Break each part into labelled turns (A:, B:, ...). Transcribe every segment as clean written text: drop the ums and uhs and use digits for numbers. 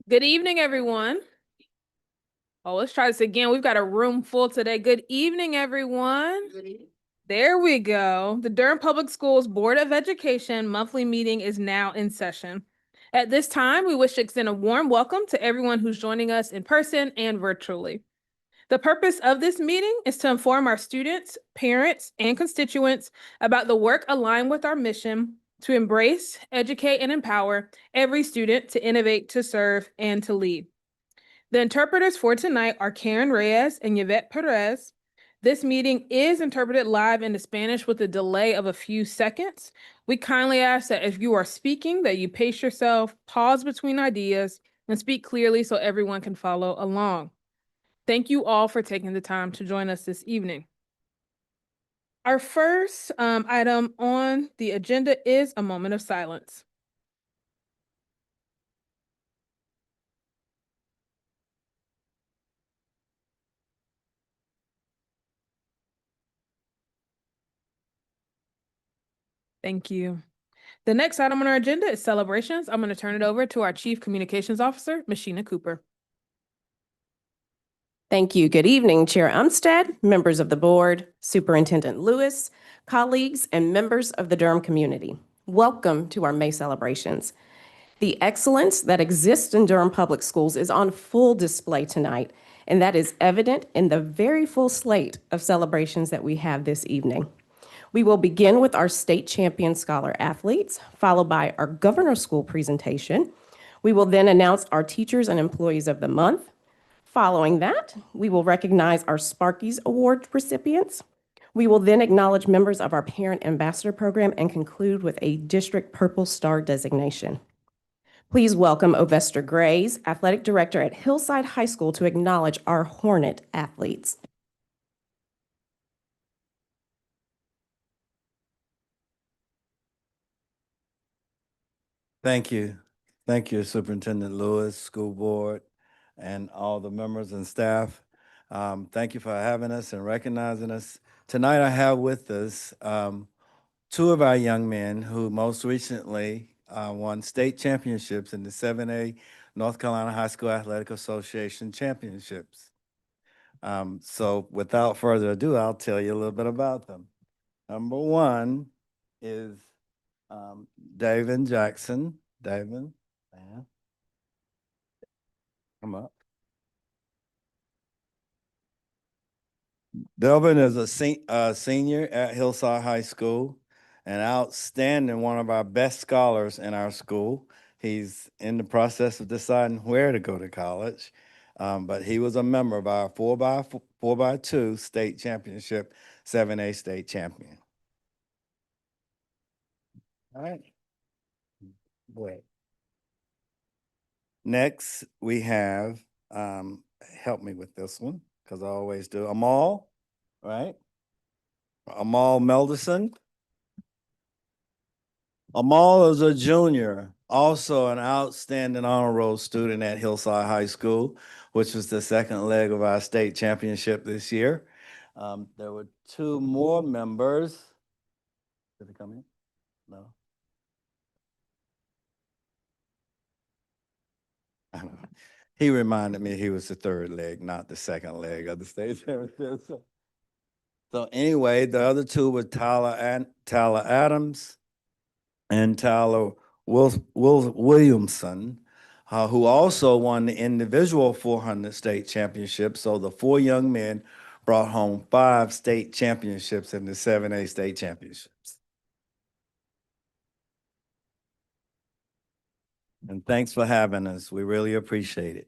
A: Good evening, everyone. Oh, let's try this again. We've got a room full today. Good evening, everyone.
B: Good evening.
A: There we go. The Durham Public Schools Board of Education monthly meeting is now in session. At this time, we wish to extend a warm welcome to everyone who's joining us in person and virtually. The purpose of this meeting is to inform our students, parents, and constituents about the work aligned with our mission to embrace, educate, and empower every student to innovate, to serve, and to lead. The interpreters for tonight are Karen Reyes and Yvette Perez. This meeting is interpreted live into Spanish with a delay of a few seconds. We kindly ask that if you are speaking, that you pace yourself, pause between ideas, and speak clearly so everyone can follow along. Thank you all for taking the time to join us this evening. Our first item on the agenda is a moment of silence. Thank you. The next item on our agenda is celebrations. I'm going to turn it over to our Chief Communications Officer, Machina Cooper.
B: Thank you. Good evening, Chair Umstead, members of the board, Superintendent Lewis, colleagues, and members of the Durham community. Welcome to our May celebrations. The excellence that exists in Durham Public Schools is on full display tonight, and that is evident in the very full slate of celebrations that we have this evening. We will begin with our state champion scholar athletes, followed by our governor school presentation. We will then announce our teachers and employees of the month. Following that, we will recognize our Sparkies Award recipients. We will then acknowledge members of our Parent Ambassador Program and conclude with a District Purple Star designation. Please welcome Ovester Grays, Athletic Director at Hillside High School, to acknowledge our Hornet athletes.
C: Thank you. Thank you, Superintendent Lewis, School Board, and all the members and staff. Thank you for having us and recognizing us. Tonight I have with us two of our young men who most recently won state championships in the 7A North Carolina High School Athletic Association Championships. So without further ado, I'll tell you a little bit about them. Number one is David Jackson. David, come up. Delvin is a senior at Hillside High School, an outstanding, one of our best scholars in our school. He's in the process of deciding where to go to college, but he was a member of our 4x2 state championship, 7A state champion. All right. Wait. Next, we have, help me with this one, because I always do, Amal, right? Amal Melderson. Amal is a junior, also an outstanding honor roll student at Hillside High School, which was the second leg of our state championship this year. There were two more members. Did they come in? No. He reminded me he was the third leg, not the second leg of the state championship. So anyway, the other two were Tyler Adams and Tyler Williamson, who also won the individual 400 state championship. So the four young men brought home 5 state championships in the 7A state championships. And thanks for having us. We really appreciate it.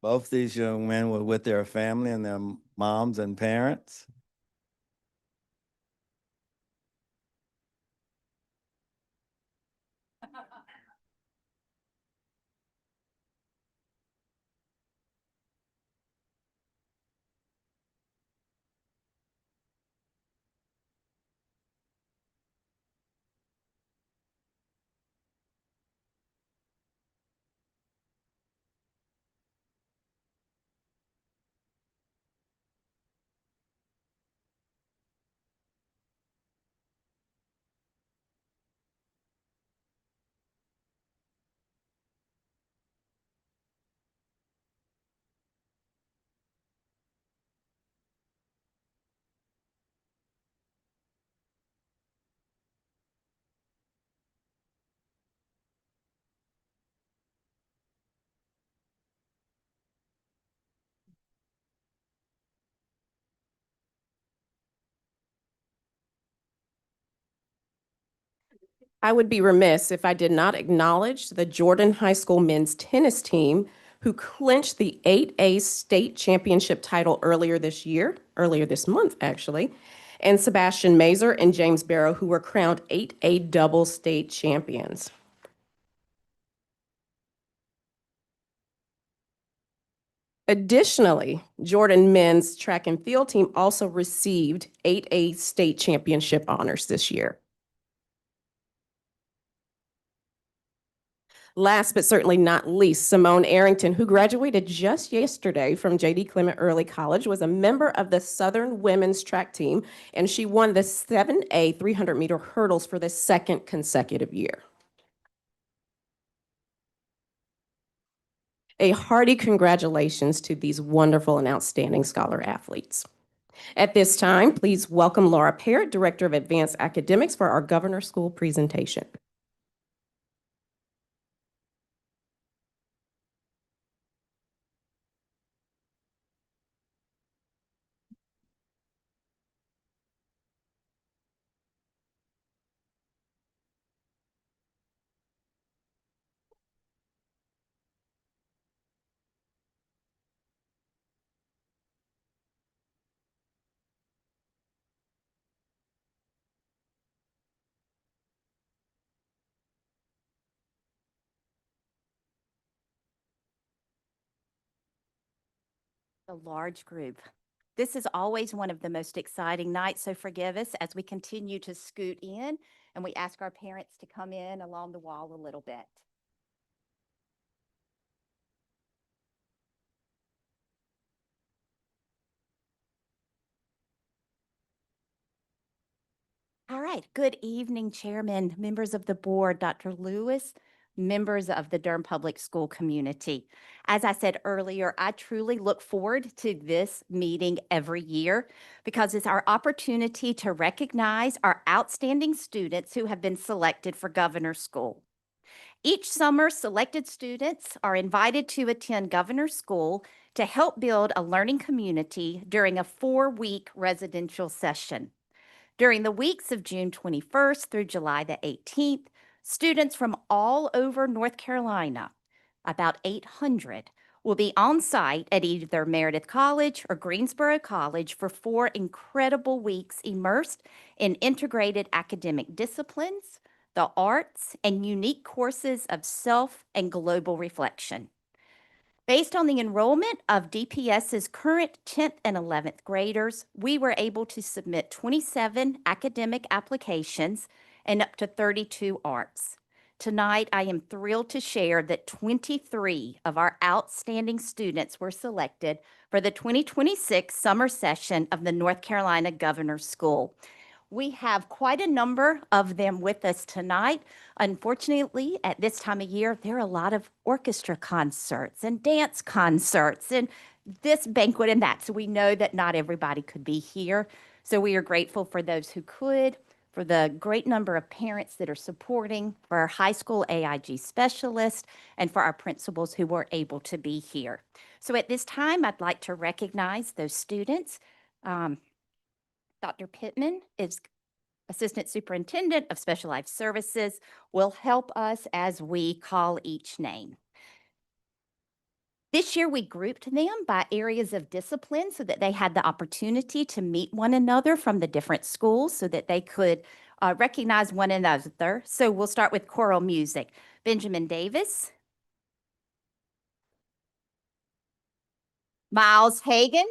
C: Both these young men were with their family and their moms and parents.
B: I would be remiss if I did not acknowledge the Jordan High School men's tennis team who clinched the 8A state championship title earlier this month, actually, and Sebastian Mazer and James Barrow, who were crowned 8A double state champions. Additionally, Jordan men's track and field team also received 8A state championship honors this year. Last but certainly not least, Simone Arrington, who graduated just yesterday from J.D. Clement Early College, was a member of the Southern women's track team, and she won the 7A 300-meter hurdles for the second consecutive year. A hearty congratulations to these wonderful and outstanding scholar athletes. At this time, please welcome Laura Parrott, Director of Advanced Academics, for our Governor School presentation.
D: A large group. This is always one of the most exciting nights, so forgive us as we continue to scoot in and we ask our parents to come in along the wall a little bit. All right, good evening, Chairman, members of the board, Dr. Lewis, members of the Durham Public School community. As I said earlier, I truly look forward to this meeting every year because it's our opportunity to recognize our outstanding students who have been selected for Governor School. Each summer, selected students are invited to attend Governor School to help build a learning community during a 4-week residential session. During the weeks of June 21st through July the 18th, students from all over North Carolina, about 800, will be on site at either Meredith College or Greensboro College for 4 incredible weeks immersed in integrated academic disciplines, the arts, and unique courses of self and global reflection. Based on the enrollment of DPS's current 10th and 11th graders, we were able to submit 27 academic applications and up to 32 arts. Tonight, I am thrilled to share that 23 of our outstanding students were selected for the 2026 summer session of the North Carolina Governor's School. We have quite a number of them with us tonight. Unfortunately, at this time of year, there are a lot of orchestra concerts and dance concerts and this banquet and that. So we know that not everybody could be here. So we are grateful for those who could, for the great number of parents that are supporting, for our high school AIG specialists, and for our principals who were able to be here. So at this time, I'd like to recognize those students. Dr. Pittman is Assistant Superintendent of Special Life Services, will help us as we call each name. This year, we grouped them by areas of discipline so that they had the opportunity to meet one another from the different schools so that they could recognize one another. So we'll start with choral music. Benjamin Davis, Miles Hagan,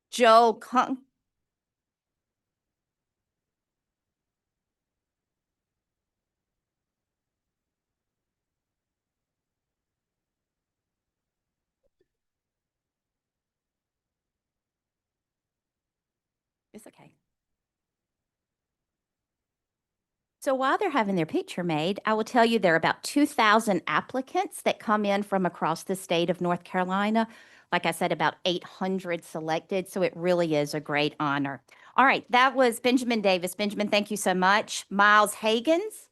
D: Joe Kung. It's okay. So while they're having their picture made, I will tell you there are about 2,000 applicants that come in from across the state of North Carolina. Like I said, about 800 selected, so it really is a great honor. All right, that was Benjamin Davis. Benjamin, thank you so much. Miles Hagens,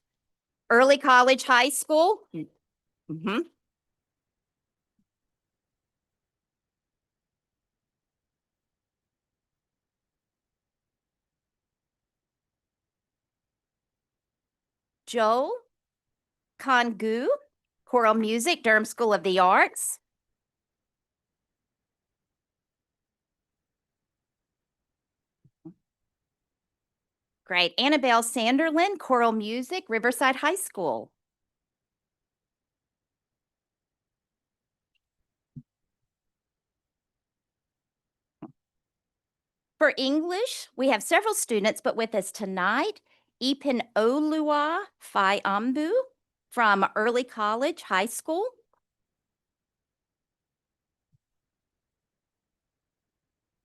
D: Early College High School. Mm-hmm. Joel Kongu, choral music, Durham School of the Arts. Great. Annabelle Sanderlin, choral music, Riverside High School. For English, we have several students, but with us tonight, Ipin Olua Ambu from Early College High School.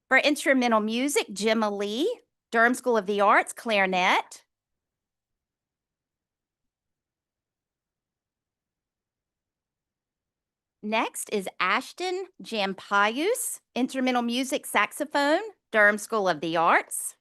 D: For instrumental music, Gemma Lee, Durham School of the Arts, clarinet. Next is Ashton Jampayus, instrumental music, saxophone, Durham School of the Arts.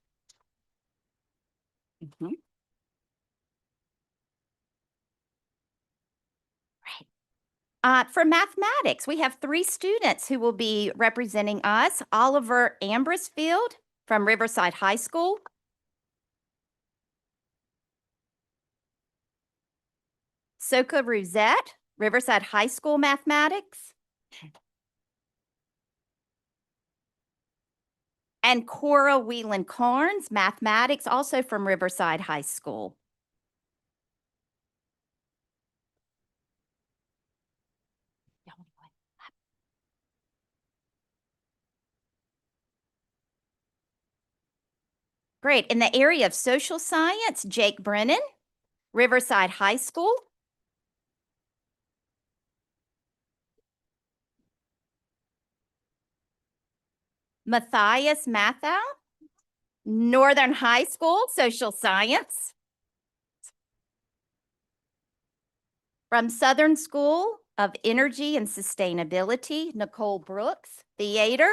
D: Right. For mathematics, we have 3 students who will be representing us. Oliver Ambrosfield from Riverside High School. Soka Rosette, Riverside High School Mathematics. And Cora Whelan Carnes, Mathematics, also from Riverside High School. Great. In the area of social science, Jake Brennan, Riverside High School. Matthias Mathau, Northern High School, social science. From Southern School of Energy and Sustainability, Nicole Brooks, theater.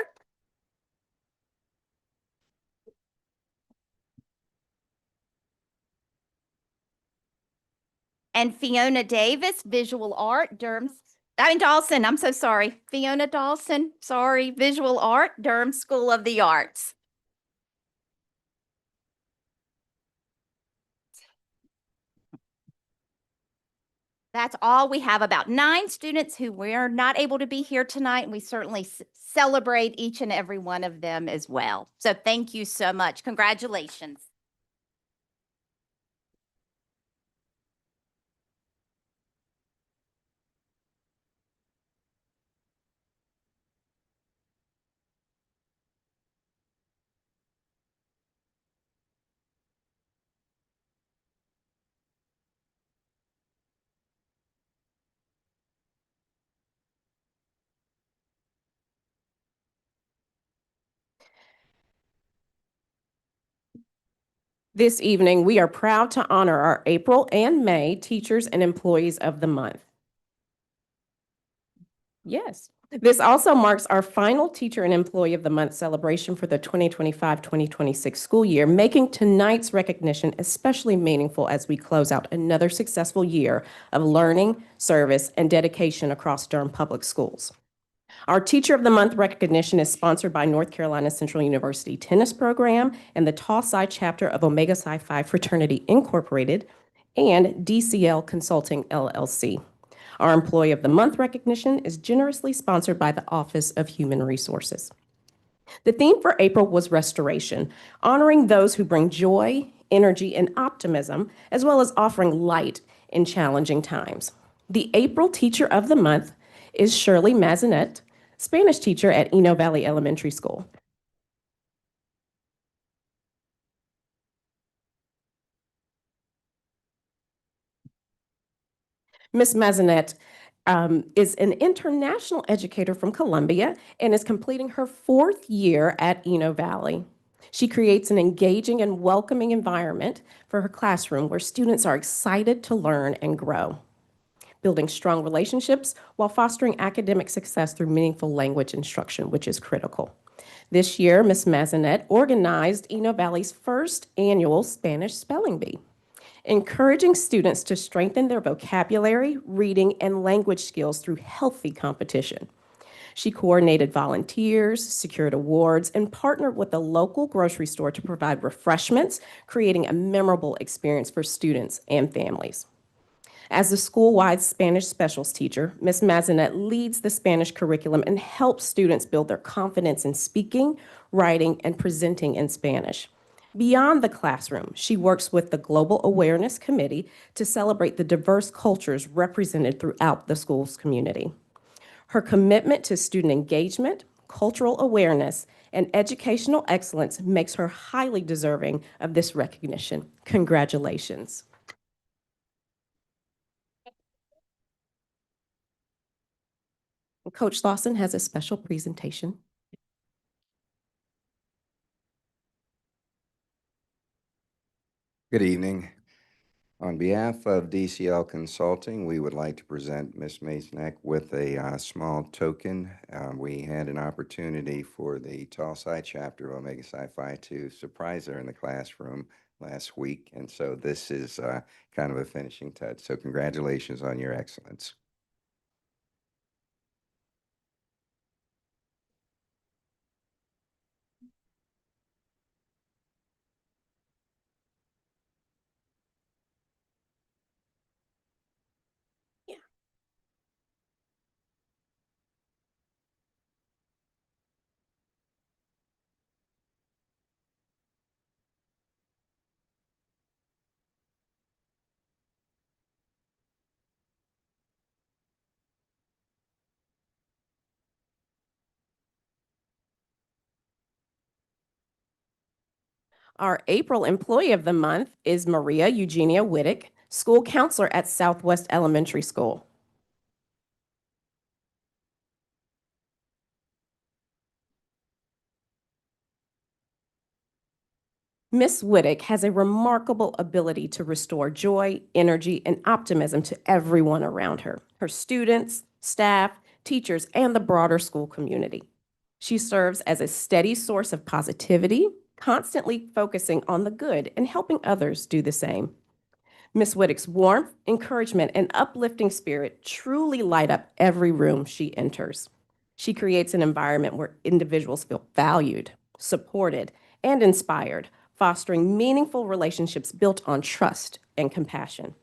D: And Fiona Davis, visual art, Dawson, I'm so sorry. Fiona Dawson, sorry, visual art, Durham School of the Arts. That's all. We have about 9 students who were not able to be here tonight, and we certainly celebrate each and every one of them as well. So thank you so much. Congratulations.
B: This evening, we are proud to honor our April and May Teachers and Employees of the Month. Yes. This also marks our final Teacher and Employee of the Month celebration for the 2025-2026 school year, making tonight's recognition especially meaningful as we close out another successful year of learning, service, and dedication across Durham Public Schools. Our Teacher of the Month recognition is sponsored by North Carolina Central University Tennis Program and the Tau Psi chapter of Omega Psi Phi Fraternity Incorporated and DCL Consulting LLC. Our Employee of the Month recognition is generously sponsored by the Office of Human Resources. The theme for April was restoration, honoring those who bring joy, energy, and optimism, as well as offering light in challenging times. The April Teacher of the Month is Shirley Mazinet, Spanish teacher at Eno Valley Elementary School. Ms. Mazinet is an international educator from Colombia and is completing her 4th year at Eno Valley. She creates an engaging and welcoming environment for her classroom where students are excited to learn and grow, building strong relationships while fostering academic success through meaningful language instruction, which is critical. This year, Ms. Mazinet organized Eno Valley's first annual Spanish Spelling Bee, encouraging students to strengthen their vocabulary, reading, and language skills through healthy competition. She coordinated volunteers, secured awards, and partnered with a local grocery store to provide refreshments, creating a memorable experience for students and families. As the school-wide Spanish specials teacher, Ms. Mazinet leads the Spanish curriculum and helps students build their confidence in speaking, writing, and presenting in Spanish. Beyond the classroom, she works with the Global Awareness Committee to celebrate the diverse cultures represented throughout the school's community. Her commitment to student engagement, cultural awareness, and educational excellence makes her highly deserving of this recognition. Congratulations. Coach Lawson has a special presentation.
E: Good evening. On behalf of DCL Consulting, we would like to present Ms. Masonek with a small token. We had an opportunity for the Tall Sci chapter of Omega Sci-Fi to surprise her in the classroom last week, and so this is kind of a finishing touch. So congratulations on your excellence.
B: Our April Employee of the Month is Maria Eugenia Whittick, school counselor at Southwest Elementary School. Miss Whittick has a remarkable ability to restore joy, energy, and optimism to everyone around her, her students, staff, teachers, and the broader school community. She serves as a steady source of positivity, constantly focusing on the good and helping others do the same. Miss Whittick's warmth, encouragement, and uplifting spirit truly light up every room she enters. She creates an environment where individuals feel valued, supported, and inspired, fostering meaningful relationships built on trust and compassion.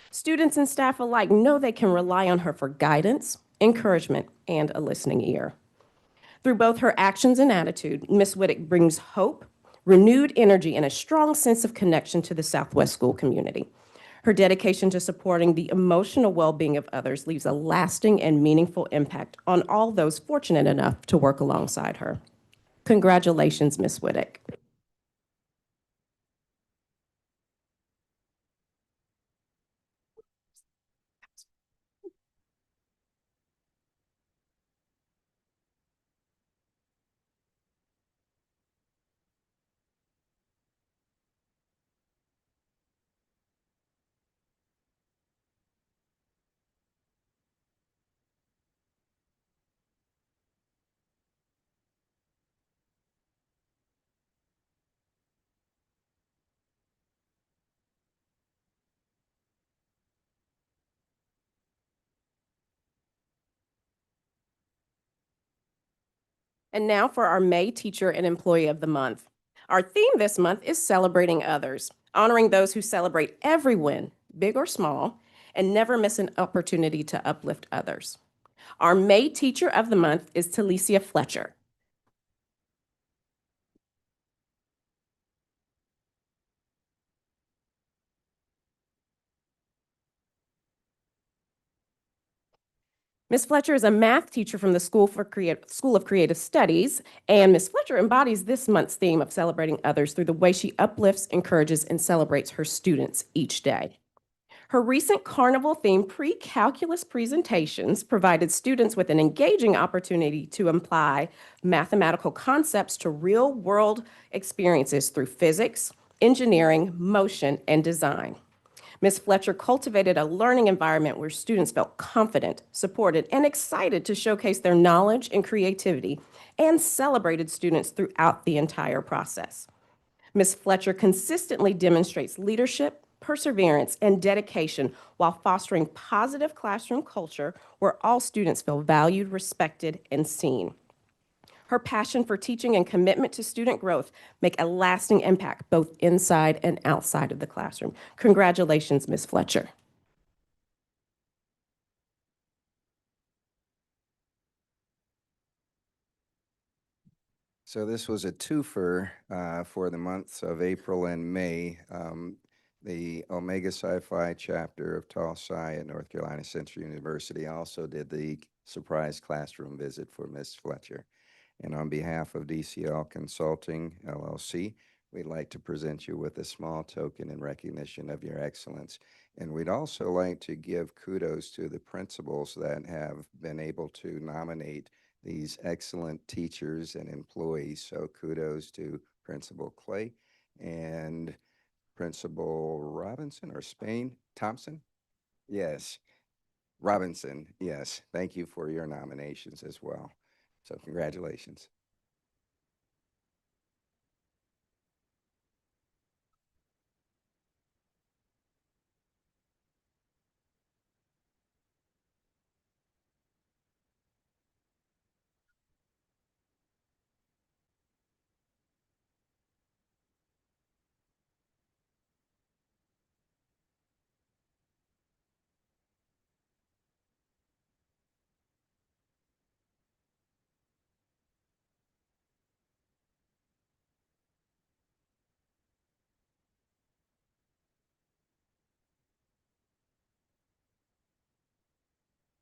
B: Students and staff alike know they can rely on her for guidance, encouragement, and a listening ear. Through both her actions and attitude, Ms. Whittick brings hope, renewed energy, and a strong sense of connection to the Southwest school community. Her dedication to supporting the emotional well-being of others leaves a lasting and meaningful impact on all those fortunate enough to work alongside her. Congratulations, Ms. Whittick. And now for our May Teacher and Employee of the Month. Our theme this month is Celebrating Others, honoring those who celebrate every win, big or small, and never miss an opportunity to uplift others. Our May Teacher of the Month is Talicia Fletcher. Ms. Fletcher is a math teacher from the School of Creative Studies, and Ms. Fletcher embodies this month's theme of celebrating others through the way she uplifts, encourages, and celebrates her students each day. Her recent carnival-themed pre-calculus presentations provided students with an engaging opportunity to apply mathematical concepts to real-world experiences through physics, engineering, motion, and design. Ms. Fletcher cultivated a learning environment where students felt confident, supported, and excited to showcase their knowledge and creativity, and celebrated students throughout the entire process. Ms. Fletcher consistently demonstrates leadership, perseverance, and dedication while fostering positive classroom culture where all students feel valued, respected, and seen. Her passion for teaching and commitment to student growth make a lasting impact both inside and outside of the classroom. Congratulations, Ms. Fletcher.
E: So this was a twofer for the months of April and May. The Omega Psi chapter of Tall Psi at North Carolina Central University also did the surprise classroom visit for Ms. Fletcher. And on behalf of DCL Consulting LLC, we'd like to present you with a small token in recognition of your excellence. And we'd also like to give kudos to the principals that have been able to nominate these excellent teachers and employees. So kudos to Principal Clay and Principal Robinson or Thompson? Yes, Robinson, yes. Thank you for your nominations as well. So congratulations.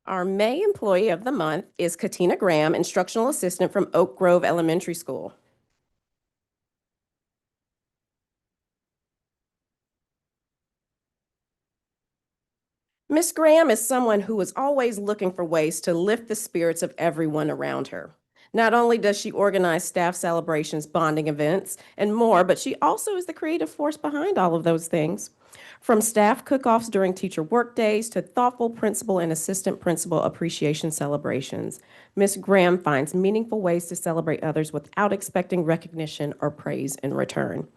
B: Our May Employee of the Month is Katina Graham, Instructional Assistant from Oak Grove Elementary School. Miss Graham is someone who is always looking for ways to lift the spirits of everyone around her. Not only does she organize staff celebrations, bonding events, and more, but she also is the creative force behind all of those things. From staff cook-offs during teacher workdays to thoughtful principal and assistant principal appreciation celebrations, Miss Graham finds meaningful ways to celebrate others without expecting recognition or praise in return.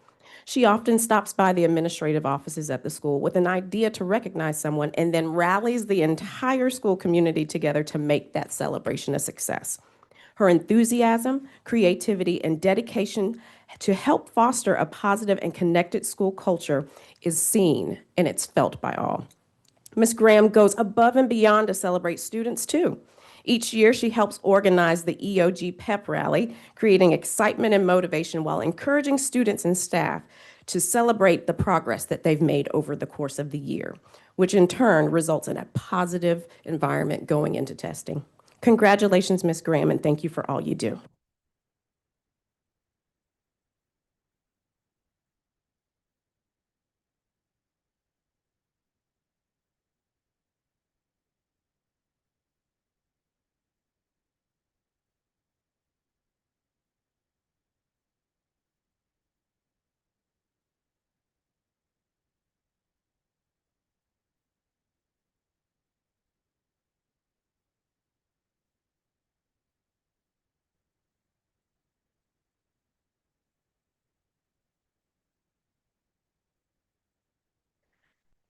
B: She often stops by the administrative offices at the school with an idea to recognize someone and then rallies the entire school community together to make that celebration a success. Her enthusiasm, creativity, and dedication to help foster a positive and connected school culture is seen and it's felt by all. Ms. Graham goes above and beyond to celebrate students, too. Each year, she helps organize the EOG Pep Rally, creating excitement and motivation while encouraging students and staff to celebrate the progress that they've made over the course of the year, which in turn results in a positive environment going into testing. Congratulations, Ms. Graham, and thank you for all you do.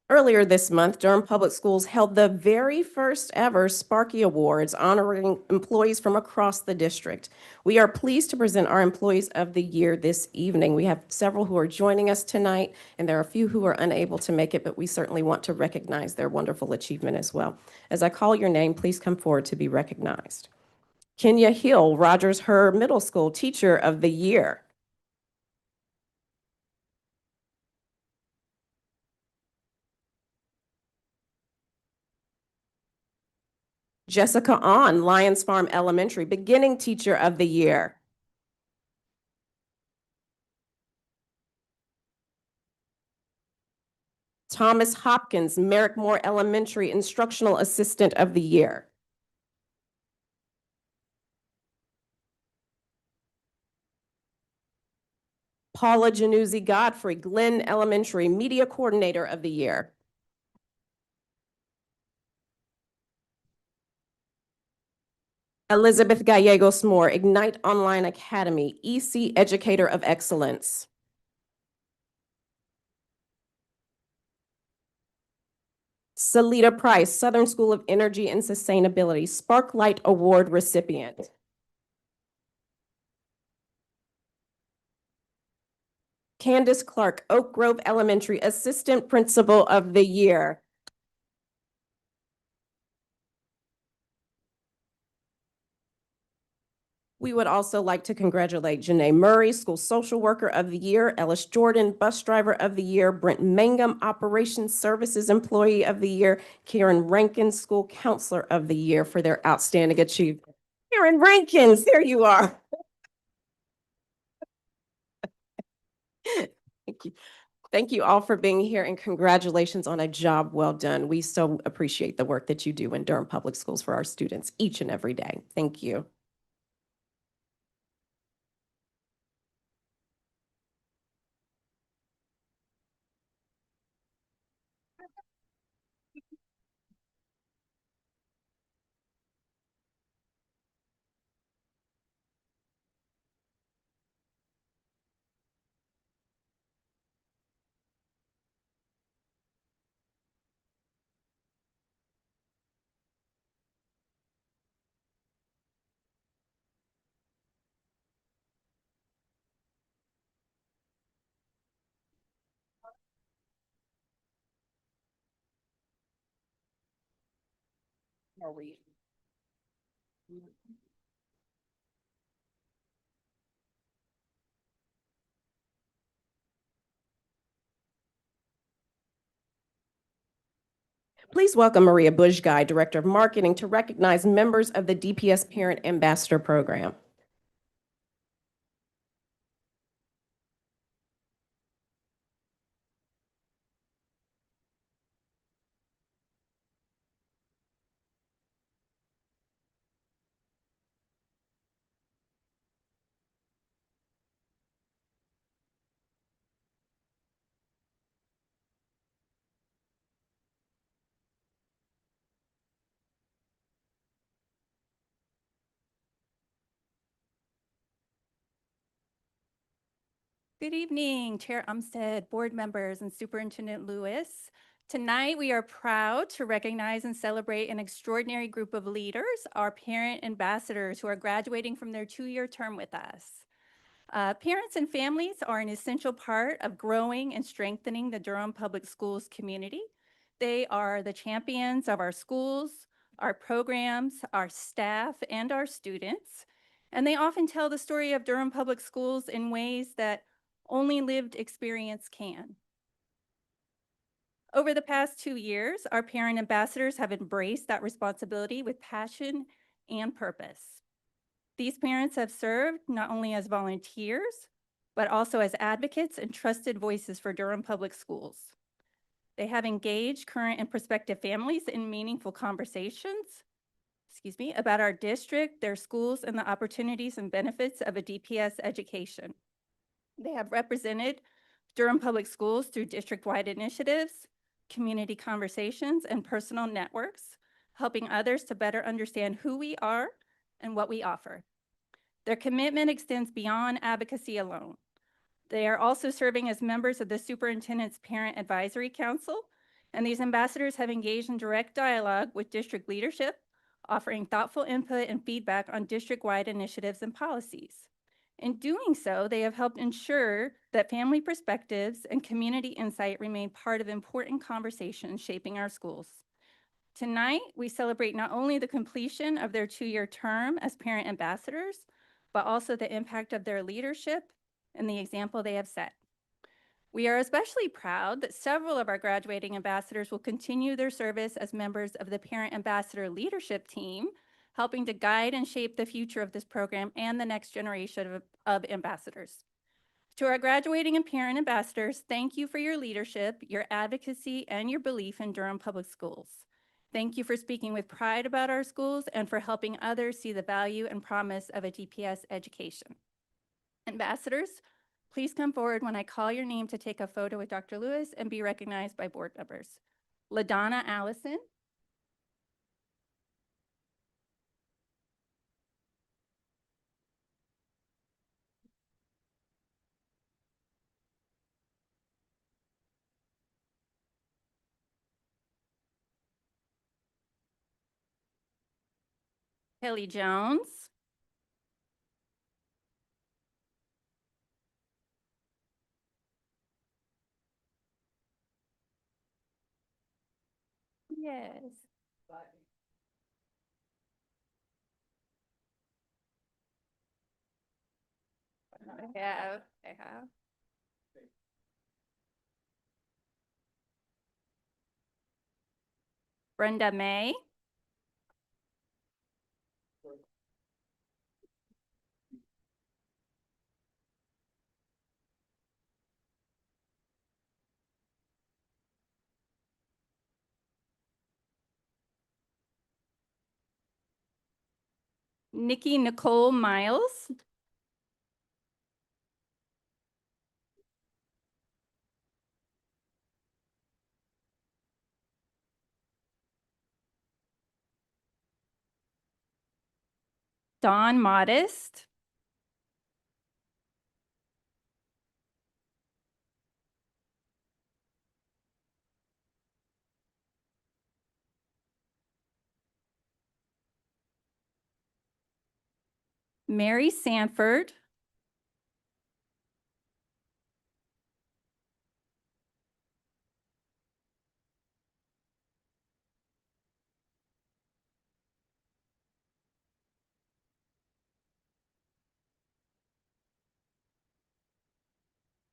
B: Earlier this month, Durham Public Schools held the very first ever Sparky Awards, honoring employees from across the district. We are pleased to present our Employees of the Year this evening. We have several who are joining us tonight, and there are a few who are unable to make it, but we certainly want to recognize their wonderful achievement as well. As I call your name, please come forward to be recognized. Kenya Hill, Rogers Herr Middle School Teacher of the Year. Jessica On, Lions Farm Elementary, Beginning Teacher of the Year. Thomas Hopkins, Merrickmore Elementary, Instructional Assistant of the Year. Paula Januzzi Godfrey, Glenn Elementary, Media Coordinator of the Year. Elizabeth Gallegos Moore, Ignite Online Academy, EC Educator of Excellence. Salita Price, Southern School of Energy and Sustainability, Sparklight Award recipient. Candace Clark, Oak Grove Elementary, Assistant Principal of the Year. We would also like to congratulate Janae Murray, School Social Worker of the Year, Ellis Jordan, Bus Driver of the Year, Brent Mangum, Operations Services Employee of the Year, Karen Rankin, School Counselor of the Year for their outstanding achievement. Karen Rankins, there you are. Thank you. Thank you all for being here and congratulations on a job well done. We so appreciate the work that you do in Durham Public Schools for our students each and every day. Thank you. Please welcome Maria Bushguy, Director of Marketing, to recognize members of the DPS Parent Ambassador Program.
F: Good evening, Chair Umstead, board members, and Superintendent Lewis. Tonight, we are proud to recognize and celebrate an extraordinary group of leaders, our parent ambassadors who are graduating from their 2-year term with us. Parents and families are an essential part of growing and strengthening the Durham Public Schools community. They are the champions of our schools, our programs, our staff, and our students. And they often tell the story of Durham Public Schools in ways that only lived experience can. Over the past 2 years, our parent ambassadors have embraced that responsibility with passion and purpose. These parents have served not only as volunteers, but also as advocates and trusted voices for Durham Public Schools. They have engaged current and prospective families in meaningful conversations, about our district, their schools, and the opportunities and benefits of a DPS education. They have represented Durham Public Schools through district-wide initiatives, community conversations, and personal networks, helping others to better understand who we are and what we offer. Their commitment extends beyond advocacy alone. They are also serving as members of the Superintendent's Parent Advisory Council, and these ambassadors have engaged in direct dialogue with district leadership, offering thoughtful input and feedback on district-wide initiatives and policies. In doing so, they have helped ensure that family perspectives and community insight remain part of important conversations shaping our schools. Tonight, we celebrate not only the completion of their 2-year term as parent ambassadors, but also the impact of their leadership and the example they have set. We are especially proud that several of our graduating ambassadors will continue their service as members of the Parent Ambassador Leadership Team, helping to guide and shape the future of this program and the next generation of ambassadors. To our graduating and parent ambassadors, thank you for your leadership, your advocacy, and your belief in Durham Public Schools. Thank you for speaking with pride about our schools and for helping others see the value and promise of a DPS education. Ambassadors, please come forward when I call your name to take a photo with Dr. Lewis and be recognized by board members. LaDonna Allison. Haley Jones, yes. I have. Brenda May, Nikki Nicole Miles, Dawn Modest, Mary Sanford,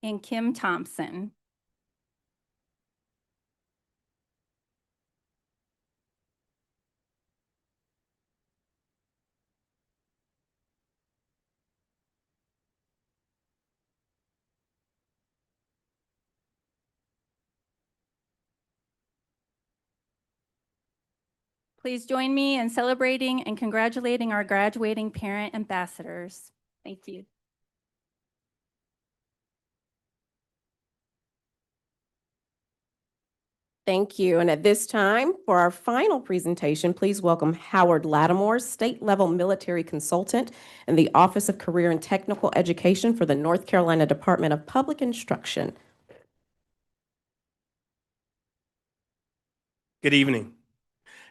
F: and Kim Thompson. Please join me in celebrating and congratulating our graduating parent ambassadors. Thank you.
B: Thank you. And at this time, for our final presentation, please welcome Howard Lattimore, State Level Military Consultant in the Office of Career and Technical Education for the North Carolina Department of Public Instruction.
G: Good evening.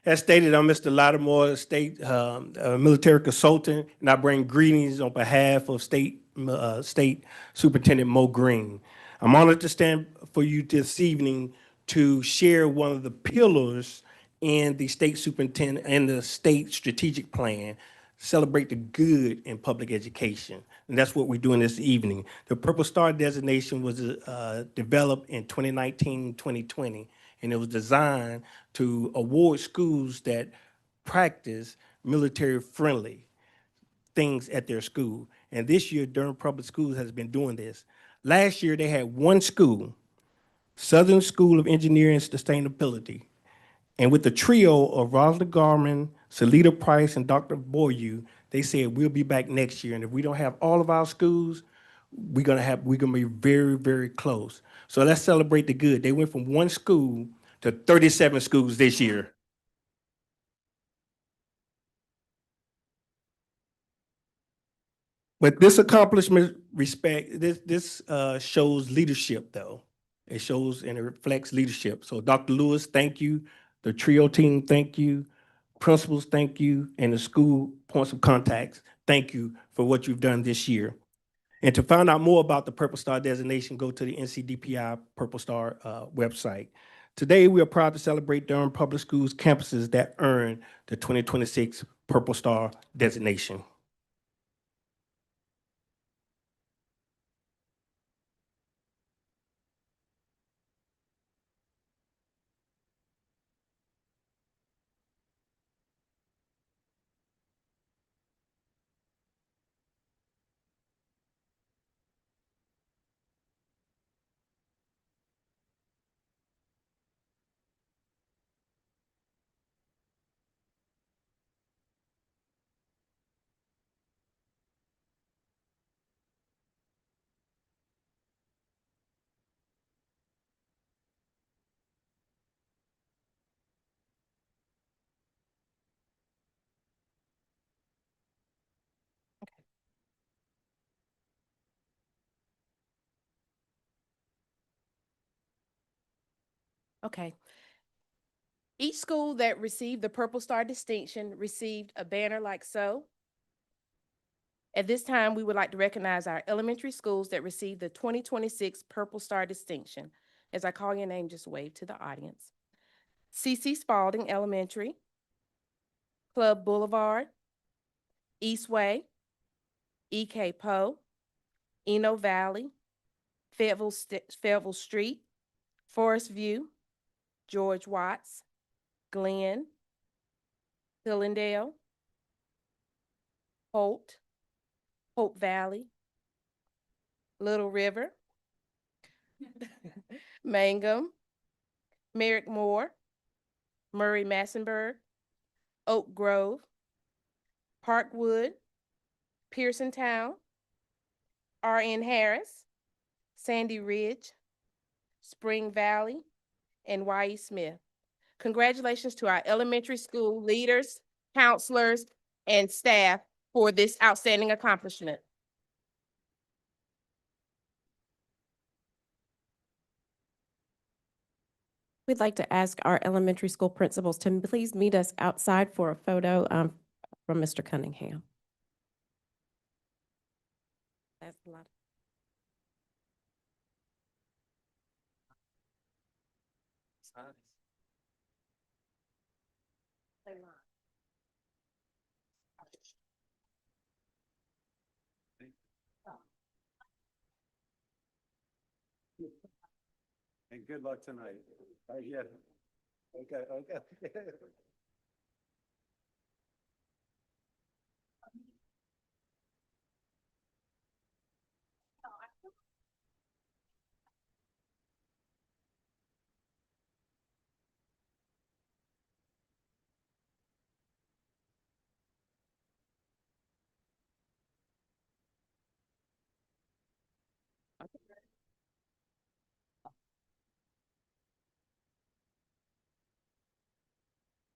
G: As stated, I'm Mr. Lattimore, State Military Consultant, and I bring greetings on behalf of State Superintendent Mo Green. I'm honored to stand for you this evening to share one of the pillars in the state superintendent and the state strategic plan, celebrate the good in public education. And that's what we're doing this evening. The Purple Star designation was developed in 2019, 2020, and it was designed to award schools that practice military-friendly things at their school. And this year, Durham Public Schools has been doing this. Last year, they had one school, Southern School of Engineering and Sustainability. And with the trio of Rosalind Garman, Salita Price, and Dr. Boyu, they said we'll be back next year. And if we don't have all of our schools, we're gonna be very, very close. So let's celebrate the good. They went from one school to 37 schools this year. But this accomplishment shows leadership, though. It shows and it reflects leadership. So Dr. Lewis, thank you. The trio team, thank you. Principals, thank you. And the school points of contacts, thank you for what you've done this year. And to find out more about the Purple Star designation, go to the NCDPI Purple Star website. Today, we are proud to celebrate Durham Public Schools campuses that earned the 2026 Purple Star designation.
B: Okay. Each school that received the Purple Star distinction received a banner like so. At this time, we would like to recognize our elementary schools that received the 2026 Purple Star distinction. As I call your name, just wave to the audience. C.C. Spalding Elementary, Club Boulevard, Eastway, E.K. Poe, Eno Valley, Fayetteville Street, Forest View, George Watts, Glenn, Hillendale, Holt, Hope Valley, Little River, Mangum, Merrick Moore, Murray Massenburg, Oak Grove, Parkwood, Pearson Town, R.N. Harris, Sandy Ridge, Spring Valley, and Y.E. Smith. Congratulations to our elementary school leaders, counselors, and staff for this outstanding accomplishment. We'd like to ask our elementary school principals to please meet us outside for a photo from Mr. Cunningham. That's a lot.
C: And good luck tonight. Yeah. Okay.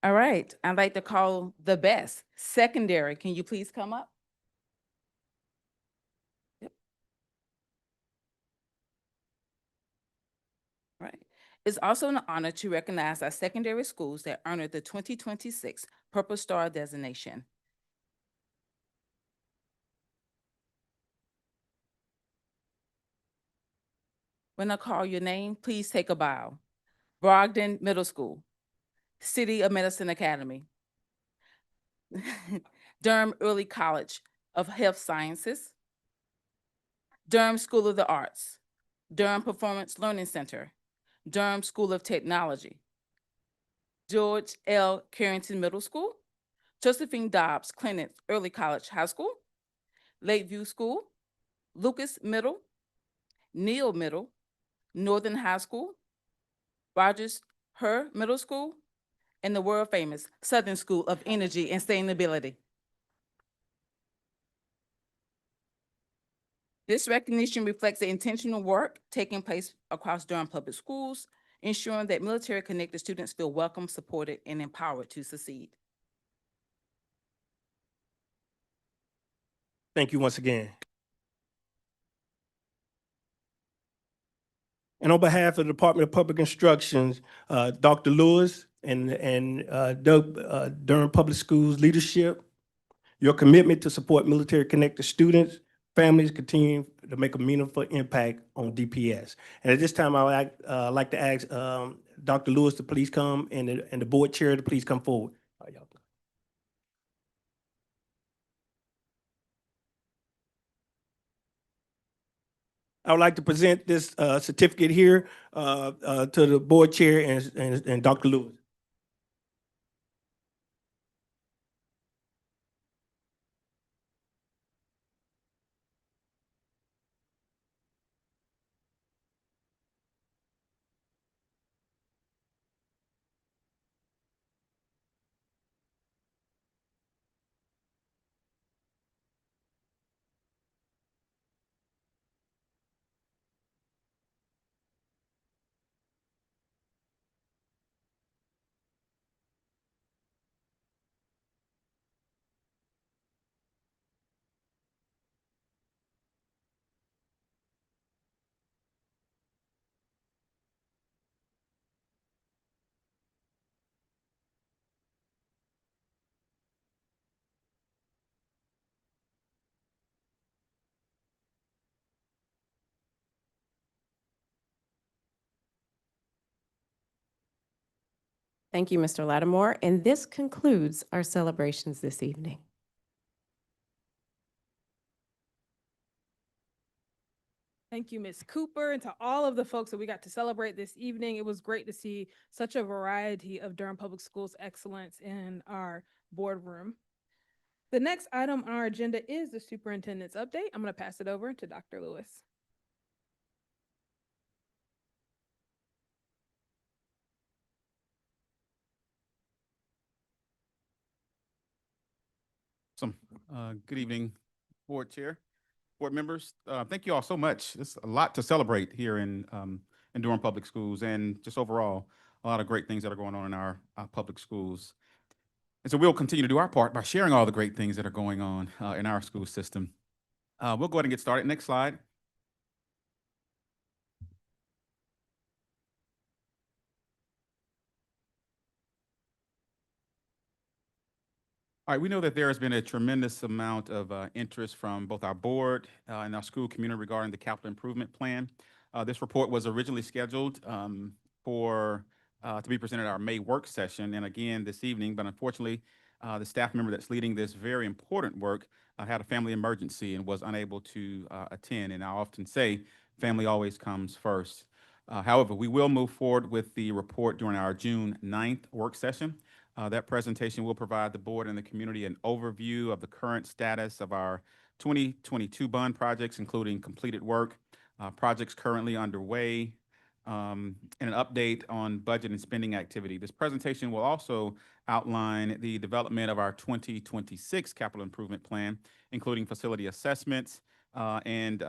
H: All right, I'd like to call the best. Secondary, can you please come up? Yep. All right. It's also an honor to recognize our secondary schools that earned the 2026 Purple Star designation. When I call your name, please take a bow. Brogdon Middle School, City of Medicine Academy, Durham Early College of Health Sciences, Durham School of the Arts, Durham Performance Learning Center, Durham School of Technology, George L. Carrington Middle School, Josephine Dobbs Clinic Early College High School, Lakeview School, Lucas Middle, Neal Middle, Northern High School, Rogers Her Middle School, and the world famous Southern School of Energy and Sustainability. This recognition reflects the intentional work taking place across Durham Public Schools, ensuring that military-connected students feel welcome, supported, and empowered to succeed.
G: Thank you once again. And on behalf of the Department of Public Instructions, Dr. Lewis and Durham Public Schools leadership, your commitment to support military-connected students, families continue to make a meaningful impact on DPS. And at this time, I would like to ask Dr. Lewis to please come and the board chair to please come forward. All right, y'all. I would like to present this certificate here to the board chair and Dr. Lewis.
B: Thank you, Mr. Lattimore, and this concludes our celebrations this evening.
A: Thank you, Ms. Cooper, and to all of the folks that we got to celebrate this evening. It was great to see such a variety of Durham Public Schools excellence in our boardroom. The next item on our agenda is the superintendent's update. I'm going to pass it over to Dr. Lewis.
I: Awesome. Good evening, board chair, board members. Thank you all so much. It's a lot to celebrate here in Durham Public Schools, and just overall, a lot of great things that are going on in our public schools. And so we'll continue to do our part by sharing all the great things that are going on in our school system. We'll go ahead and get started. Next slide. All right, we know that there has been a tremendous amount of interest from both our board and our school community regarding the capital improvement plan. This report was originally scheduled to be presented at our May work session, and again this evening, but unfortunately, the staff member that's leading this very important work had a family emergency and was unable to attend. And I often say, family always comes first. However, we will move forward with the report during our June 9th work session. That presentation will provide the board and the community an overview of the current status of our 2022 bond projects, including completed work, projects currently underway, and an update on budget and spending activity. This presentation will also outline the development of our 2026 capital improvement plan, including facility assessments and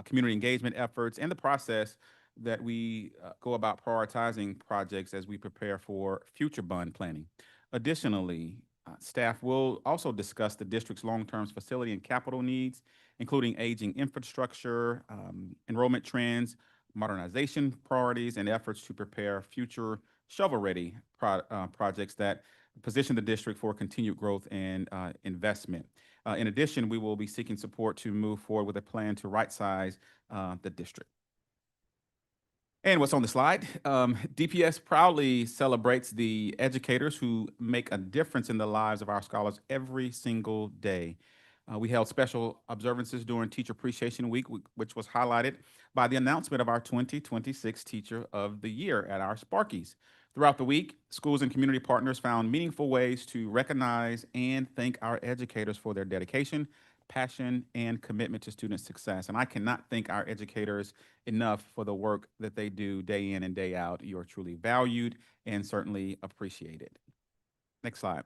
I: community engagement efforts, and the process that we go about prioritizing projects as we prepare for future bond planning. Additionally, staff will also discuss the district's long-term facility and capital needs, including aging infrastructure, enrollment trends, modernization priorities, and efforts to prepare future shovel-ready projects that position the district for continued growth and investment. In addition, we will be seeking support to move forward with a plan to right-size the district. And what's on the slide, DPS proudly celebrates the educators who make a difference in the lives of our scholars every single day. We held special observances during Teacher Appreciation Week, which was highlighted by the announcement of our 2026 Teacher of the Year at our Sparkies. Throughout the week, schools and community partners found meaningful ways to recognize and thank our educators for their dedication, passion, and commitment to student success. And I cannot thank our educators enough for the work that they do day in and day out. You are truly valued and certainly appreciated. Next slide.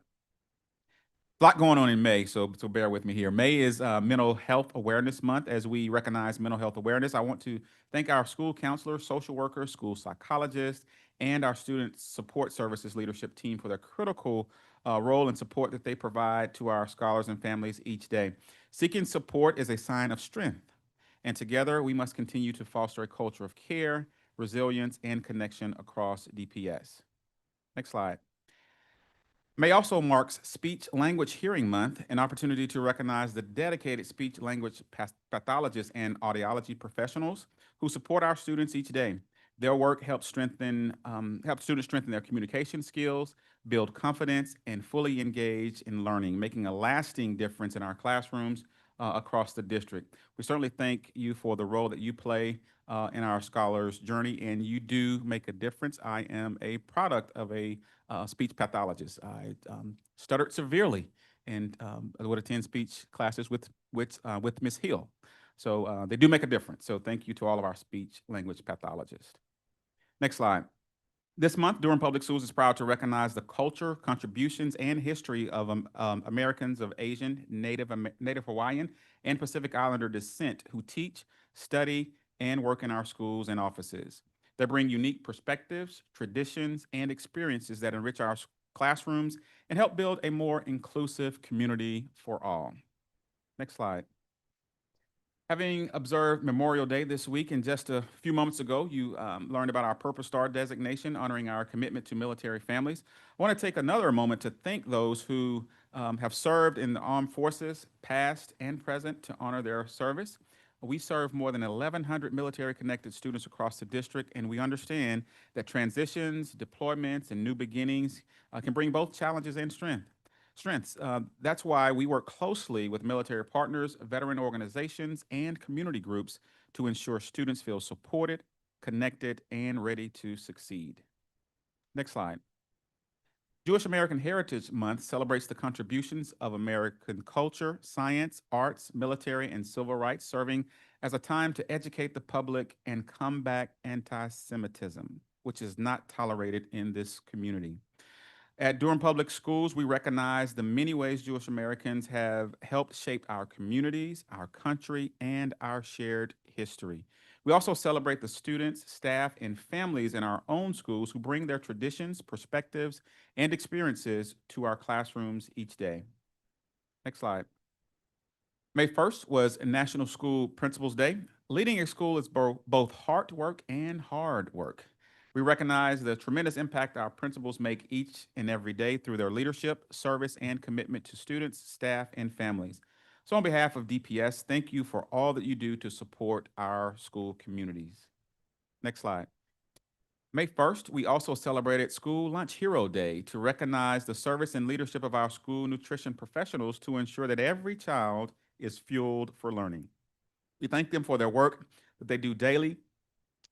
I: A lot going on in May, so bear with me here. May is Mental Health Awareness Month. As we recognize mental health awareness, I want to thank our school counselors, social workers, school psychologists, and our student support services leadership team for their critical role and support that they provide to our scholars and families each day. Seeking support is a sign of strength, and together we must continue to foster a culture of care, resilience, and connection across DPS. Next slide. May also marks Speech Language Hearing Month, an opportunity to recognize the dedicated speech language pathologists and audiology professionals who support our students each day. Their work helps students strengthen their communication skills, build confidence, and fully engage in learning, making a lasting difference in our classrooms across the district. We certainly thank you for the role that you play in our scholars' journey, and you do make a difference. I am a product of a speech pathologist. I stuttered severely and I would attend speech classes with Ms. Hill. So they do make a difference. So thank you to all of our speech language pathologists. Next slide. This month, Durham Public Schools is proud to recognize the culture, contributions, and history of Americans of Asian, Native Hawaiian, and Pacific Islander descent who teach, study, and work in our schools and offices. They bring unique perspectives, traditions, and experiences that enrich our classrooms and help build a more inclusive community for all. Next slide. Having observed Memorial Day this week, and just a few moments ago, you learned about our Purple Star designation, honoring our commitment to military families. I want to take another moment to thank those who have served in the armed forces, past and present, to honor their service. we serve more than 1,100 military-connected students across the district, and we understand that transitions, deployments, and new beginnings can bring both challenges and strengths. That's why we work closely with military partners, veteran organizations, and community groups to ensure students feel supported, connected, and ready to succeed. Next slide. Jewish American Heritage Month celebrates the contributions of American culture, science, arts, military, and civil rights, serving as a time to educate the public and combat anti-Semitism, which is not tolerated in this community. At Durham Public Schools, we recognize the many ways Jewish Americans have helped shape our communities, our country, and our shared history. We also celebrate the students, staff, and families in our own schools who bring their traditions, perspectives, and experiences to our classrooms each day. Next slide. May 1st was National School Principals Day. Leading a school is both hard work and hard work. We recognize the tremendous impact our principals make each and every day through their leadership, service, and commitment to students, staff, and families. So on behalf of DPS, thank you for all that you do to support our school communities. Next slide. May 1st, we also celebrated School Lunch Hero Day to recognize the service and leadership of our school nutrition professionals to ensure that every child is fueled for learning. We thank them for their work that they do daily,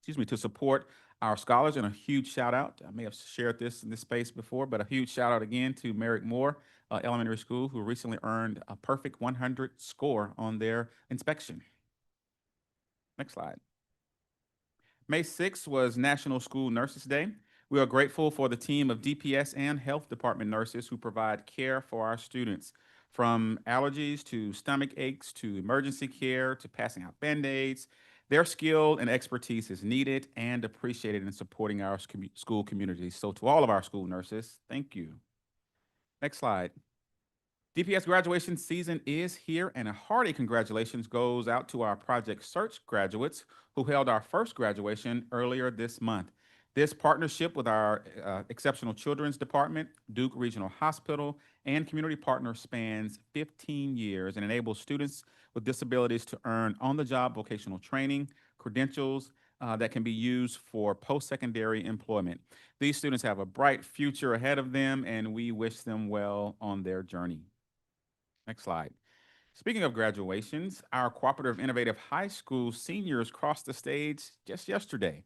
I: to support our scholars, and a huge shout out. I may have shared this in this space before, but a huge shout out again to Merrick Moore Elementary School, who recently earned a perfect 100 score on their inspection. Next slide. May 6th was National School Nurses Day. We are grateful for the team of DPS and health department nurses who provide care for our students, from allergies to stomach aches to emergency care to passing out Band-Aids. Their skill and expertise is needed and appreciated in supporting our school community. So to all of our school nurses, thank you. Next slide. DPS graduation season is here, and a hearty congratulations goes out to our Project Search graduates who held our first graduation earlier this month. This partnership with our Exceptional Children's Department, Duke Regional Hospital, and community partners spans 15 years and enables students with disabilities to earn on-the-job vocational training, credentials that can be used for post-secondary employment. These students have a bright future ahead of them, and we wish them well on their journey. Next slide. Speaking of graduations, our Cooperative Innovative High School seniors crossed the stage just yesterday.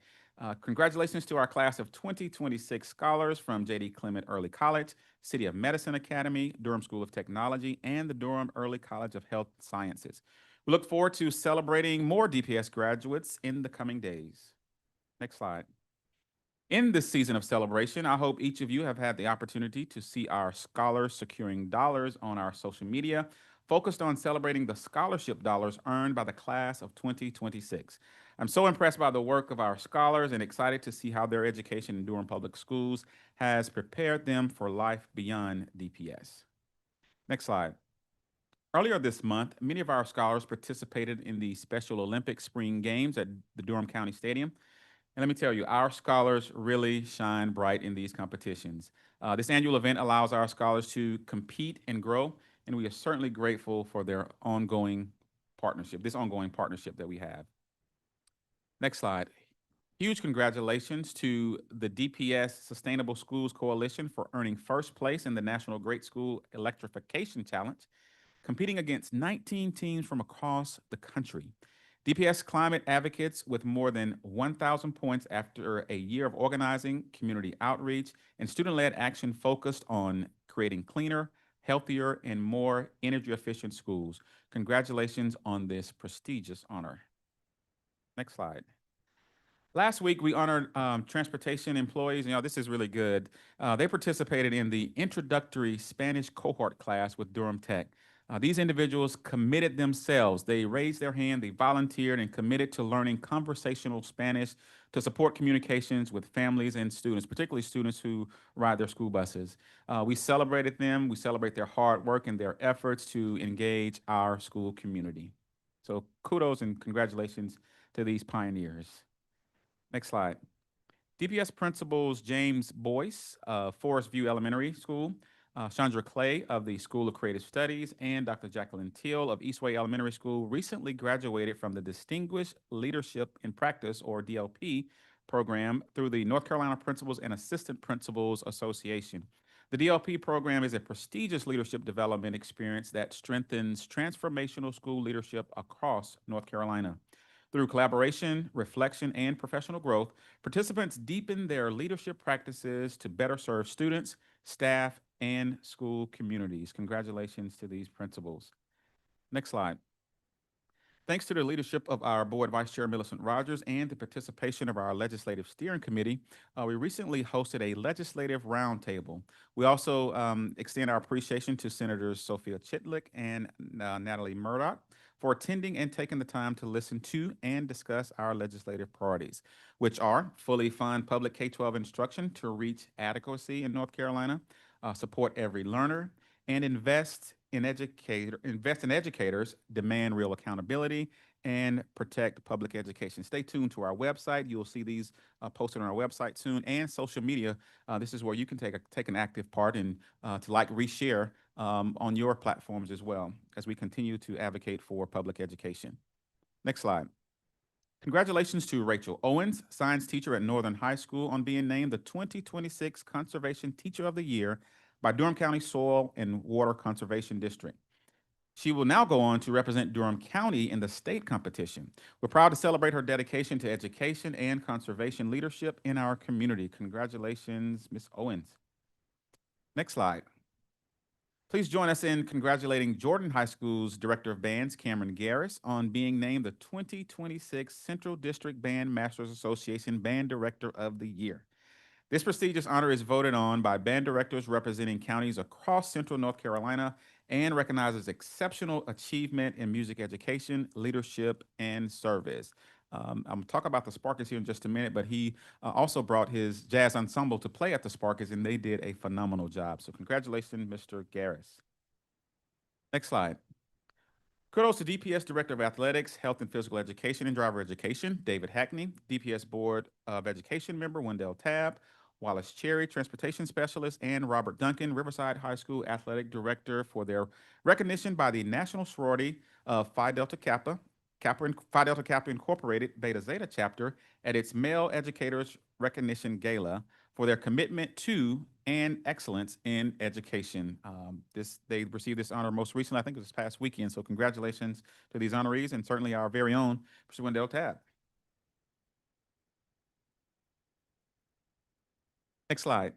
I: Congratulations to our class of 2026 scholars from J.D. Clement Early College, City of Medicine Academy, Durham School of Technology, and the Durham Early College of Health Sciences. We look forward to celebrating more DPS graduates in the coming days. Next slide. In this season of celebration, I hope each of you have had the opportunity to see our scholars securing dollars on our social media, focused on celebrating the scholarship dollars earned by the class of 2026. I'm so impressed by the work of our scholars and excited to see how their education in Durham Public Schools has prepared them for life beyond DPS. Next slide. Earlier this month, many of our scholars participated in the Special Olympics Spring Games at the Durham County Stadium. And let me tell you, our scholars really shine bright in these competitions. This annual event allows our scholars to compete and grow, and we are certainly grateful for their ongoing partnership that we have. Next slide. Huge congratulations to the DPS Sustainable Schools Coalition for earning first place in the National Great School Electrification Challenge, competing against 19 teams from across the country. DPS climate advocates with more than 1,000 points after a year of organizing, community outreach, and student-led action focused on creating cleaner, healthier, and more energy-efficient schools. Congratulations on this prestigious honor. Next slide. Last week, we honored transportation employees. This is really good. They participated in the introductory Spanish cohort class with Durham Tech. These individuals committed themselves. They raised their hand, they volunteered, and committed to learning conversational Spanish to support communications with families and students, particularly students who ride their school buses. We celebrated them. We celebrate their hard work and their efforts to engage our school community. So kudos and congratulations to these pioneers. Next slide. DPS principals James Boyce of Forest View Elementary School Chandra Clay of the School of Creative Studies, and Dr. Jacqueline Teal of Eastway Elementary School recently graduated from the Distinguished Leadership in Practice, or DLP, program through the North Carolina Principals and Assistant Principals Association. The DLP program is a prestigious leadership development experience that strengthens transformational school leadership across North Carolina. Through collaboration, reflection, and professional growth, participants deepen their leadership practices to better serve students, staff, and school communities. Congratulations to these principals. Next slide. Thanks to the leadership of our Board Vice Chair Millicent Rogers and the participation of our Legislative Steering Committee, we recently hosted a legislative roundtable. We also extend our appreciation to Senators Sophia Chitlick and Natalie Murdoch for attending and taking the time to listen to and discuss our legislative priorities, which are fully fund public K-12 instruction to reach adequacy in North Carolina, support every learner, and invest in educators, demand real accountability, and protect public education. Stay tuned to our website. You'll see these posted on our website soon, and social media. This is where you can take an active part and to like, reshare on your platforms as well as we continue to advocate for public education. Next slide. Congratulations to Rachel Owens, science teacher at Northern High School, on being named the 2026 Conservation Teacher of the Year by Durham County Soil and Water Conservation District. She will now go on to represent Durham County in the state competition. We're proud to celebrate her dedication to education and conservation leadership in our community. Congratulations, Ms. Owens. Next slide. Please join us in congratulating Jordan High School's Director of Bands, Cameron Garris, on being named the 2026 Central District Band Masters Association Band Director of the Year. This prestigious honor is voted on by band directors representing counties across Central North Carolina and recognizes exceptional achievement in music education, leadership, and service. I'm going to talk about the Sparkers here in just a minute, but he also brought his jazz ensemble to play at the Sparkers, and they did a phenomenal job. So congratulations, Mr. Garris. Next slide. Kudos to DPS Director of Athletics, Health and Physical Education, and Driver Education, David Hackney, DPS Board of Education member, Wendell Tabb, Wallace Cherry, Transportation Specialist, and Robert Duncan, Riverside High School Athletic Director, for their recognition by the National Sorority of Phi Delta Kappa Incorporated Beta Zeta chapter at its Male Educators Recognition Gala for their commitment to and excellence in education. They received this honor most recently, I think it was this past weekend, so congratulations to these honorees, and certainly our very own Mr. Wendell Tabb. Next slide.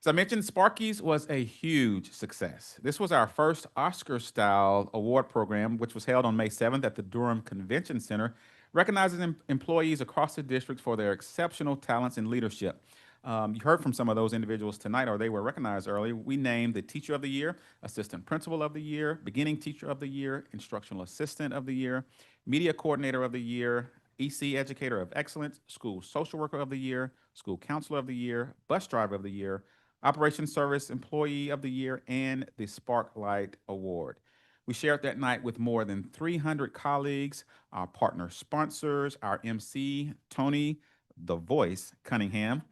I: As I mentioned, Sparky's was a huge success. This was our first Oscar-style award program, which was held on May 7th at the Durham Convention Center, recognizing employees across the district for their exceptional talents and leadership. You heard from some of those individuals tonight, or they were recognized early. We named the Teacher of the Year, Assistant Principal of the Year, Beginning Teacher of the Year, Instructional Assistant of the Year, Media Coordinator of the Year, EC Educator of Excellence, School Social Worker of the Year, School Counselor of the Year, Bus Driver of the Year, Operations Service Employee of the Year, and the Sparklight Award. We shared that night with more than 300 colleagues, our partner sponsors, our MC, Tony, the Voice Cunningham,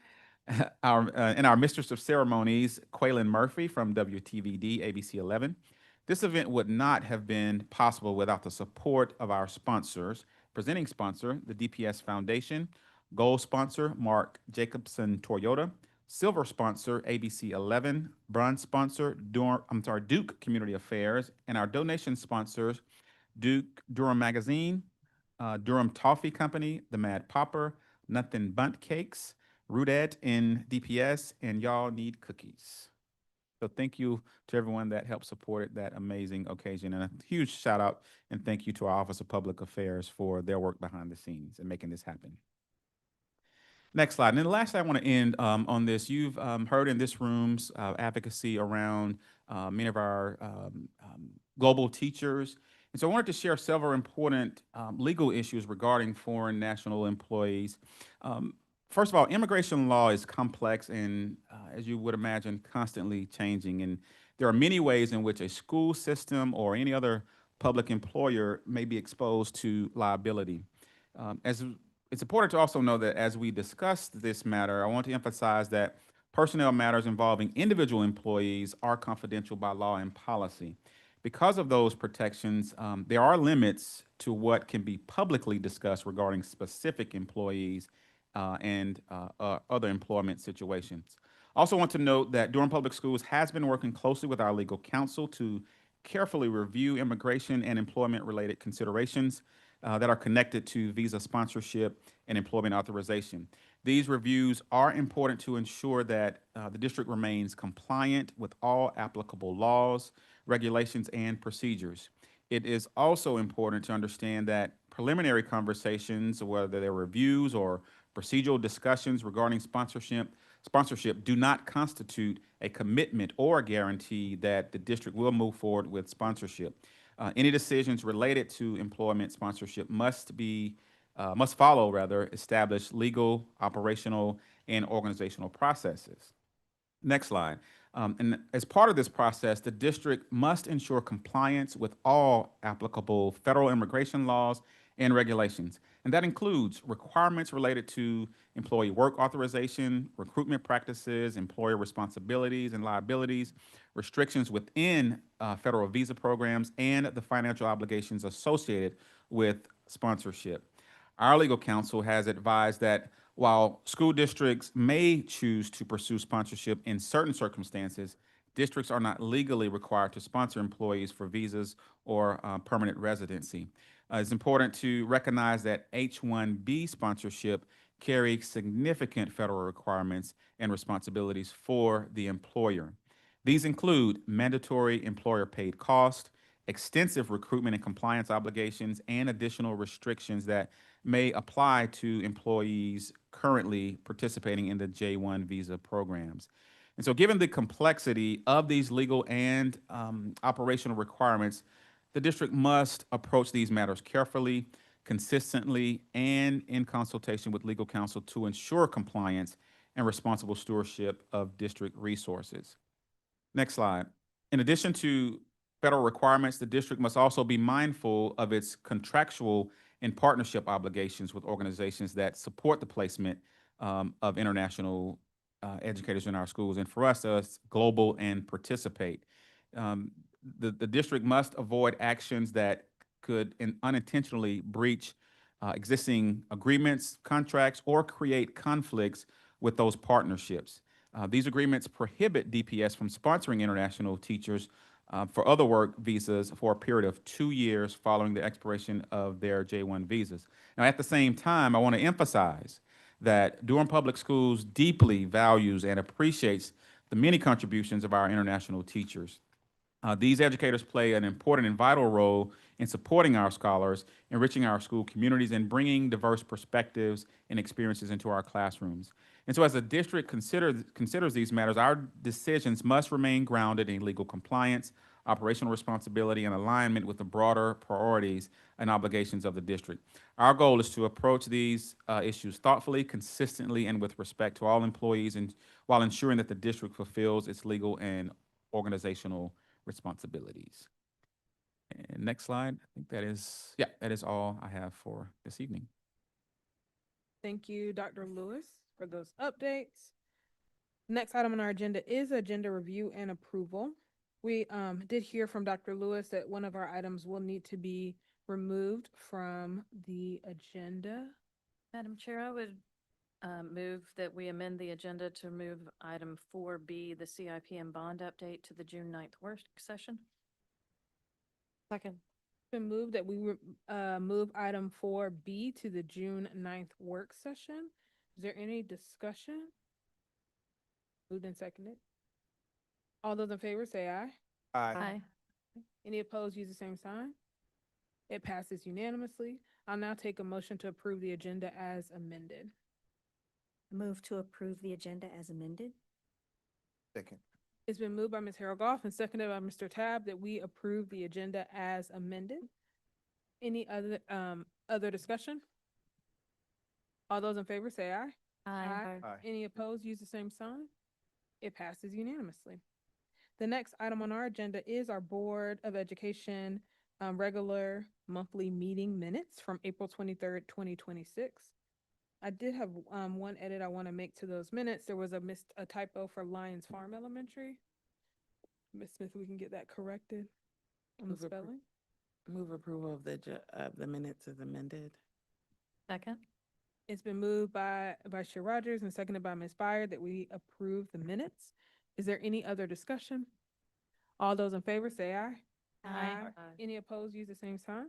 I: and our Mistress of Ceremonies, Quaylin Murphy from WTVD ABC 11. This event would not have been possible without the support of our sponsors. Presenting sponsor, the DPS Foundation; gold sponsor, Mark Jacobson Toyota; silver sponsor, ABC 11; bronze sponsor, Duke Community Affairs; and our donation sponsors, Durham Magazine, Durham Toffee Company, The Mad Popper, Nothing Bunt Cakes, Rudette in DPS, and Y'all Need Cookies. So thank you to everyone that helped support that amazing occasion, and a huge shout out and thank you to our Office of Public Affairs for their work behind the scenes and making this happen. Next slide. And then lastly, I want to end on this. You've heard in this room's advocacy around many of our global teachers. And so I wanted to share several important legal issues regarding foreign national employees. First of all, immigration law is complex and, as you would imagine, constantly changing. And there are many ways in which a school system or any other public employer may be exposed to liability. It's important to also know that as we discuss this matter, I want to emphasize that personnel matters involving individual employees are confidential by law and policy. Because of those protections, there are limits to what can be publicly discussed regarding specific employees and other employment situations. Also want to note that Durham Public Schools has been working closely with our legal counsel to carefully review immigration and employment-related considerations that are connected to visa sponsorship and employment authorization. These reviews are important to ensure that the district remains compliant with all applicable laws, regulations, and procedures. It is also important to understand that preliminary conversations, whether they're reviews or procedural discussions regarding sponsorship do not constitute a commitment or a guarantee that the district will move forward with sponsorship. Any decisions related to employment sponsorship must follow established legal, operational, and organizational processes. Next slide. And as part of this process, the district must ensure compliance with all applicable federal immigration laws and regulations. And that includes requirements related to employee work authorization, recruitment practices, employer responsibilities and liabilities, restrictions within federal visa programs, and the financial obligations associated with sponsorship. Our legal counsel has advised that while school districts may choose to pursue sponsorship in certain circumstances, districts are not legally required to sponsor employees for visas or permanent residency. It's important to recognize that H-1B sponsorship carries significant federal requirements and responsibilities for the employer. These include mandatory employer-paid costs, extensive recruitment and compliance obligations, and additional restrictions that may apply to employees currently participating in the J-1 visa programs. And so given the complexity of these legal and operational requirements, the district must approach these matters carefully, consistently, and in consultation with legal counsel to ensure compliance and responsible stewardship of district resources. Next slide. In addition to federal requirements, the district must also be mindful of its contractual and partnership obligations with organizations that support the placement of international educators in our schools. And for us, global and participate. The district must avoid actions that could unintentionally breach existing agreements, contracts, or create conflicts with those partnerships. These agreements prohibit DPS from sponsoring international teachers for other work visas for a period of 2 years following the expiration of their J-1 visas. Now, at the same time, I want to emphasize that Durham Public Schools deeply values and appreciates the many contributions of our international teachers. These educators play an important and vital role in supporting our scholars, enriching our school communities, and bringing diverse perspectives and experiences into our classrooms. And so as the district considers these matters, our decisions must remain grounded in legal compliance, operational responsibility, and alignment with the broader priorities and obligations of the district. Our goal is to approach these issues thoughtfully, consistently, and with respect to all employees, and while ensuring that the district fulfills its legal and organizational responsibilities. And next slide. I think that is all I have for this evening.
A: Thank you, Dr. Lewis, for those updates. Next item on our agenda is agenda review and approval. We did hear from Dr. Lewis that one of our items will need to be removed from the agenda.
J: Madam Chair, I would move that we amend the agenda to move item 4B, the CIP and bond update, to the June 9th work session.
B: Second.
A: Been moved that we move item 4B to the June 9th work session. Is there any discussion? Moved and seconded. All those in favor say aye.
J: Aye.
A: Any opposed, use the same sign. It passes unanimously. I'll now take a motion to approve the agenda as amended.
K: Move to approve the agenda as amended.
C: Second.
A: It's been moved by Ms. Harold Goff and seconded by Mr. Tab that we approve the agenda as amended. Any other discussion? All those in favor say aye.
J: Aye.
A: Any opposed, use the same sign. It passes unanimously. The next item on our agenda is our Board of Education regular monthly meeting minutes from April 23rd, 2026. I did have one edit I want to make to those minutes. There was a typo for Lions Farm Elementary. Ms. Smith, we can get that corrected on the
H: Move appro-
A: spelling.
H: Move approval of the minutes as amended.
J: Second?
A: It's been moved by Vice Chair Rogers and seconded by Ms. Byer that we approve the minutes. Is there any other discussion? All those in favor say aye.
J: Aye.
A: Any opposed, use the same sign.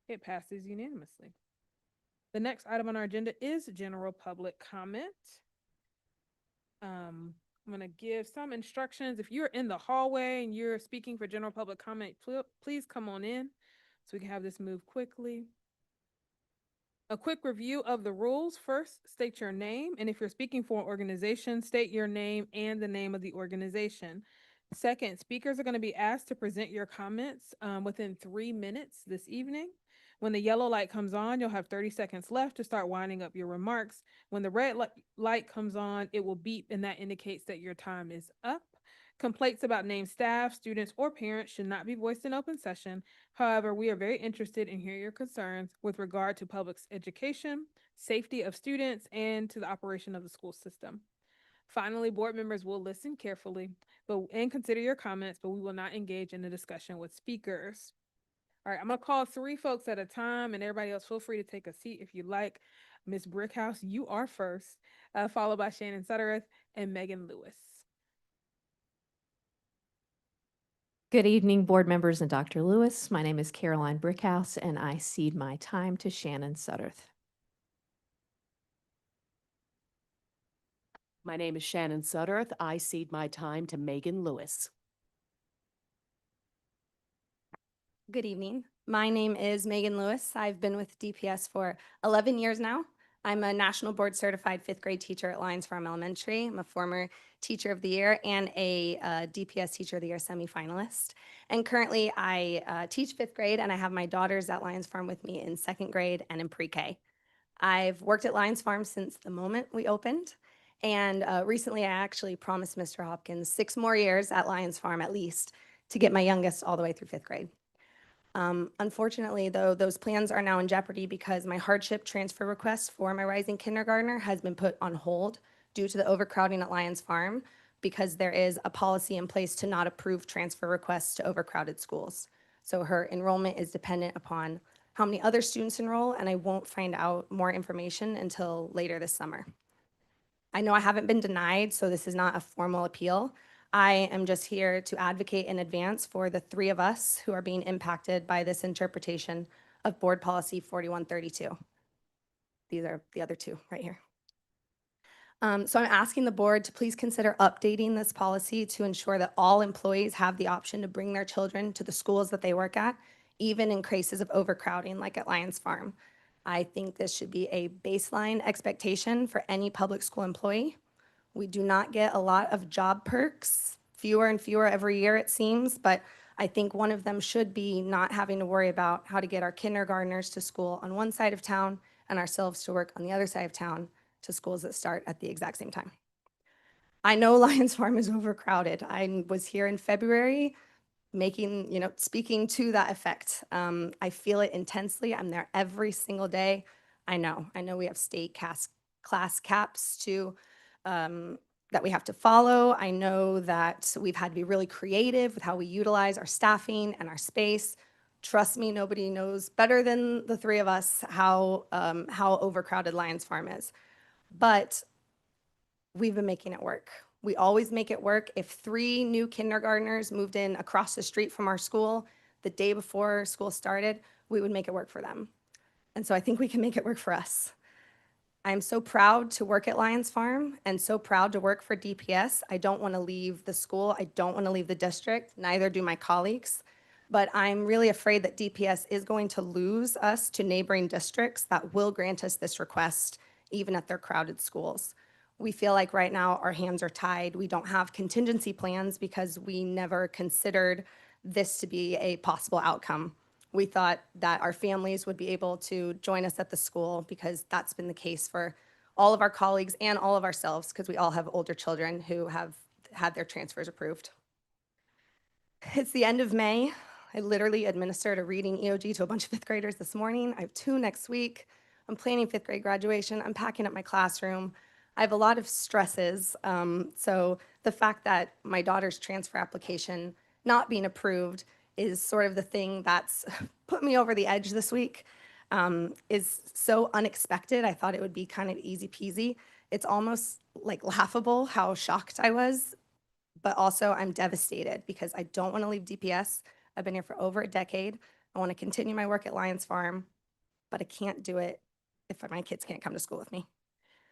A: It passes unanimously. The next item on our agenda is general public comment. I'm gonna give some instructions. If you're in the hallway and you're speaking for general public comment, please come on in so we can have this move quickly. A quick review of the rules. First, state your name, and if you're speaking for an organization, state your name and the name of the organization. Second, speakers are going to be asked to present your comments within 3 minutes this evening. When the yellow light comes on, you'll have 30 seconds left to start winding up your remarks. When the red light comes on, it will beep, and that indicates that your time is up. Complaints about named staff, students, or parents should not be voiced in open session. However, we are very interested in hearing your concerns with regard to public education, safety of students, and to the operation of the school system. Finally, board members will listen carefully and consider your comments, but we will not engage in a discussion with speakers. All right, I'm gonna call 3 folks at a time, and everybody else feel free to take a seat if you like. Ms. Brickhouse, you are first, followed by Shannon Suttereth and Megan Lewis.
L: Good evening, board members and Dr. Lewis. My name is Caroline Brickhouse, and I cede my time to Shannon Sutterth.
M: My name is Shannon Sutterth. I cede my time to Megan Lewis.
N: Good evening. My name is Megan Lewis. I've been with DPS for 11 years now. I'm a national board certified 5th grade teacher at Lions Farm Elementary. I'm a former teacher of the year and a DPS teacher of the year semifinalist. And currently I teach 5th grade, and I have my daughters at Lions Farm with me in 2nd grade and in pre-K. I've worked at Lions Farm since the moment we opened. And recently I actually promised Mr. Hopkins 6 more years at Lions Farm at least to get my youngest all the way through 5th grade. Unfortunately, though, those plans are now in jeopardy because my hardship transfer request for my rising kindergartner has been put on hold due to the overcrowding at Lions Farm, because there is a policy in place to not approve transfer requests to overcrowded schools. So her enrollment is dependent upon how many other students enroll, and I won't find out more information until later this summer. I know I haven't been denied, so this is not a formal appeal. I am just here to advocate in advance for the 3 of us who are being impacted by this interpretation of Board Policy 4132. These are the other 2 right here. So I'm asking the board to please consider updating this policy to ensure that all employees have the option to bring their children to the schools that they work at, even in cases of overcrowding like at Lions Farm. I think this should be a baseline expectation for any public school employee. We do not get a lot of job perks, fewer and fewer every year it seems, but I think one of them should be not having to worry about how to get our kindergartners to school on one side of town and ourselves to work on the other side of town to schools that start at the exact same time. I know Lions Farm is overcrowded. I was here in February speaking to that effect. I feel it intensely. I'm there every single day. I know we have state class caps that we have to follow. I know that we've had to be really creative with how we utilize our staffing and our space. Trust me, nobody knows better than the 3 of us how overcrowded Lions Farm is. But we've been making it work. We always make it work. If 3 new kindergartners moved in across the street from our school the day before school started, we would make it work for them. And so I think we can make it work for us. I'm so proud to work at Lions Farm and so proud to work for DPS. I don't want to leave the school. I don't want to leave the district. Neither do my colleagues. But I'm really afraid that DPS is going to lose us to neighboring districts that will grant us this request, even at their crowded schools. We feel like right now our hands are tied. We don't have contingency plans because we never considered this to be a possible outcome. We thought that our families would be able to join us at the school because that's been the case for all of our colleagues and all of ourselves, because we all have older children who have had their transfers approved. It's the end of May. I literally administered a reading EOG to a bunch of 5th graders this morning. I have 2 next week. I'm planning fifth grade graduation. I'm packing up my classroom. I have a lot of stresses. So the fact that my daughter's transfer application not being approved is sort of the thing that's put me over the edge this week. Is so unexpected. I thought it would be kind of easy peasy. It's almost like laughable how shocked I was, but also I'm devastated because I don't want to leave DPS. I've been here for over a decade. I want to continue my work at Lions Farm, but I can't do it if my kids can't come to school with me.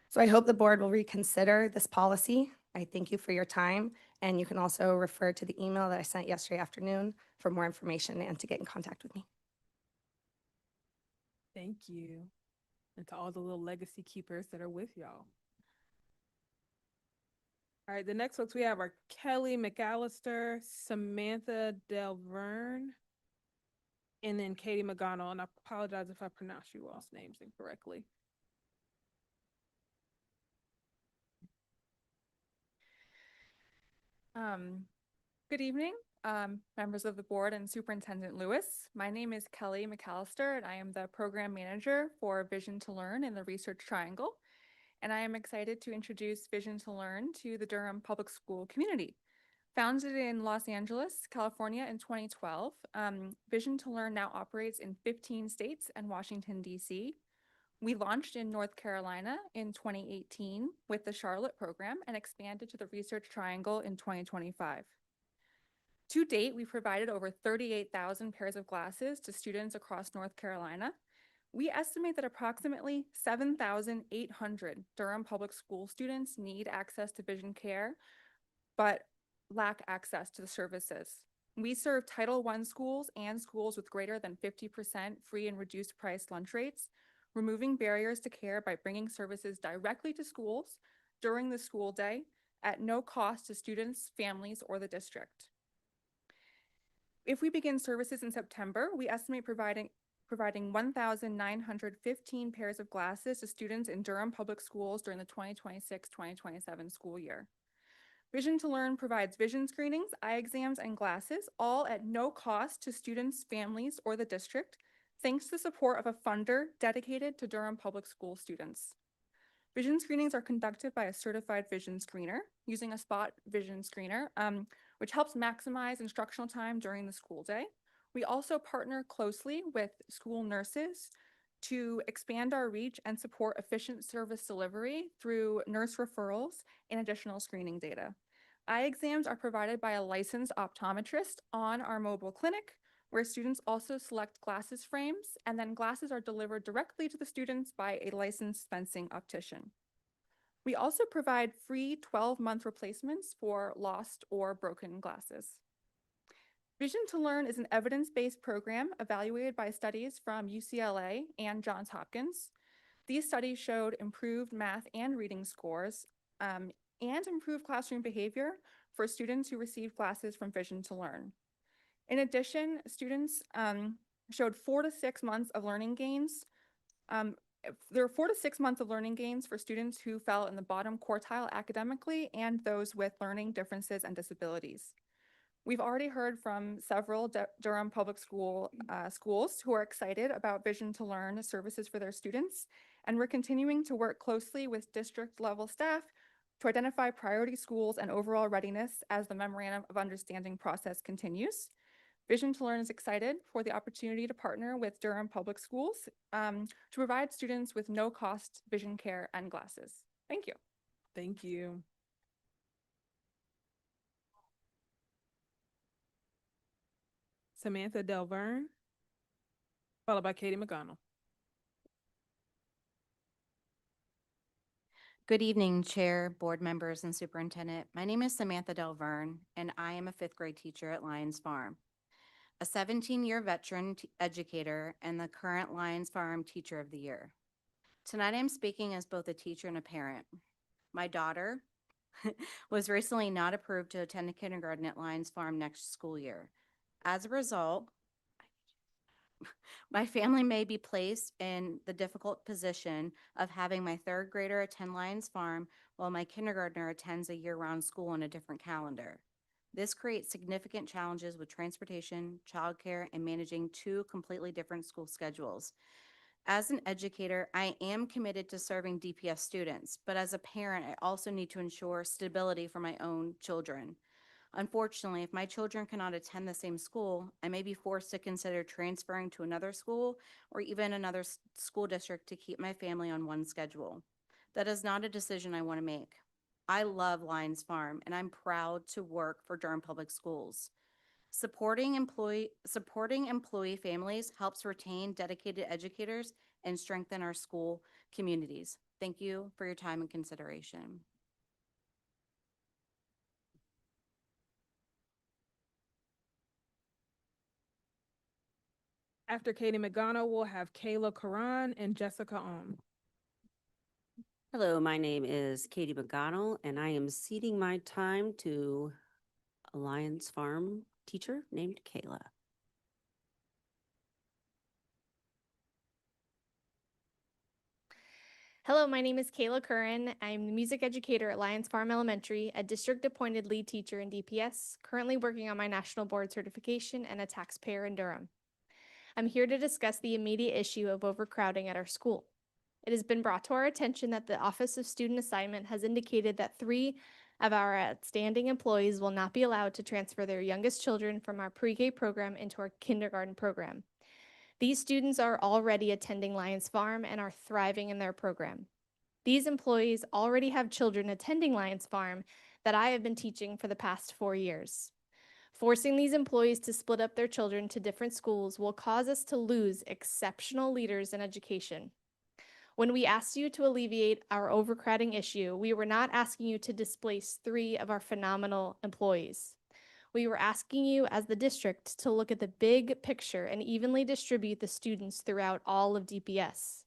N: So I hope the board will reconsider this policy. I thank you for your time, and you can also refer to the email that I sent yesterday afternoon for more information and to get in contact with me.
A: Thank you. And to all the little legacy keepers that are with y'all. All right, the next folks we have are Kelly McAllister, Samantha Delverne, and then Katie McGonnell. And I apologize if I pronounce you all's names incorrectly.
O: Good evening, members of the board and Superintendent Lewis. My name is Kelly McAllister, and I am the program manager for Vision to Learn in the Research Triangle. And I am excited to introduce Vision to Learn to the Durham Public School community. Founded in Los Angeles, California in 2012, Vision to Learn now operates in 15 states and Washington, D.C. We launched in North Carolina in 2018 with the Charlotte program and expanded to the Research Triangle in 2025. To date, we've provided over 38,000 pairs of glasses to students across North Carolina. We estimate that approximately 7,800 Durham Public School students need access to vision care, but lack access to the services. We serve Title I schools and schools with greater than 50% free and reduced price lunch rates, removing barriers to care by bringing services directly to schools during the school day at no cost to students, families, or the district. If we begin services in September, we estimate providing 1,915 pairs of glasses to students in Durham Public Schools during the 2026-2027 school year. Vision to Learn provides vision screenings, eye exams, and glasses, all at no cost to students, families, or the district, thanks to the support of a funder dedicated to Durham Public School students. Vision screenings are conducted by a certified vision screener using a spot vision screener, which helps maximize instructional time during the school day. We also partner closely with school nurses to expand our reach and support efficient service delivery through nurse referrals and additional screening data. Eye exams are provided by a licensed optometrist on our mobile clinic, where students also select glasses frames, and then glasses are delivered directly to the students by a licensed dispensing optician. We also provide free 12-month replacements for lost or broken glasses. Vision to Learn is an evidence-based program evaluated by studies from UCLA and Johns Hopkins. These studies showed improved math and reading scores and improved classroom behavior for students who received glasses from Vision to Learn. In addition, students showed 4 to 6 months of learning gains. There are 4 to 6 months of learning gains for students who fell in the bottom quartile academically and those with learning differences and disabilities. We've already heard from several Durham Public schools who are excited about Vision to Learn services for their students, and we're continuing to work closely with district level staff to identify priority schools and overall readiness as the Memorandum of Understanding process continues. Vision to Learn is excited for the opportunity to partner with Durham Public Schools to provide students with no-cost vision care and glasses. Thank you.
A: Thank you. Samantha Delverne, followed by Katie McGonnell.
D: Good evening, Chair, board members, and Superintendent. My name is Samantha Delverne, and I am a fifth grade teacher at Lions Farm. A 17-year veteran educator and the current Lions Farm Teacher of the Year. Tonight I'm speaking as both a teacher and a parent. My daughter was recently not approved to attend a kindergarten at Lions Farm next school year. As a result, my family may be placed in the difficult position of having my third grader attend Lions Farm while my kindergartner attends a year-round school on a different calendar. This creates significant challenges with transportation, childcare, and managing 2 completely different school schedules.
P: As an educator, I am committed to serving DPS students, but as a parent, I also need to ensure stability for my own children. Unfortunately, if my children cannot attend the same school, I may be forced to consider transferring to another school or even another school district to keep my family on one schedule. That is not a decision I want to make. I love Lions Farm, and I'm proud to work for Durham Public Schools. Supporting employee families helps retain dedicated educators and strengthen our school communities. Thank you for your time and consideration.
A: After Katie McGonigal, we'll have Kayla Karan and Jessica Om.
Q: Hello, my name is Katie McGonnell, and I am ceding my time to a Lions Farm teacher named Kayla.
R: Hello, my name is Kayla Curran. I'm the music educator at Lions Farm Elementary, a district-appointed lead teacher in DPS, currently working on my national board certification and a taxpayer in Durham. I'm here to discuss the immediate issue of overcrowding at our school. It has been brought to our attention that the Office of Student Assignment has indicated that 3 of our outstanding employees will not be allowed to transfer their youngest children from our pre-K program into our kindergarten program. These students are already attending Lions Farm and are thriving in their program. These employees already have children attending Lions Farm that I have been teaching for the past 4 years. Forcing these employees to split up their children to different schools will cause us to lose exceptional leaders in education. When we asked you to alleviate our overcrowding issue, we were not asking you to displace 3 of our phenomenal employees. We were asking you as the district to look at the big picture and evenly distribute the students throughout all of DPS.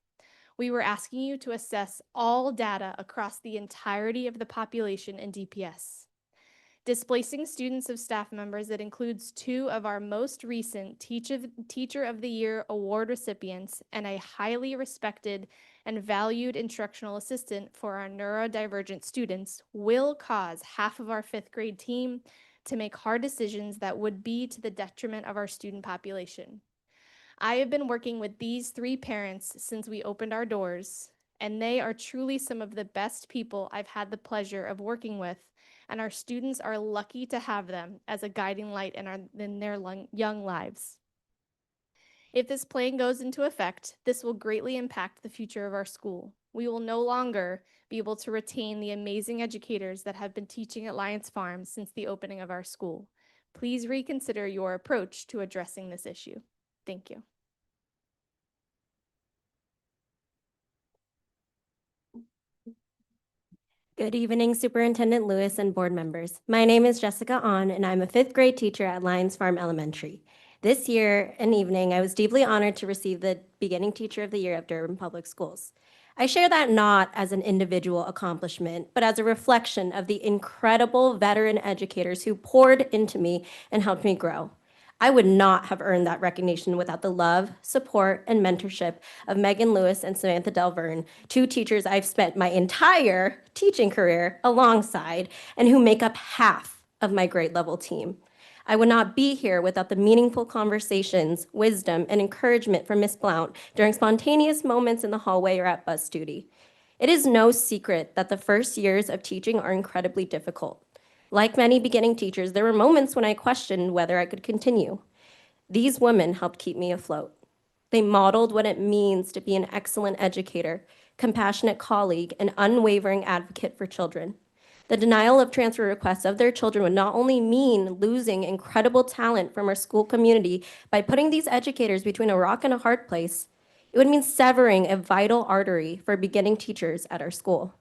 R: We were asking you to assess all data across the entirety of the population in DPS. Displacing students of staff members that includes 2 of our most recent Teacher of the Year award recipients and a highly respected and valued instructional assistant for our neurodivergent students will cause half of our 5th grade team to make hard decisions that would be to the detriment of our student population. I have been working with these 3 parents since we opened our doors, and they are truly some of the best people I've had the pleasure of working with, and our students are lucky to have them as a guiding light in their young lives. If this plan goes into effect, this will greatly impact the future of our school. We will no longer be able to retain the amazing educators that have been teaching at Lions Farm since the opening of our school. Please reconsider your approach to addressing this issue. Thank you.
S: Good evening, Superintendent Lewis and board members. My name is Jessica Ahn, and I'm a 5th grade teacher at Lions Farm Elementary. This year and evening, I was deeply honored to receive the Beginning Teacher of the Year of Durham Public Schools. I share that not as an individual accomplishment, but as a reflection of the incredible veteran educators who poured into me and helped me grow. I would not have earned that recognition without the love, support, and mentorship of Megan Lewis and Samantha Delverne, 2 teachers I've spent my entire teaching career alongside and who make up half of my grade level team. I would not be here without the meaningful conversations, wisdom, and encouragement from Ms. Blount during spontaneous moments in the hallway or at bus duty. It is no secret that the first years of teaching are incredibly difficult. Like many beginning teachers, there were moments when I questioned whether I could continue. These women helped keep me afloat. They modeled what it means to be an excellent educator, compassionate colleague, and unwavering advocate for children. The denial of transfer requests of their children would not only mean losing incredible talent from our school community by putting these educators between a rock and a hard place, it would mean severing a vital artery for beginning teachers at our school.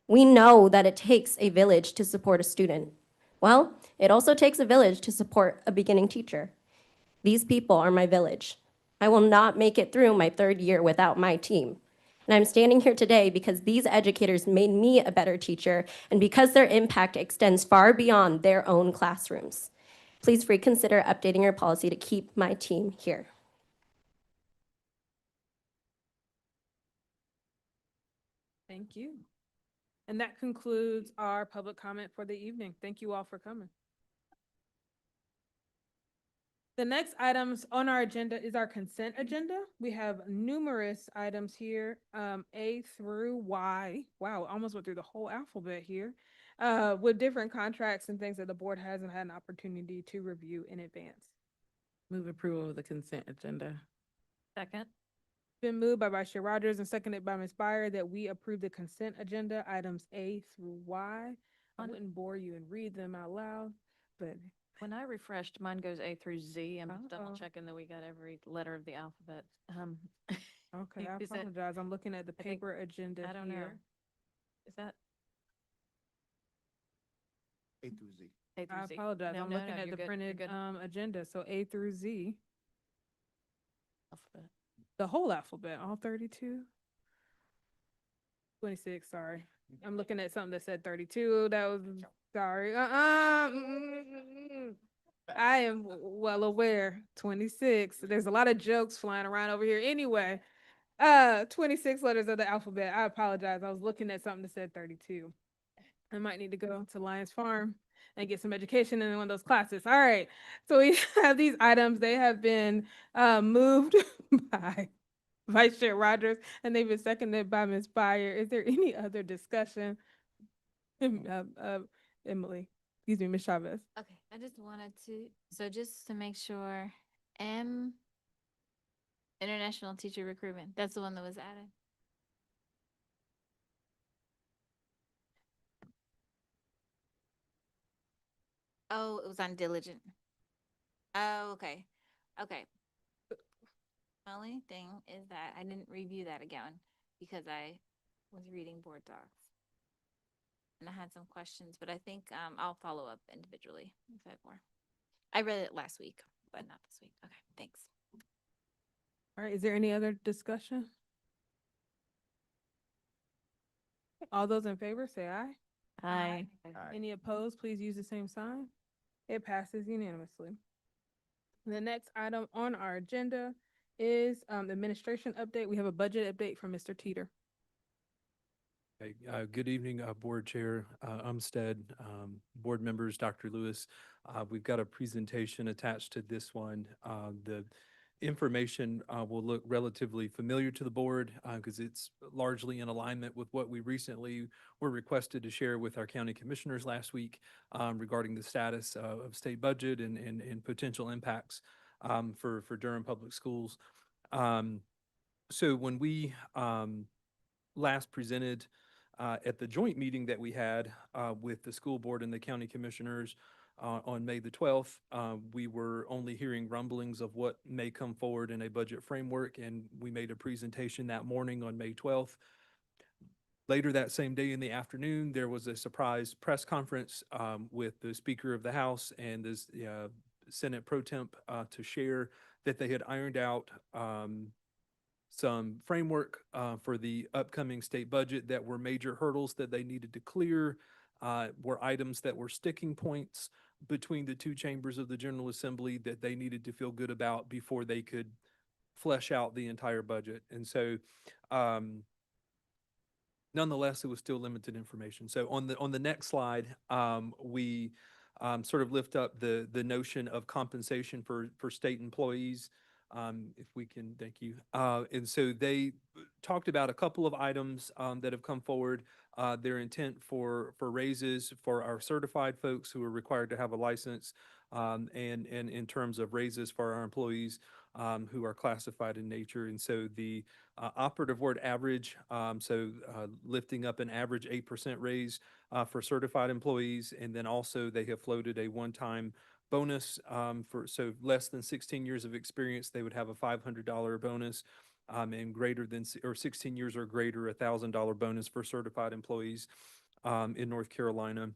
S: We know that it takes a village to support a student. Well, it also takes a village to support a beginning teacher. These people are my village. I will not make it through my 3rd year without my team. And I'm standing here today because these educators made me a better teacher and because their impact extends far beyond their own classrooms. Please reconsider updating your policy to keep my team here.
A: Thank you. And that concludes our public comment for the evening. Thank you all for coming. The next items on our agenda is our consent agenda. We have numerous items here, A through Y. Wow, almost went through the whole alphabet here, with different contracts and things that the board hasn't had an opportunity to review in advance.
H: Move approval of the consent agenda.
J: Second.
A: Been moved by Vice Chair Rogers and seconded by Ms. Byer that we approve the consent agenda, items A through Y. I wouldn't bore you and read them out loud, but
J: When I refreshed, mine goes A through Z. I'm
A: Uh-oh.
J: double checking that we got every letter of the alphabet.
A: okay, I
J: Is that-
A: apologize. I'm looking at the
J: I think-
A: paper agenda
J: I don't know.
A: here.
J: Is that
I: A through Z.
J: A through
A: I
J: Z?
A: apologize.
J: No,
A: I'm
J: no,
A: looking
J: no,
A: at
J: you're
A: the
J: good, you're
A: printed
J: good.
A: agenda, so A through Z,
J: Alphabet.
A: the whole alphabet, all 32. 26, sorry. I'm looking at something that said 32. That was, sorry. I am well aware. 26. There's a lot of jokes flying around over here. Anyway, 26 letters of the alphabet. I apologize. I was looking at something that said 32. I might need to go to Lions Farm and get some education in one of those classes. All right. So we have these items. They have been moved by Vice Chair Rogers, and they've been seconded by Ms. Byer. Is there any other discussion? Emily, excuse me, Ms. Chavez.
T: Okay, I just wanted to, so just to make sure, M, international teacher recruitment, that's the one that was added. Oh, it was on diligent. Oh, okay, okay. My only thing is that I didn't review that again because I was reading board docs. And I had some questions, but I think I'll follow up individually if I have more. I read it last week, but not this week. Okay, thanks.
A: All right, is there any other discussion? All those in favor, say aye.
J: Aye.
A: Any opposed, please use the same sign. It passes unanimously. The next item on our agenda is administration update. We have a budget update from Mr. Teeter.
U: Okay, good evening, Board Chair Umstead, board members, Dr. Lewis. We've got a presentation attached to this one. The information will look relatively familiar to the board because it's largely in alignment with what we recently were requested to share with our county commissioners last week regarding the status of state budget and potential impacts for Durham Public Schools. So when we last presented at the joint meeting that we had with the school board and the county commissioners on May the 12th, we were only hearing rumblings of what may come forward in a budget framework, and we made a presentation that morning on May 12th. Later that same day in the afternoon, there was a surprise press conference with the Speaker of the House and the Senate Pro Temp to share that they had ironed out some framework for the upcoming state budget that were major hurdles that they needed to clear, were items that were sticking points between the two chambers of the General Assembly that they needed to feel good about before they could flesh out the entire budget. And so nonetheless, it was still limited information. So on the next slide, we sort of lift up the notion of compensation for state employees. If we can, thank you. And so they talked about a couple of items that have come forward. Their intent for raises for our certified folks who are required to have a license, and in terms of raises for our employees who are classified in nature. And so the operative word average, lifting up an average 8% raise for certified employees, and then also they have floated a one-time bonus so less than 16 years of experience, they would have a $500 bonus, and greater than 16 years or greater, $1,000 bonus for certified employees in North Carolina.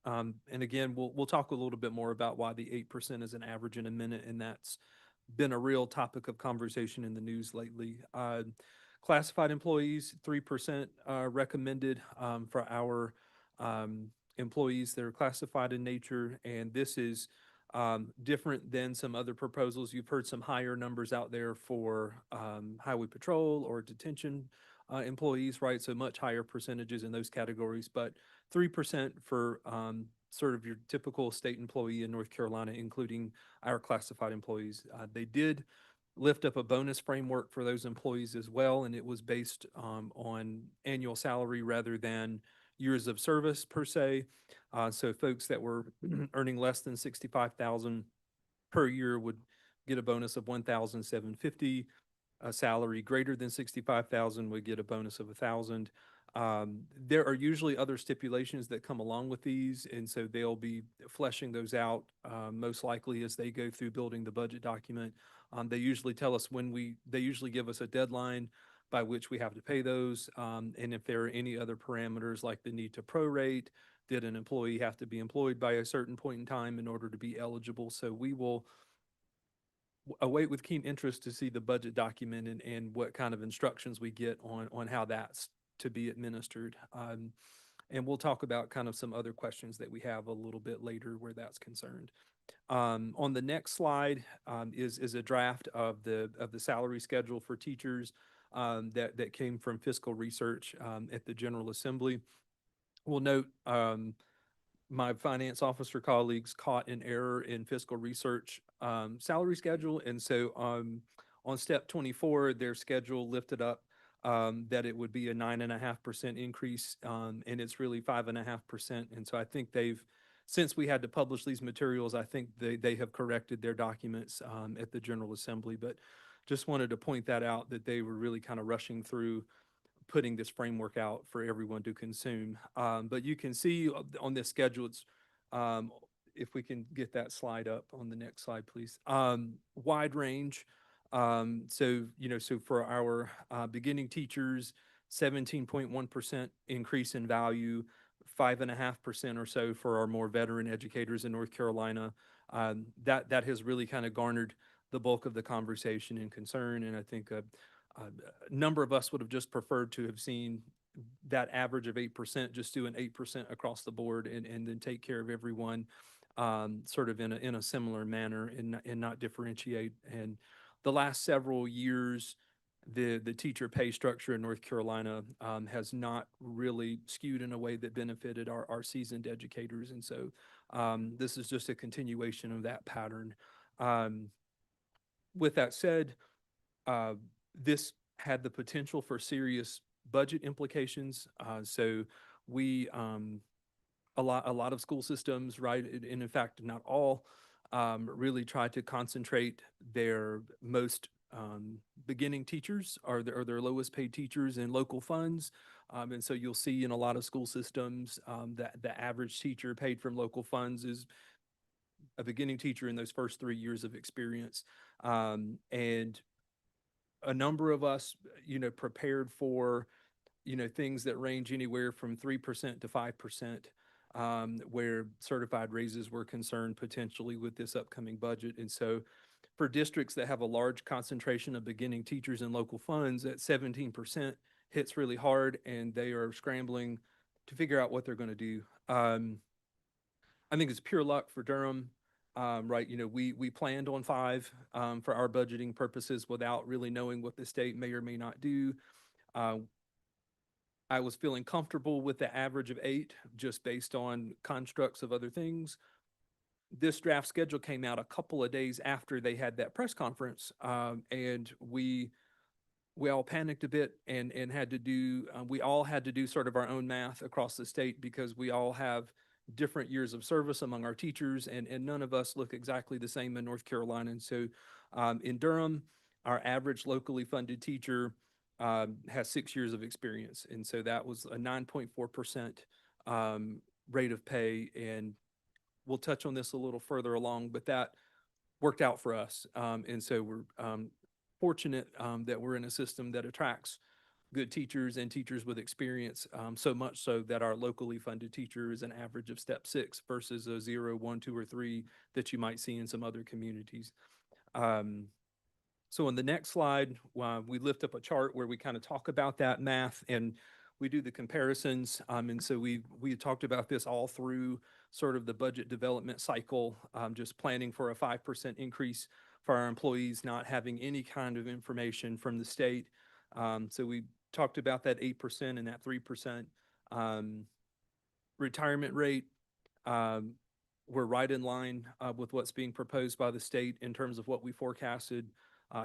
U: And again, we'll talk a little bit more about why the 8% is an average in a minute, and that's been a real topic of conversation in the news lately. Classified employees, 3% recommended for our employees that are classified in nature, and this is different than some other proposals. You've heard some higher numbers out there for highway patrol or detention employees, right? So much higher percentages in those categories, but 3% for sort of your typical state employee in North Carolina, including our classified employees. They did lift up a bonus framework for those employees as well, and it was based on annual salary rather than years of service per se. So folks that were earning less than 65,000 per year would get a bonus of 1,750. A salary greater than 65,000 would get a bonus of 1,000. There are usually other stipulations that come along with these, and so they'll be fleshing those out most likely as they go through building the budget document. They usually tell us they usually give us a deadline by which we have to pay those, and if there are any other parameters like the need to prorate, did an employee have to be employed by a certain point in time in order to be eligible? So we will await with keen interest to see the budget document and what kind of instructions we get on how that's to be administered. And we'll talk about kind of some other questions that we have a little bit later where that's concerned. On the next slide is a draft of the salary schedule for teachers that came from fiscal research at the General Assembly. We'll note my finance officer colleagues caught an error in fiscal research salary schedule. And so on step 24, their schedule lifted up that it would be a 9.5% increase, and it's really 5.5%. And so I think since we had to publish these materials, I think they have corrected their documents at the General Assembly. But just wanted to point that out, that they were really kind of rushing through putting this framework out for everyone to consume. But you can see on this schedule, it's, if we can get that slide up on the next slide, please. Wide range. So for our beginning teachers, 17.1% increase in value, 5.5% or so for our more veteran educators in North Carolina. That has really kind of garnered the bulk of the conversation and concern. And I think a number of us would have just preferred to have seen that average of 8%, just do an 8% across the board and then take care of everyone sort of in a similar manner and not differentiate. And the last several years, the teacher pay structure in North Carolina has not really skewed in a way that benefited our seasoned educators. And so this is just a continuation of that pattern. With that said, this had the potential for serious budget implications. So we, a lot of school systems, right, and in fact, not all, really try to concentrate their most beginning teachers or their lowest paid teachers in local funds. And so you'll see in a lot of school systems that the average teacher paid from local funds is a beginning teacher in those first 3 years of experience. And a number of us, prepared for, things that range anywhere from 3% to 5%, where certified raises were concerned potentially with this upcoming budget. And so for districts that have a large concentration of beginning teachers in local funds, that 17% hits really hard, and they are scrambling to figure out what they're going to do. I think it's pure luck for Durham. Right, we planned on 5 for our budgeting purposes without really knowing what the state may or may not do. I was feeling comfortable with the average of 8 just based on constructs of other things. This draft schedule came out a couple of days after they had that press conference, and we all panicked a bit and had to do, we all had to do sort of our own math across the state because we all have different years of service among our teachers, and none of us look exactly the same in North Carolina. And so in Durham, our average locally funded teacher has 6 years of experience. And so that was a 9.4% rate of pay. And we'll touch on this a little further along, but that worked out for us. And so we're fortunate that we're in a system that attracts good teachers and teachers with experience, so much so that our locally funded teacher is an average of step 6 versus a 0, 1, 2, or 3 that you might see in some other communities. So on the next slide, we lift up a chart where we kind of talk about that math and we do the comparisons. And so we talked about this all through sort of the budget development cycle, just planning for a 5% increase for our employees, not having any kind of information from the state. So we talked about that 8% and that 3% retirement rate. We're right in line with what's being proposed by the state in terms of what we forecasted.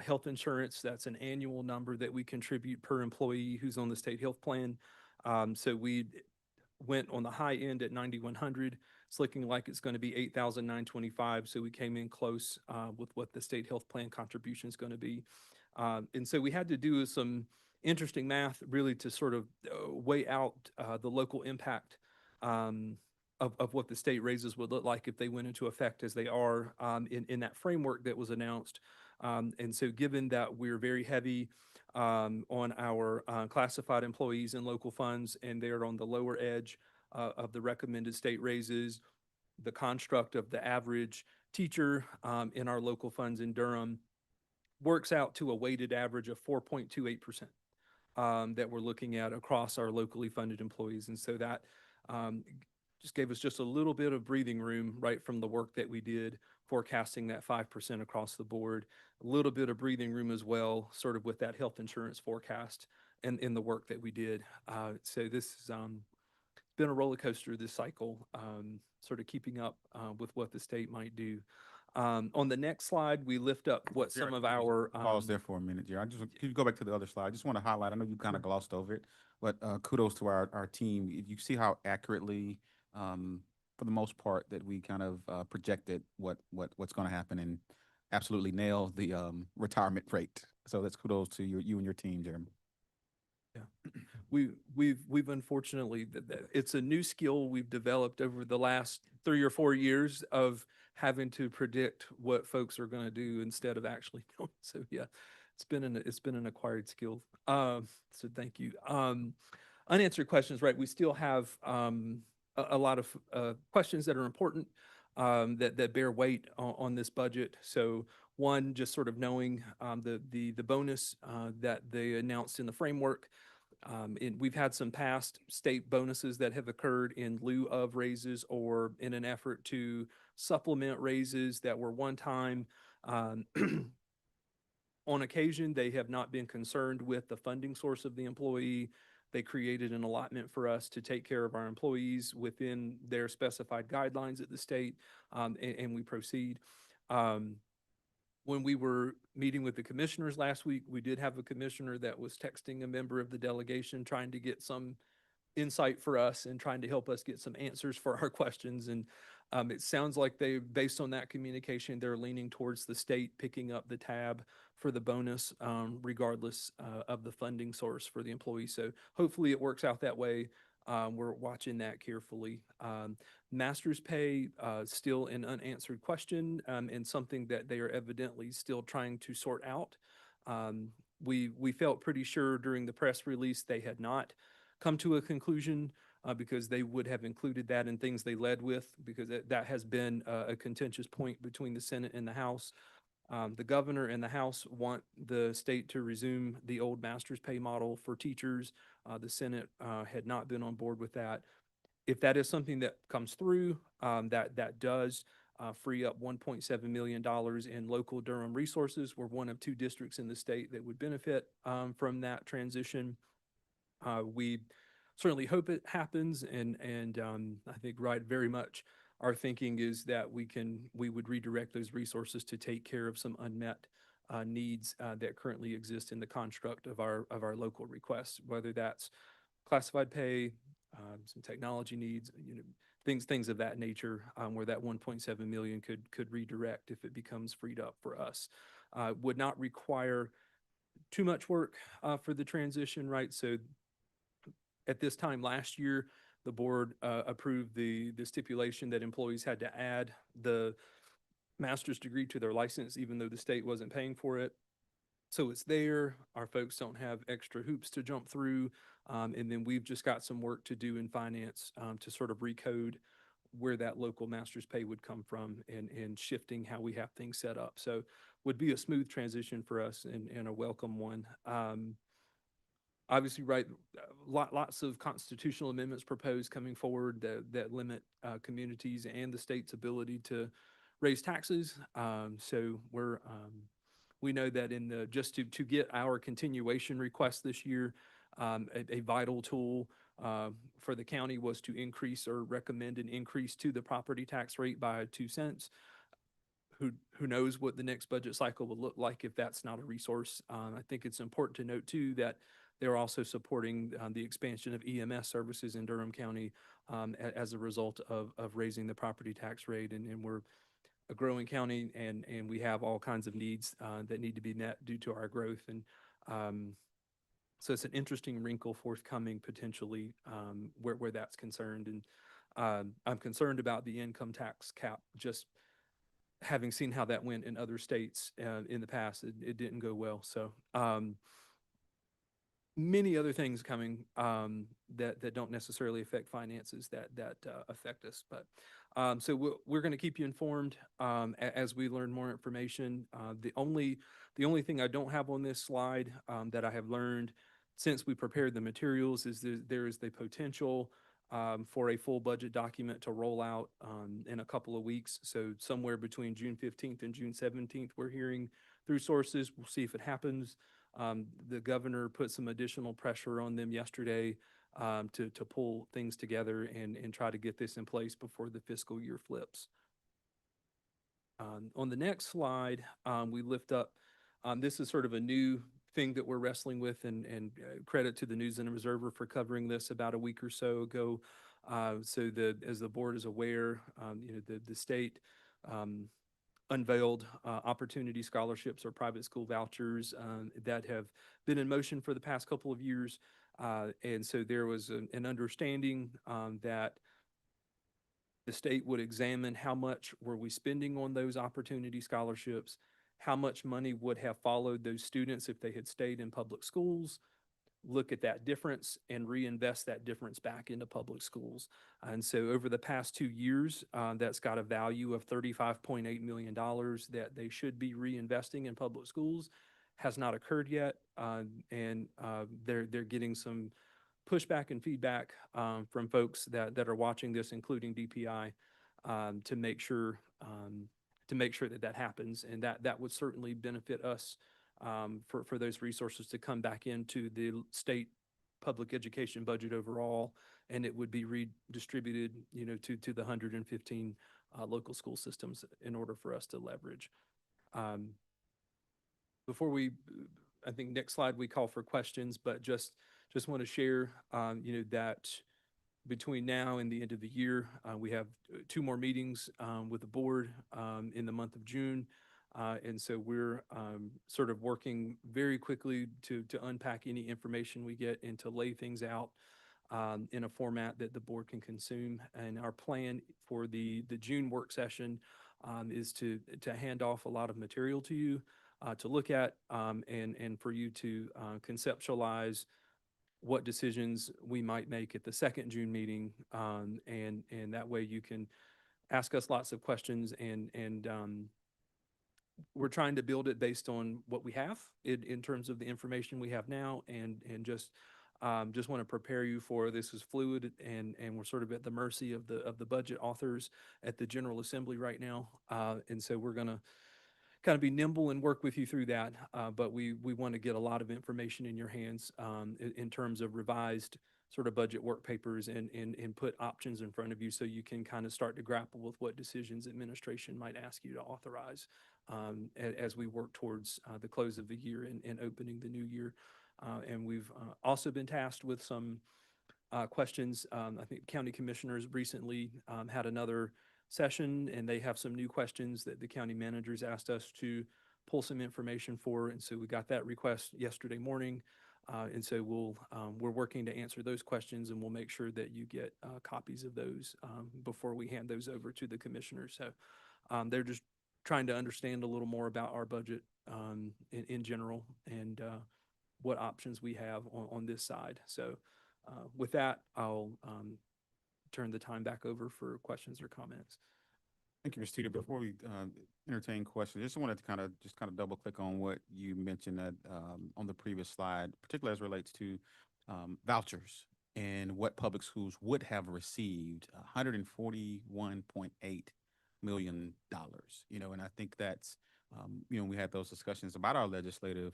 U: Health insurance, that's an annual number that we contribute per employee who's on the state health plan. So we went on the high end at 9,100. It's looking like it's going to be 8,925. So we came in close with what the state health plan contribution is going to be. And so we had to do some interesting math really to sort of weigh out the local impact of what the state raises would look like if they went into effect as they are in that framework that was announced. And so given that we're very heavy on our classified employees and local funds, and they're on the lower edge of the recommended state raises, the construct of the average teacher in our local funds in Durham works out to a weighted average of 4.28% that we're looking at across our locally funded employees. And so that just gave us just a little bit of breathing room right from the work that we did forecasting that 5% across the board, a little bit of breathing room as well, sort of with that health insurance forecast and in the work that we did. So this has been a roller coaster this cycle, sort of keeping up with what the state might do. On the next slide, we lift up what some of our
I: Pause there for a minute, Jerry. Can you go back to the other slide? I just want to highlight, I know you kind of glossed over it, but kudos to our team. You see how accurately, for the most part, that we kind of projected what's going to happen and absolutely nailed the retirement rate. So that's kudos to you and your team, Jeremy.
U: Yeah, we've unfortunately, it's a new skill we've developed over the last 3 or 4 years of having to predict what folks are going to do instead of actually doing. So yeah, it's been an acquired skill. So thank you. Unanswered questions, right? We still have a lot of questions that are important that bear weight on this budget. So one, just sort of knowing the bonus that they announced in the framework. We've had some past state bonuses that have occurred in lieu of raises or in an effort to supplement raises that were one time. On occasion, they have not been concerned with the funding source of the employee. They created an allotment for us to take care of our employees within their specified guidelines at the state, and we proceed. When we were meeting with the commissioners last week, we did have a commissioner that was texting a member of the delegation trying to get some insight for us and trying to help us get some answers for our questions. And it sounds like based on that communication, they're leaning towards the state picking up the tab for the bonus, regardless of the funding source for the employee. So hopefully it works out that way. We're watching that carefully. Master's pay, still an unanswered question, and something that they are evidently still trying to sort out. We felt pretty sure during the press release they had not come to a conclusion because they would have included that in things they led with, because that has been a contentious point between the Senate and the House. The governor and the House want the state to resume the old master's pay model for teachers. The Senate had not been on board with that. If that is something that comes through, that does free up $1.7 million in local Durham resources. We're one of 2 districts in the state that would benefit from that transition. We certainly hope it happens, and I think very much our thinking is that we would redirect those resources to take care of some unmet needs that currently exist in the construct of our local requests, whether that's classified pay, some technology needs, things of that nature, where that 1.7 million could redirect if it becomes freed up for us. Would not require too much work for the transition, right? So at this time last year, the board approved the stipulation that employees had to add the master's degree to their license, even though the state wasn't paying for it. So it's there. Our folks don't have extra hoops to jump through. And then we've just got some work to do in finance to sort of recode where that local master's pay would come from and shifting how we have things set up. So would be a smooth transition for us and a welcome one. Obviously, right, lots of constitutional amendments proposed coming forward that limit communities and the state's ability to raise taxes. So we know that just to get our continuation request this year, a vital tool for the county was to increase or recommend an increase to the property tax rate by 2 cents. Who knows what the next budget cycle will look like if that's not a resource. I think it's important to note too that they're also supporting the expansion of EMS services in Durham County as a result of raising the property tax rate. And we're a growing county, and we have all kinds of needs that need to be met due to our growth. And so it's an interesting wrinkle forthcoming potentially where that's concerned. And I'm concerned about the income tax cap, just having seen how that went in other states in the past. It didn't go well. So many other things coming that don't necessarily affect finances that affect us. But so we're going to keep you informed as we learn more information. The only thing I don't have on this slide that I have learned since we prepared the materials is there is the potential for a full budget document to roll out in a couple of weeks. So somewhere between June 15th and June 17th, we're hearing through sources. We'll see if it happens. The governor put some additional pressure on them yesterday to pull things together and try to get this in place before the fiscal year flips. On the next slide, we lift up, this is sort of a new thing that we're wrestling with, and credit to the News and Observer for covering this about a week or so ago. So as the board is aware, the state unveiled opportunity scholarships or private school vouchers that have been in motion for the past couple of years. And so there was an understanding that the state would examine how much were we spending on those opportunity scholarships, how much money would have followed those students if they had stayed in public schools, look at that difference and reinvest that difference back into public schools. And so over the past 2 years, that's got a value of $35.8 million that they should be reinvesting in public schools. Has not occurred yet, and they're getting some pushback and feedback from folks that are watching this, including DPI, to make sure that happens, and that would certainly benefit us for those resources to come back into the state public education budget overall, and it would be redistributed, to the 115 local school systems in order for us to leverage. Before I think next slide, we call for questions, but just want to share, that between now and the end of the year, we have 2 more meetings with the board in the month of June. And so we're sort of working very quickly to unpack any information we get and to lay things out in a format that the board can consume. And our plan for the June work session is to hand off a lot of material to you to look at and for you to conceptualize what decisions we might make at the second June meeting. And that way you can ask us lots of questions, and we're trying to build it based on what we have in terms of the information we have now, and just want to prepare you for this is fluid, and we're sort of at the mercy of the budget authors at the General Assembly right now. And so we're going to kind of be nimble and work with you through that. But we want to get a lot of information in your hands in terms of revised sort of budget work papers and put options in front of you so you can kind of start to grapple with what decisions administration might ask you to authorize as we work towards the close of the year and opening the new year. And we've also been tasked with some questions. I think county commissioners recently had another session, and they have some new questions that the county managers asked us to pull some information for. And so we got that request yesterday morning. And so we're working to answer those questions, and we'll make sure that you get copies of those before we hand those over to the commissioners. So they're just trying to understand a little more about our budget in general, and what options we have on this side. So with that, I'll turn the time back over for questions or comments.
I: Thank you, Mr. Teeter. Before we entertain questions, I just wanted to kind of double click on what you mentioned that on the previous slide, particularly as it relates to vouchers and what public schools would have received, $141.8 million. And I think that's we had those discussions about our legislative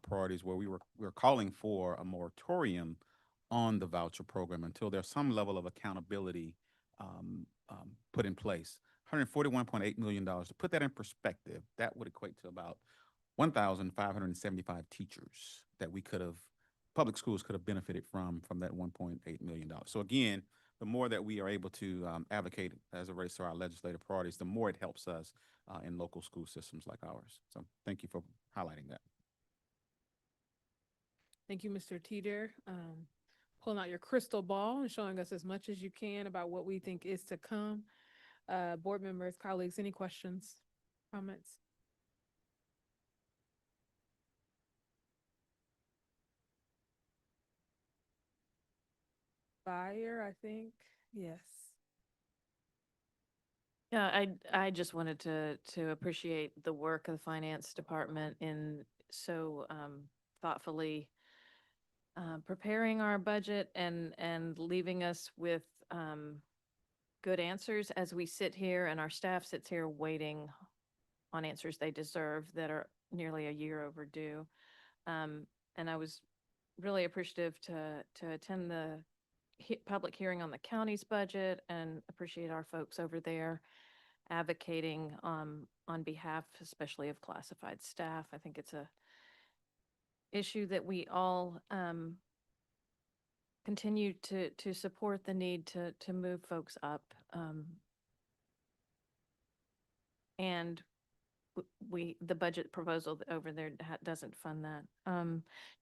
I: priorities where we're calling for a moratorium on the voucher program until there's some level of accountability put in place. $141.8 million. To put that in perspective, that would equate to about 1,575 teachers that we could have, public schools could have benefited from that $1.8 million. So again, the more that we are able to advocate as it relates to our legislative priorities, the more it helps us in local school systems like ours. So thank you for highlighting that.
A: Thank you, Mr. Teeter. Pulling out your crystal ball and showing us as much as you can about what we think is to come. Board members, colleagues, any questions, comments? Fire, I think. Yes.
J: Yeah, I just wanted to appreciate the work of the finance department in so thoughtfully preparing our budget and leaving us with good answers as we sit here and our staff sits here waiting on answers they deserve that are nearly a year overdue. And I was really appreciative to attend the public hearing on the county's budget and appreciate our folks over there advocating on behalf, especially of classified staff. I think it's a issue that we all continue to support the need to move folks up. And the budget proposal over there doesn't fund that.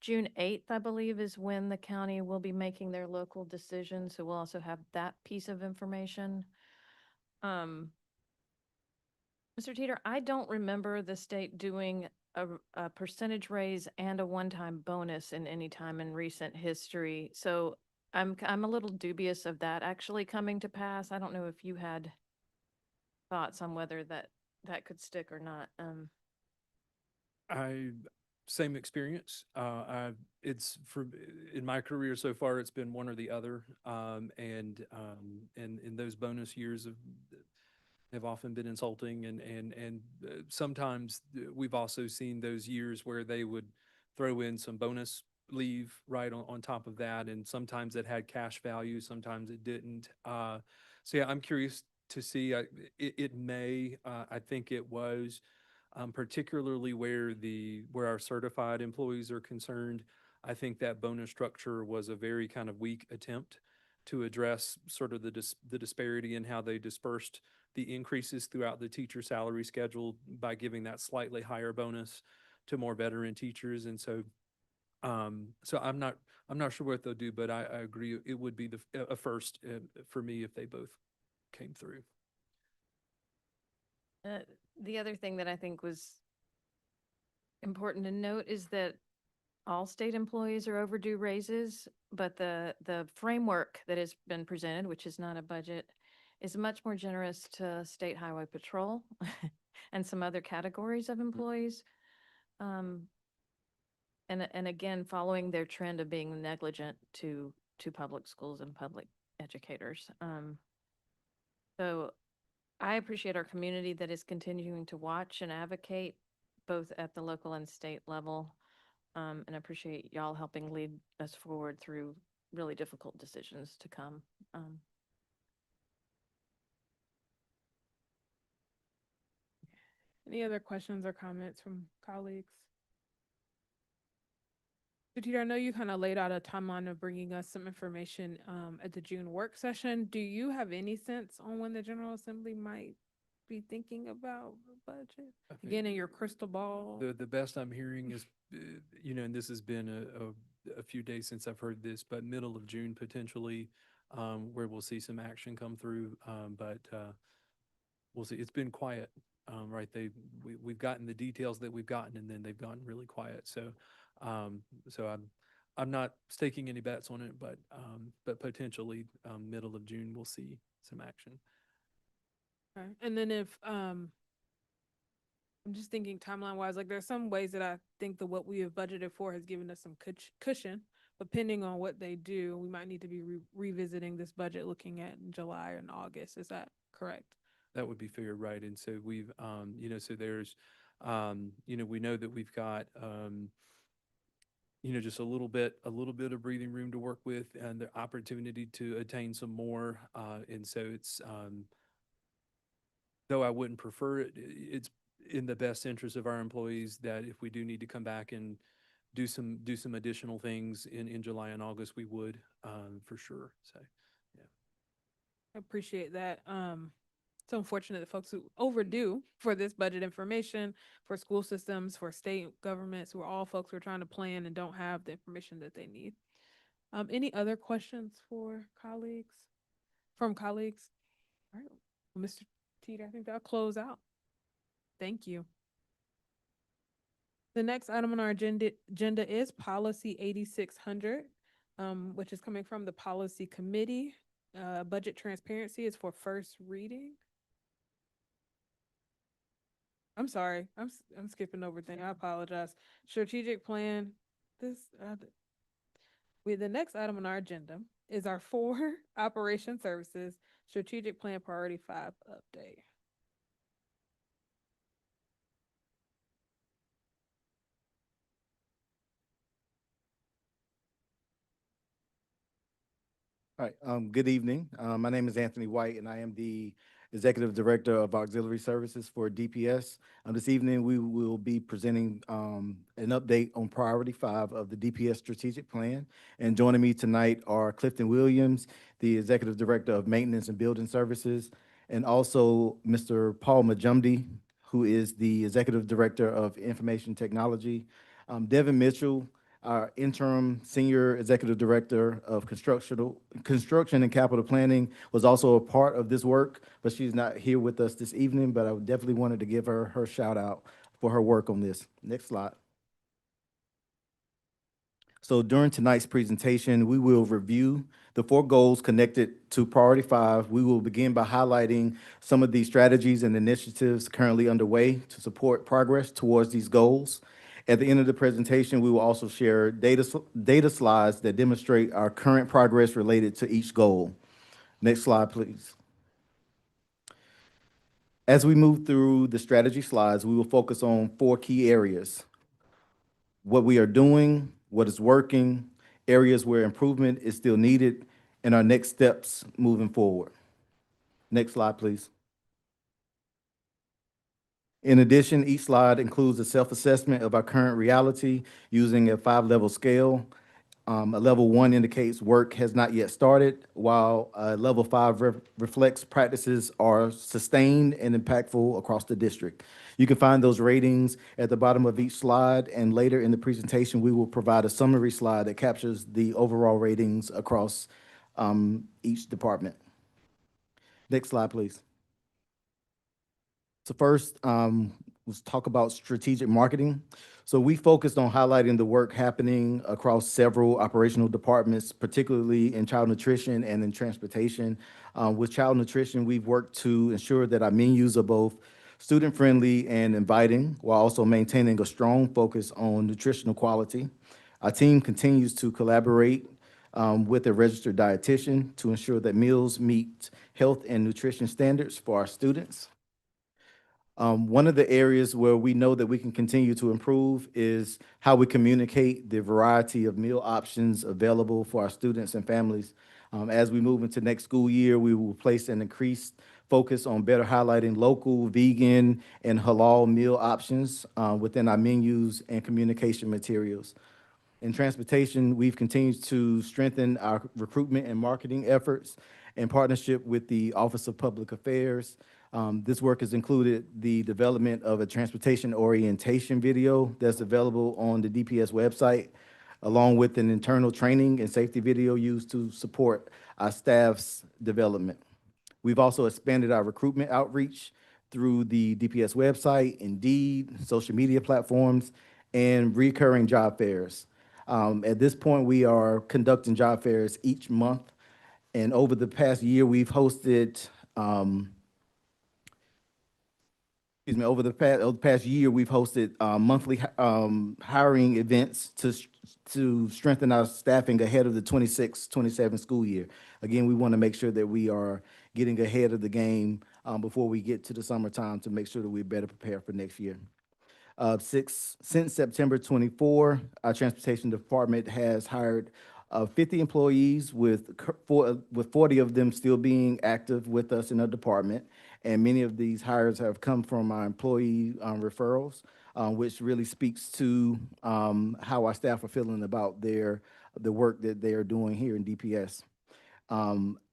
J: June 8th, I believe, is when the county will be making their local decision. So we'll also have that piece of information. Mr. Teeter, I don't remember the state doing a percentage raise and a one-time bonus in any time in recent history. So I'm a little dubious of that actually coming to pass. I don't know if you had thoughts on whether that could stick or not.
U: Same experience. It's in my career so far, it's been one or the other. And in those bonus years have often been insulting, and sometimes we've also seen those years where they would throw in some bonus leave right on top of that, and sometimes it had cash value, sometimes it didn't. So yeah, I'm curious to see. It may. I think it was particularly where our certified employees are concerned. I think that bonus structure was a very kind of weak attempt to address sort of the disparity in how they dispersed the increases throughout the teacher salary schedule by giving that slightly higher bonus to more veteran teachers. And so so I'm not sure what they'll do, but I agree it would be a first for me if they both came through.
J: The other thing that I think was important to note is that all state employees are overdue raises, but the framework that has been presented, which is not a budget, is much more generous to State Highway Patrol and some other categories of employees. And again, following their trend of being negligent to public schools and public educators. So I appreciate our community that is continuing to watch and advocate both at the local and state level. And appreciate y'all helping lead us forward through really difficult decisions to come.
A: Any other questions or comments from colleagues? So Teeter, I know you kind of laid out a timeline of bringing us some information at the June work session. Do you have any sense on when the General Assembly might be thinking about the budget? Again, in your crystal ball?
U: The best I'm hearing is, and this has been a few days since I've heard this, but middle of June potentially, where we'll see some action come through. But we'll see. It's been quiet, right? We've gotten the details that we've gotten, and then they've gotten really quiet. So I'm not staking any bets on it, but potentially middle of June we'll see some action.
A: Okay. And then if I'm just thinking timeline wise, like there's some ways that I think that what we have budgeted for has given us some cushion, but depending on what they do, we might need to be revisiting this budget looking at July and August. Is that correct?
U: That would be fair, right? And so we've, so there's, we know that we've got just a little bit of breathing room to work with and the opportunity to attain some more. And so it's, though I wouldn't prefer it, it's in the best interest of our employees that if we do need to come back and do some additional things in July and August, we would, for sure. So, yeah.
A: I appreciate that. It's unfortunate that folks who overdue for this budget information for school systems, for state governments, who are all folks who are trying to plan and don't have the information that they need. Any other questions for colleagues, from colleagues? All right, well, Mr. Teeter, I think that'll close out. Thank you. The next item on our agenda is policy 8600, which is coming from the policy committee. Budget transparency is for first reading. I'm sorry, I'm skipping over things. I apologize. Strategic plan. The next item on our agenda is our 4 operation services strategic plan priority 5 update.
C: All right, good evening. My name is Anthony White, and I am the Executive Director of Auxiliary Services for DPS. This evening, we will be presenting an update on Priority 5 of the DPS Strategic Plan. And joining me tonight are Clifton Williams, the Executive Director of Maintenance and Building Services, and also Mr. Paul Majumdi, who is the Executive Director of Information Technology. Devin Mitchell, our interim senior executive director of construction and capital planning, was also a part of this work, but she's not here with us this evening, but I definitely wanted to give her shout out for her work on this. Next slide. So during tonight's presentation, we will review the 4 goals connected to Priority 5. We will begin by highlighting some of the strategies and initiatives currently underway to support progress towards these goals. At the end of the presentation, we will also share data slides that demonstrate our current progress related to each goal. Next slide, please. As we move through the strategy slides, we will focus on 4 key areas: what we are doing, what is working, areas where improvement is still needed, and our next steps moving forward. Next slide, please. In addition, each slide includes a self-assessment of our current reality using a 5-level scale. A level 1 indicates work has not yet started, while level 5 reflects practices are sustained and impactful across the district. You can find those ratings at the bottom of each slide, and later in the presentation, we will provide a summary slide that captures the overall ratings across each department. Next slide, please. So first, let's talk about strategic marketing. So we focused on highlighting the work happening across several operational departments, particularly in child nutrition and in transportation. With child nutrition, we've worked to ensure that our menus are both student-friendly and inviting, while also maintaining a strong focus on nutritional quality. Our team continues to collaborate with a registered dietitian to ensure that meals meet health and nutrition standards for our students. One of the areas where we know that we can continue to improve is how we communicate the variety of meal options available for our students and families. As we move into next school year, we will place an increased focus on better highlighting local, vegan, and halal meal options within our menus and communication materials. In transportation, we've continued to strengthen our recruitment and marketing efforts in partnership with the Office of Public Affairs. This work has included the development of a transportation orientation video that's available on the DPS website, along with an internal training and safety video used to support our staff's development. We've also expanded our recruitment outreach through the DPS website, Indeed, social media platforms, and recurring job fairs. At this point, we are conducting job fairs each month, and over the past year, we've hosted over the past year, we've hosted monthly hiring events to strengthen our staffing ahead of the 26-27 school year. Again, we want to make sure that we are getting ahead of the game before we get to the summertime to make sure that we're better prepared for next year.
E: Since September 24, our transportation department has hired 50 employees with 40 of them still being active with us in the department. And many of these hires have come from our employee referrals, which really speaks to how our staff are feeling about the work that they are doing here in DPS.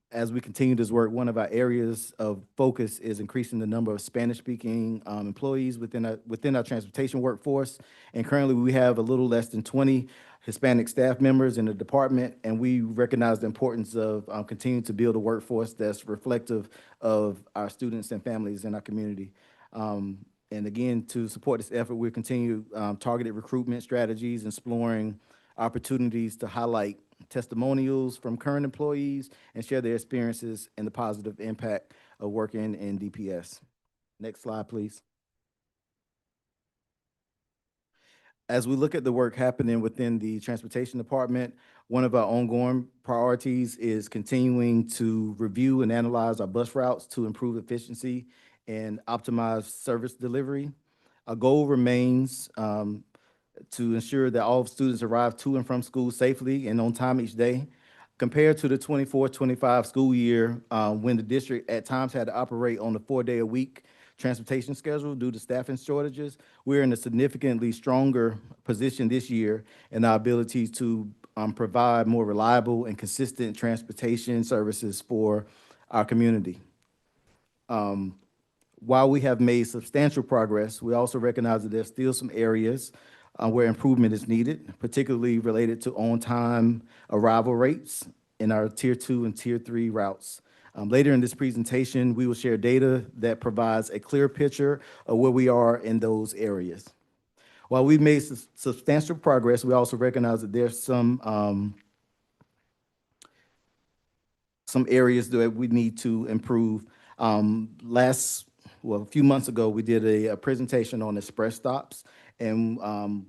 E: As we continue this work, one of our areas of focus is increasing the number of Spanish-speaking employees within our transportation workforce. And currently, we have a little less than 20 Hispanic staff members in the department, and we recognize the importance of continuing to build a workforce that's reflective of our students and families in our community. And again, to support this effort, we'll continue targeted recruitment strategies, exploring opportunities to highlight testimonials from current employees and share their experiences and the positive impact of working in DPS. Next slide, please. As we look at the work happening within the transportation department, one of our ongoing priorities is continuing to review and analyze our bus routes to improve efficiency and optimize service delivery. Our goal remains to ensure that all students arrive to and from school safely and on time each day. Compared to the 24-25 school year, when the district at times had to operate on a 4-day-a-week transportation schedule due to staffing shortages, we're in a significantly stronger position this year in our ability to provide more reliable and consistent transportation services for our community. While we have made substantial progress, we also recognize that there's still some areas where improvement is needed, particularly related to on-time arrival rates in our Tier 2 and Tier 3 routes. Later in this presentation, we will share data that provides a clear picture of where we are in those areas. While we've made substantial progress, we also recognize that there's some areas that we need to improve. A few months ago, we did a presentation on express stops, and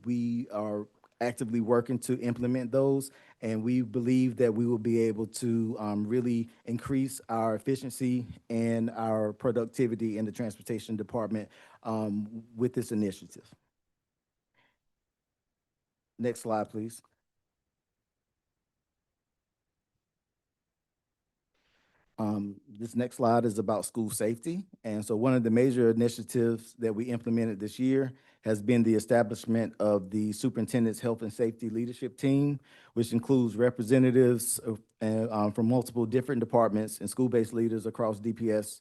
E: we are actively working to implement those. And we believe that we will be able to really increase our efficiency and our productivity in the transportation department with this initiative. Next slide, please. This next slide is about school safety. And so one of the major initiatives that we implemented this year has been the establishment of the Superintendent's Health and Safety Leadership Team, which includes representatives from multiple different departments and school-based leaders across DPS.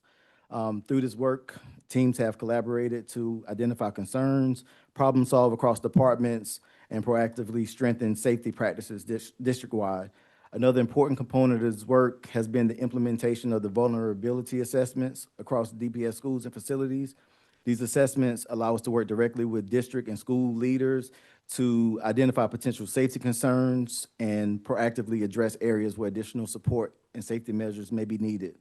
E: Through this work, teams have collaborated to identify concerns, problem solve across departments, and proactively strengthen safety practices district-wide. Another important component of this work has been the implementation of the vulnerability assessments across DPS schools and facilities. These assessments allow us to work directly with district and school leaders to identify potential safety concerns and proactively address areas where additional support and safety measures may be needed.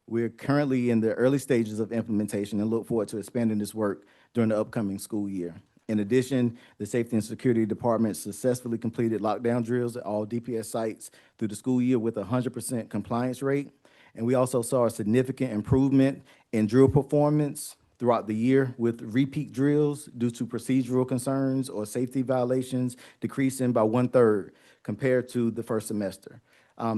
E: We're currently in the early stages of implementation and look forward to expanding this work during the upcoming school year. In addition, the Safety and Security Department successfully completed lockdown drills at all DPS sites through the school year with a 100% compliance rate. And we also saw a significant improvement in drill performance throughout the year, with repeat drills due to procedural concerns or safety violations decreasing by 1/3 compared to the first semester.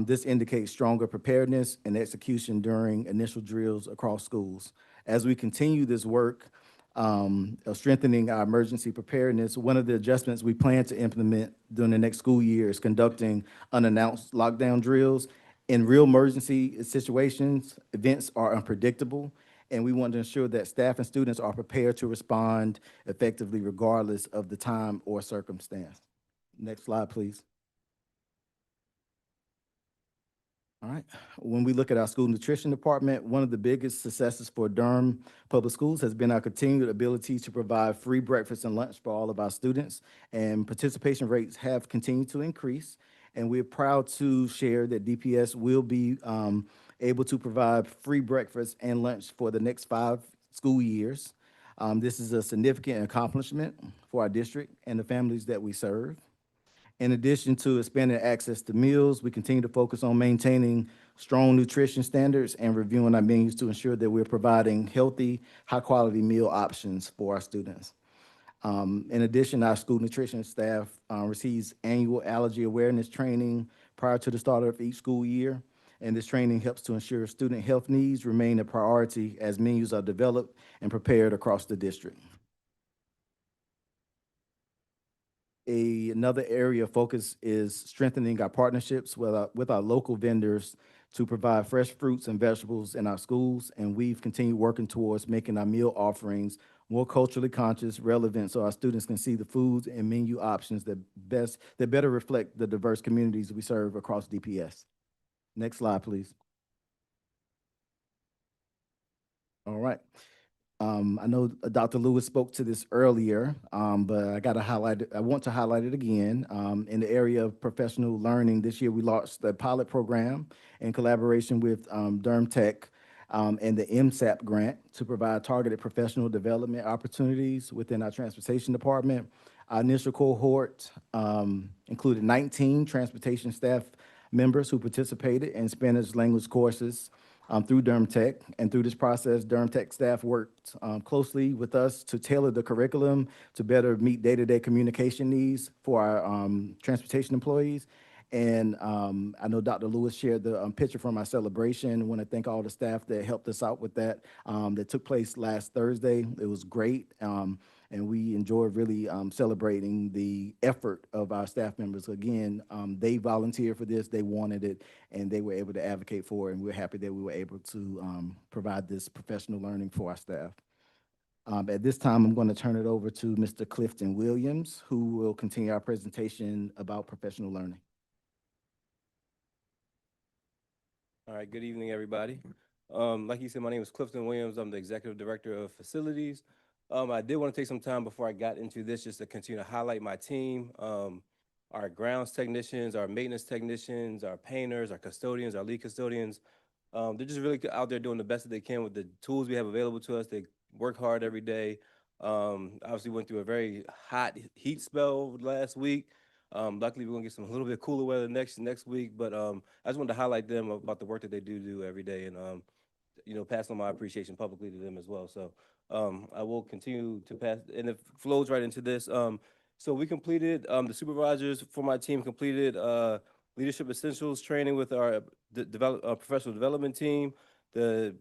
E: This indicates stronger preparedness and execution during initial drills across schools. As we continue this work of strengthening our emergency preparedness, one of the adjustments we plan to implement during the next school year is conducting unannounced lockdown drills. In real emergency situations, events are unpredictable, and we want to ensure that staff and students are prepared to respond effectively regardless of the time or circumstance. Next slide, please. All right. When we look at our school nutrition department, one of the biggest successes for Durham Public Schools has been our continued ability to provide free breakfast and lunch for all of our students, and participation rates have continued to increase. And we're proud to share that DPS will be able to provide free breakfast and lunch for the next 5 school years. This is a significant accomplishment for our district and the families that we serve. In addition to expanding access to meals, we continue to focus on maintaining strong nutrition standards and reviewing our menus to ensure that we're providing healthy, high-quality meal options for our students. In addition, our school nutrition staff receives annual allergy awareness training prior to the start of each school year. And this training helps to ensure student health needs remain a priority as menus are developed and prepared across the district. Another area of focus is strengthening our partnerships with our local vendors to provide fresh fruits and vegetables in our schools. And we've continued working towards making our meal offerings more culturally conscious, relevant, so our students can see the foods and menu options that better reflect the diverse communities we serve across DPS. Next slide, please. All right. I know Dr. Lewis spoke to this earlier, but I want to highlight it again. In the area of professional learning, this year we launched the pilot program in collaboration with Durham Tech and the MSAP grant to provide targeted professional development opportunities within our transportation department. Our initial cohort included 19 transportation staff members who participated in Spanish language courses through Durham Tech. And through this process, Durham Tech staff worked closely with us to tailor the curriculum to better meet day-to-day communication needs for our transportation employees. And I know Dr. Lewis shared the picture from our celebration. I want to thank all the staff that helped us out with that. That took place last Thursday. It was great. And we enjoyed really celebrating the effort of our staff members. Again, they volunteered for this, they wanted it, and they were able to advocate for it, and we're happy that we were able to provide this professional learning for our staff. At this time, I'm going to turn it over to Mr. Clifton Williams, who will continue our presentation about professional learning.
F: All right, good evening, everybody. Like you said, my name is Clifton Williams. I'm the Executive Director of Facilities. I did want to take some time before I got into this just to continue to highlight my team. Our grounds technicians, our maintenance technicians, our painters, our custodians, our lead custodians. They're just really out there doing the best that they can with the tools we have available to us. They work hard every day. Obviously went through a very hot heat spell last week. Luckily, we're gonna get some a little bit cooler weather next week, but I just wanted to highlight them about the work that they do every day, and pass on my appreciation publicly to them as well. So I will continue to pass, and it flows right into this. So we completed, the supervisors for my team completed leadership essentials training with our professional development team. The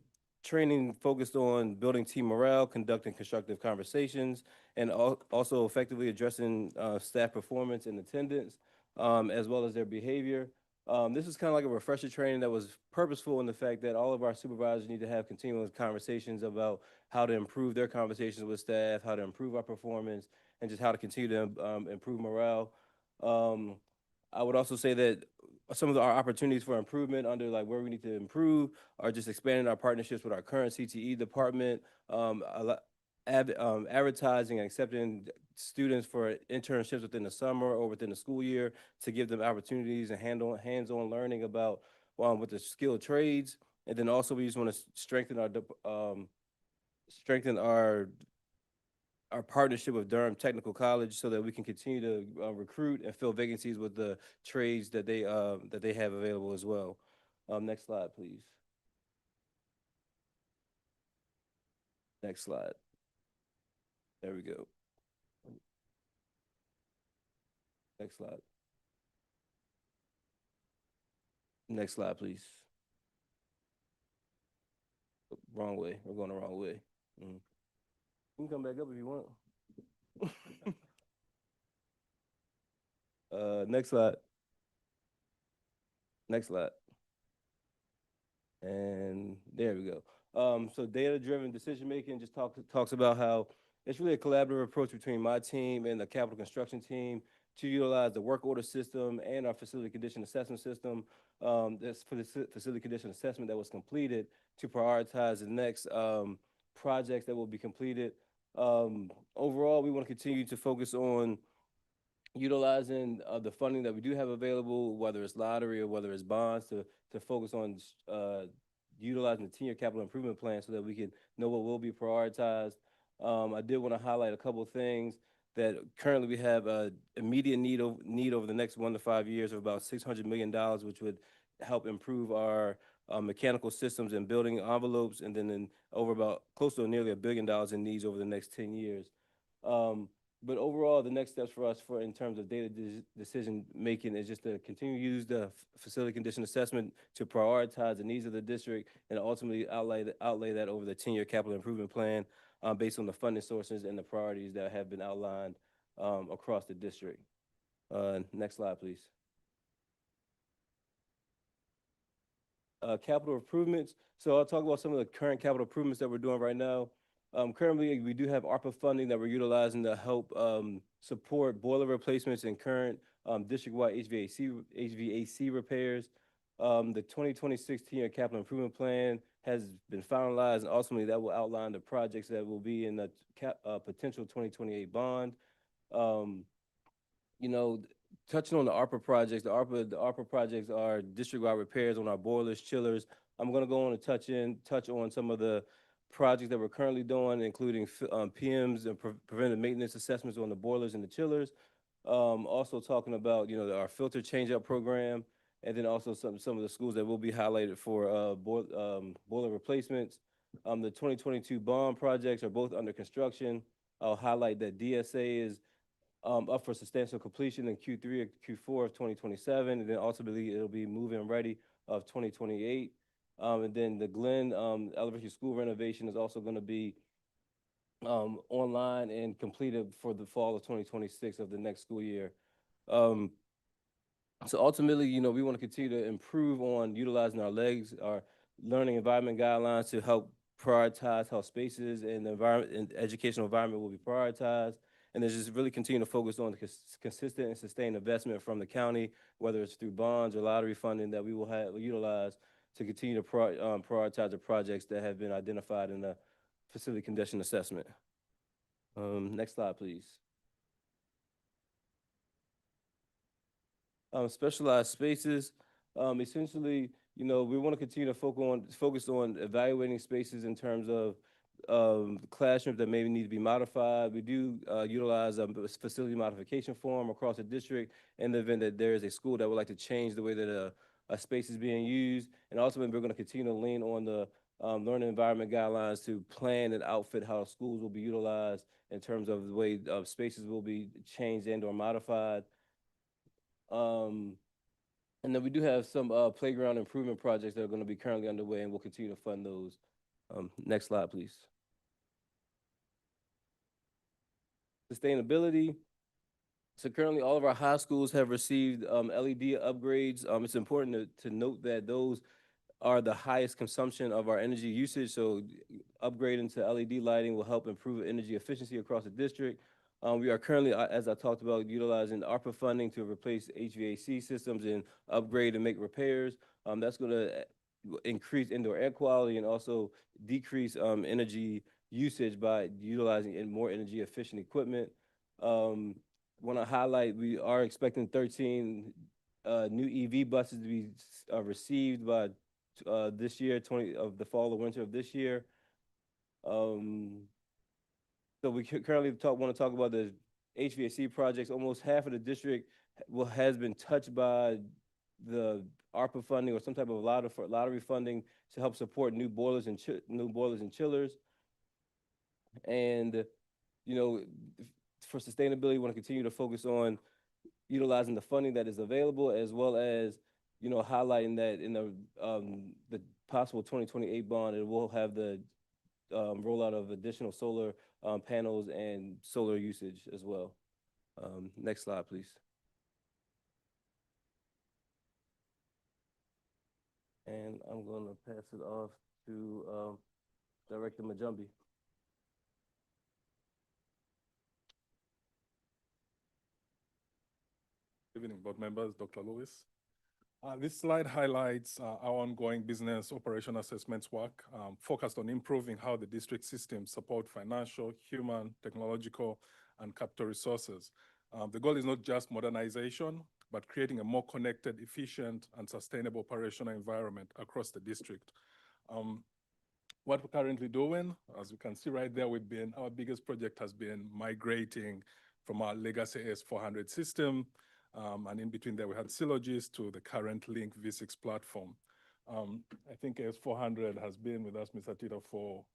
F: training focused on building team morale, conducting constructive conversations, and also effectively addressing staff performance and attendance, as well as their behavior. This is kind of like a refresher training that was purposeful in the fact that all of our supervisors need to have continuous conversations about how to improve their conversations with staff, how to improve our performance, and just how to continue to improve morale. I would also say that some of our opportunities for improvement under like where we need to improve are just expanding our partnerships with our current CTE department, advertising and accepting students for internships within the summer or within the school year to give them opportunities and hands-on learning about with the skilled trades. And then also we just want to strengthen our partnership with Durham Technical College so that we can continue to recruit and fill vacancies with the trades that they have available as well. Next slide, please. Next slide. There we go. Next slide. Next slide, please. Wrong way. We're going the wrong way. You can come back up if you want. Next slide. Next slide. And there we go. So data-driven decision-making just talks about how it's really a collaborative approach between my team and the capital construction team to utilize the work order system and our facility condition assessment system. That's for the facility condition assessment that was completed to prioritize the next projects that will be completed. Overall, we want to continue to focus on utilizing the funding that we do have available, whether it's lottery or whether it's bonds, to focus on utilizing the 10-year capital improvement plan so that we can know what will be prioritized. I did want to highlight a couple of things that currently we have immediate need over the next 1 to 5 years of about $600 million, which would help improve our mechanical systems and building envelopes, and then over about close to nearly $1 billion in needs over the next 10 years. But overall, the next steps for us in terms of data decision making is just to continue to use the facility condition assessment to prioritize the needs of the district and ultimately outlay that over the 10-year capital improvement plan based on the funding sources and the priorities that have been outlined across the district. Next slide, please. Capital improvements. So I'll talk about some of the current capital improvements that we're doing right now. Currently, we do have ARPA funding that we're utilizing to help support boiler replacements and current district-wide HVAC repairs. The 2026 10-year capital improvement plan has been finalized, and ultimately that will outline the projects that will be in the potential 2028 bond. You know, touching on the ARPA projects, the ARPA projects are district-wide repairs on our boilers, chillers. I'm going to go on and touch on some of the projects that we're currently doing, including PMs and preventive maintenance assessments on the boilers and the chillers. Also talking about, you know, our filter change-out program, and then also some of the schools that will be highlighted for boiler replacements. The 2022 bond projects are both under construction. I'll highlight that DSA is up for substantial completion in Q3 or Q4 of 2027, and then ultimately it'll be move-in ready of 2028. And then the Glenn Elementary School renovation is also going to be online and completed for the fall of 2026 of the next school year. So ultimately, you know, we want to continue to improve on utilizing our legs, our learning environment guidelines to help prioritize how spaces and the environment and educational environment will be prioritized. And then just really continue to focus on the consistent and sustained investment from the county, whether it's through bonds or lottery funding that we will utilize to continue to prioritize the projects that have been identified in the facility condition assessment. Next slide, please. Specialized spaces. Essentially, you know, we want to continue to focus on evaluating spaces in terms of classrooms that maybe need to be modified. We do utilize a facility modification form across the district in the event that there is a school that would like to change the way that a space is being used. And ultimately, we're going to continue to lean on the learning environment guidelines to plan and outfit how schools will be utilized in terms of the way spaces will be changed and or modified. And then we do have some playground improvement projects that are going to be currently underway, and we'll continue to fund those. Next slide, please. Sustainability. So currently all of our high schools have received LED upgrades. It's important to note that those are the highest consumption of our energy usage. So upgrading to LED lighting will help improve energy efficiency across the district. We are currently, as I talked about, utilizing ARPA funding to replace HVAC systems and upgrade and make repairs. That's going to increase indoor air quality and also decrease energy usage by utilizing more energy efficient equipment. Want to highlight, we are expecting 13 new EV buses to be received by this year, of the fall or winter of this year. So we currently want to talk about the HVAC projects. Almost half of the district has been touched by the ARPA funding or some type of lottery funding to help support new boilers and chillers. And, you know, for sustainability, we want to continue to focus on utilizing the funding that is available, as well as, you know, highlighting that in the possible 2028 bond, it will have the rollout of additional solar panels and solar usage as well. Next slide, please. And I'm going to pass it off to Director Majumbi.
G: Good evening, board members, Dr. Lewis. This slide highlights our ongoing business operation assessments work focused on improving how the district systems support financial, human, technological, and capital resources. The goal is not just modernization, but creating a more connected, efficient, and sustainable operational environment across the district. What we're currently doing, as you can see right there, our biggest project has been migrating from our legacy AS400 system. And in between there, we had Sylogist to the current Link V6 platform. I think AS400 has been with us, Mr. Tito, for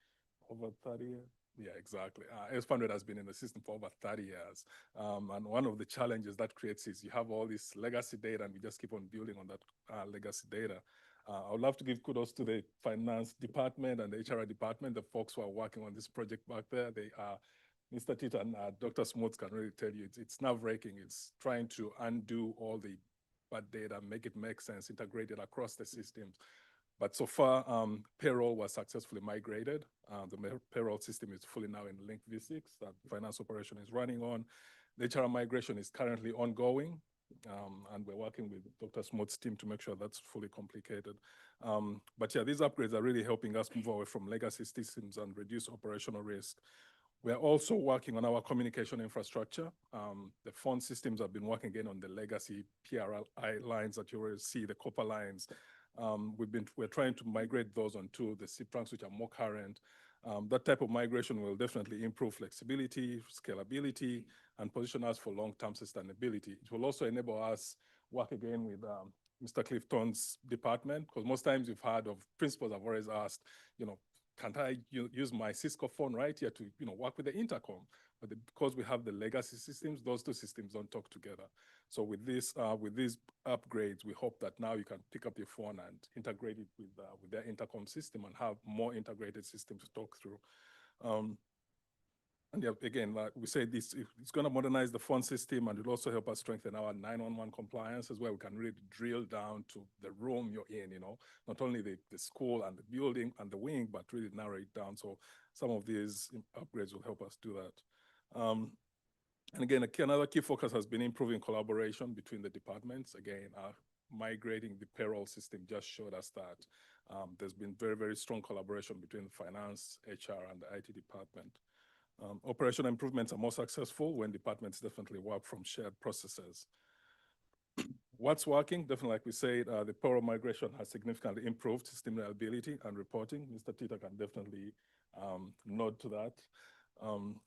G: over 30 years. Yeah, exactly. Expanded has been in the system for over 30 years. And one of the challenges that creates is you have all this legacy data and we just keep on building on that legacy data. I would love to give kudos to the finance department and the HR department, the folks who are working on this project back there. They are, Mr. Tita and Dr. Smuts can really tell you, it's nerve-wracking. It's trying to undo all the bad data, make it make sense, integrate it across the systems. But so far, payroll was successfully migrated. The payroll system is fully now in Link V6 that finance operation is running on. The HR migration is currently ongoing, and we're working with Dr. Smuts' team to make sure that's fully completed. But yeah, these upgrades are really helping us move away from legacy systems and reduce operational risk. We're also working on our communication infrastructure. The phone systems have been working again on the legacy PRI lines that you already see, the copper lines. We're trying to migrate those onto the SIP trunks, which are more current. That type of migration will definitely improve flexibility, scalability, and position us for long-term sustainability. It will also enable us work again with Mr. Clifton's department, because most times you've heard of principals have always asked, can't I use my Cisco phone right here to work with the intercom? But because we have the legacy systems, those two systems don't talk together. So with these upgrades, we hope that now you can pick up your phone and integrate it with their intercom system and have more integrated systems to talk through. And yeah, again, like we say, it's going to modernize the phone system, and it'll also help us strengthen our 911 compliance as well. We can really drill down to the room you're in, not only the school and the building and the wing, but really narrow it down. So some of these upgrades will help us do that. And again, another key focus has been improving collaboration between the departments. Again, migrating the payroll system just showed us that there's been very, very strong collaboration between finance, HR, and the IT department. Operational improvements are more successful when departments definitely work from shared processes. What's working? Definitely, like we said, the payroll migration has significantly improved system reliability and reporting. Mr. Tita can definitely nod to that.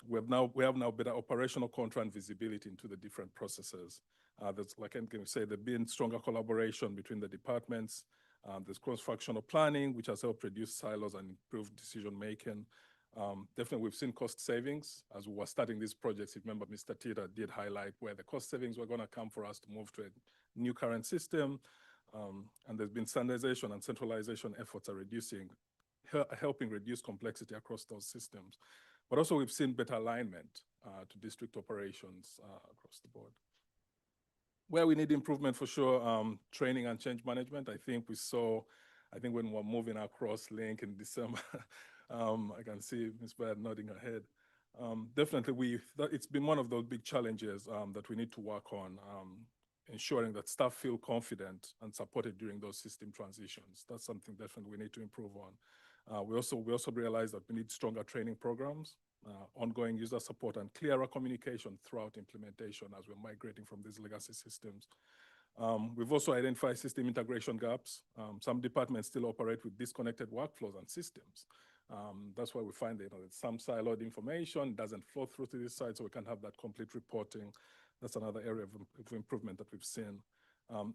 G: We have now better operational control and visibility into the different processes. There's, like I can say, there's been stronger collaboration between the departments. There's cross-functional planning, which has helped reduce silos and improve decision-making. Definitely, we've seen cost savings as we were starting these projects. If you remember, Mr. Tita did highlight where the cost savings were going to come for us to move to a new current system. And there's been standardization and centralization efforts are helping reduce complexity across those systems. But also, we've seen better alignment to district operations across the board. Where we need improvement for sure, training and change management. I think when we're moving across Link in December, I can see Ms. Baird nodding her head. Definitely, it's been one of those big challenges that we need to work on, ensuring that staff feel confident and supported during those system transitions. That's something definitely we need to improve on. We also realize that we need stronger training programs, ongoing user support, and clearer communication throughout implementation as we're migrating from these legacy systems. We've also identified system integration gaps. Some departments still operate with disconnected workflows and systems. That's why we find that some siloed information doesn't flow through to this side, so we can have that complete reporting. That's another area of improvement that we've seen.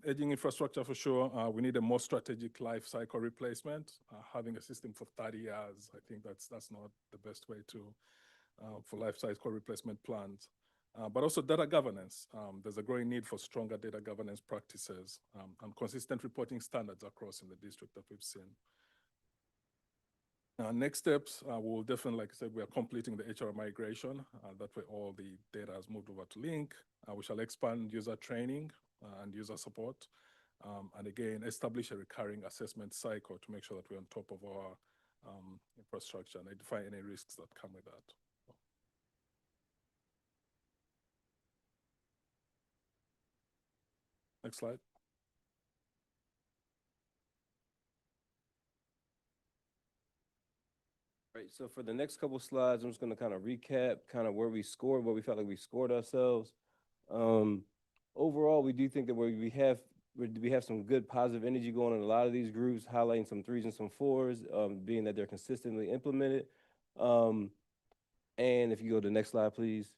G: Aging infrastructure for sure. We need a more strategic life cycle replacement. Having a system for 30 years, I think that's not the best way for life cycle replacement plans. But also data governance. There's a growing need for stronger data governance practices and consistent reporting standards across in the district that we've seen. Next steps, we'll definitely, like I said, we are completing the HR migration. That way all the data has moved over to Link. We shall expand user training and user support. And again, establish a recurring assessment cycle to make sure that we're on top of our infrastructure and identify any risks that come with that. Next slide.
F: Right, so for the next couple slides, I'm just going to kind of recap where we scored, where we felt like we scored ourselves. Overall, we do think that we have some good positive energy going on in a lot of these groups, highlighting some 3s and some 4s, being that they're consistently implemented. And if you go to the next slide, please.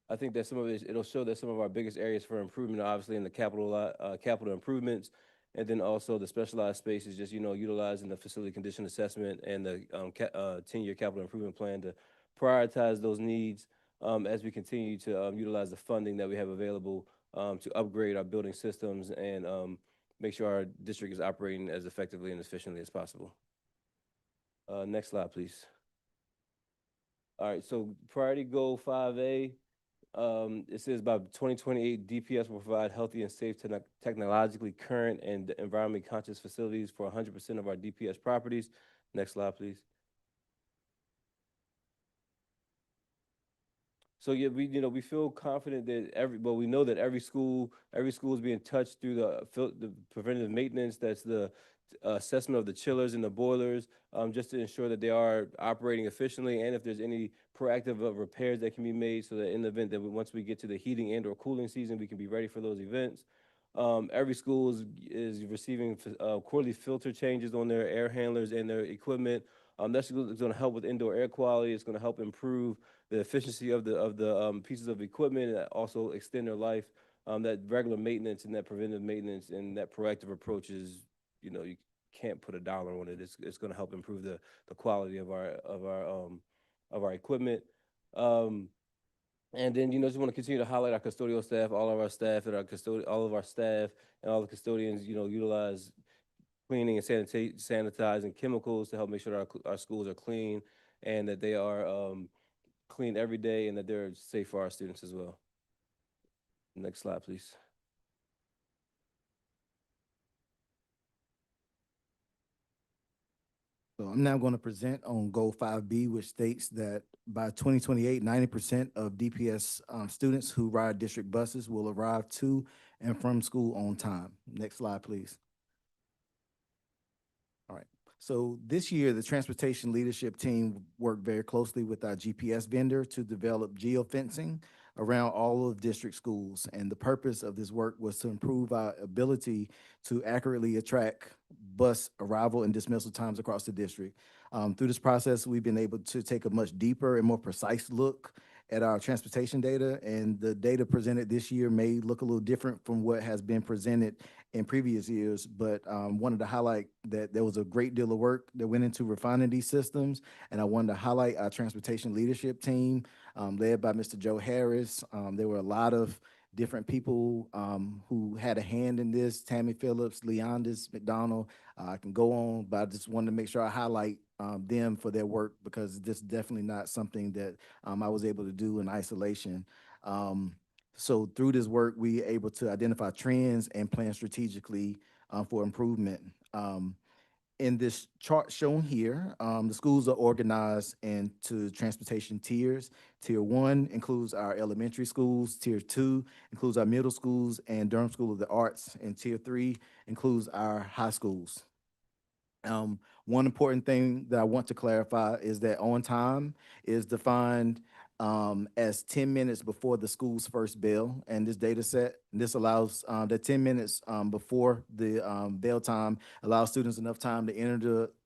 F: I think that some of it'll show that some of our biggest areas for improvement are obviously in the capital improvements, And then also the specialized spaces, just, utilizing the facility condition assessment and the 10-year capital improvement plan to prioritize those needs as we continue to utilize the funding that we have available to upgrade our building systems and make sure our district is operating as effectively and efficiently as possible. Next slide, please. All right, so priority goal 5A, it says by 2028, DPS will provide healthy and safe technologically current and environmentally conscious facilities for 100% of our DPS properties. Next slide, please. So yeah, we feel confident that we know that every school is being touched through the preventative maintenance. That's the assessment of the chillers and the boilers, just to ensure that they are operating efficiently, and if there's any proactive repairs that can be made, so that in the event that once we get to the heating and/or cooling season, we can be ready for those events. Every school is receiving quarterly filter changes on their air handlers and their equipment. That's going to help with indoor air quality. It's going to help improve the efficiency of the pieces of equipment, and also extend their life. That regular maintenance and that preventive maintenance and that proactive approach is, you can't put a dollar on it. It's going to help improve the quality of our equipment. And then, just want to continue to highlight our custodial staff, all of our staff, and all of our staff and all the custodians, utilize cleaning and sanitizing chemicals to help make sure that our schools are clean, and that they are clean every day, and that they're safe for our students as well. Next slide, please.
E: So I'm now going to present on Goal 5B, which states that by 2028, 90% of DPS students who ride district buses will arrive to and from school on time. Next slide, please. All right. So this year, the transportation leadership team worked very closely with our GPS vendor to develop geofencing around all of district schools. And the purpose of this work was to improve our ability to accurately track bus arrival and dismissal times across the district. Through this process, we've been able to take a much deeper and more precise look at our transportation data, and the data presented this year may look a little different from what has been presented in previous years, but wanted to highlight that there was a great deal of work that went into refining these systems, and I wanted to highlight our transportation leadership team led by Mr. Joe Harris. There were a lot of different people who had a hand in this: Tammy Phillips, Leondis McDonald. I can go on, but I just wanted to make sure I highlight them for their work, because this is definitely not something that I was able to do in isolation. So through this work, we were able to identify trends and plan strategically for improvement. In this chart shown here, the schools are organized into transportation tiers. Tier 1 includes our elementary schools. Tier 2 includes our middle schools and Durham School of the Arts. And Tier 3 includes our high schools. One important thing that I want to clarify is that on time is defined as 10 minutes before the school's first bell. And this data set, this allows that 10 minutes before the bell time allows students enough time to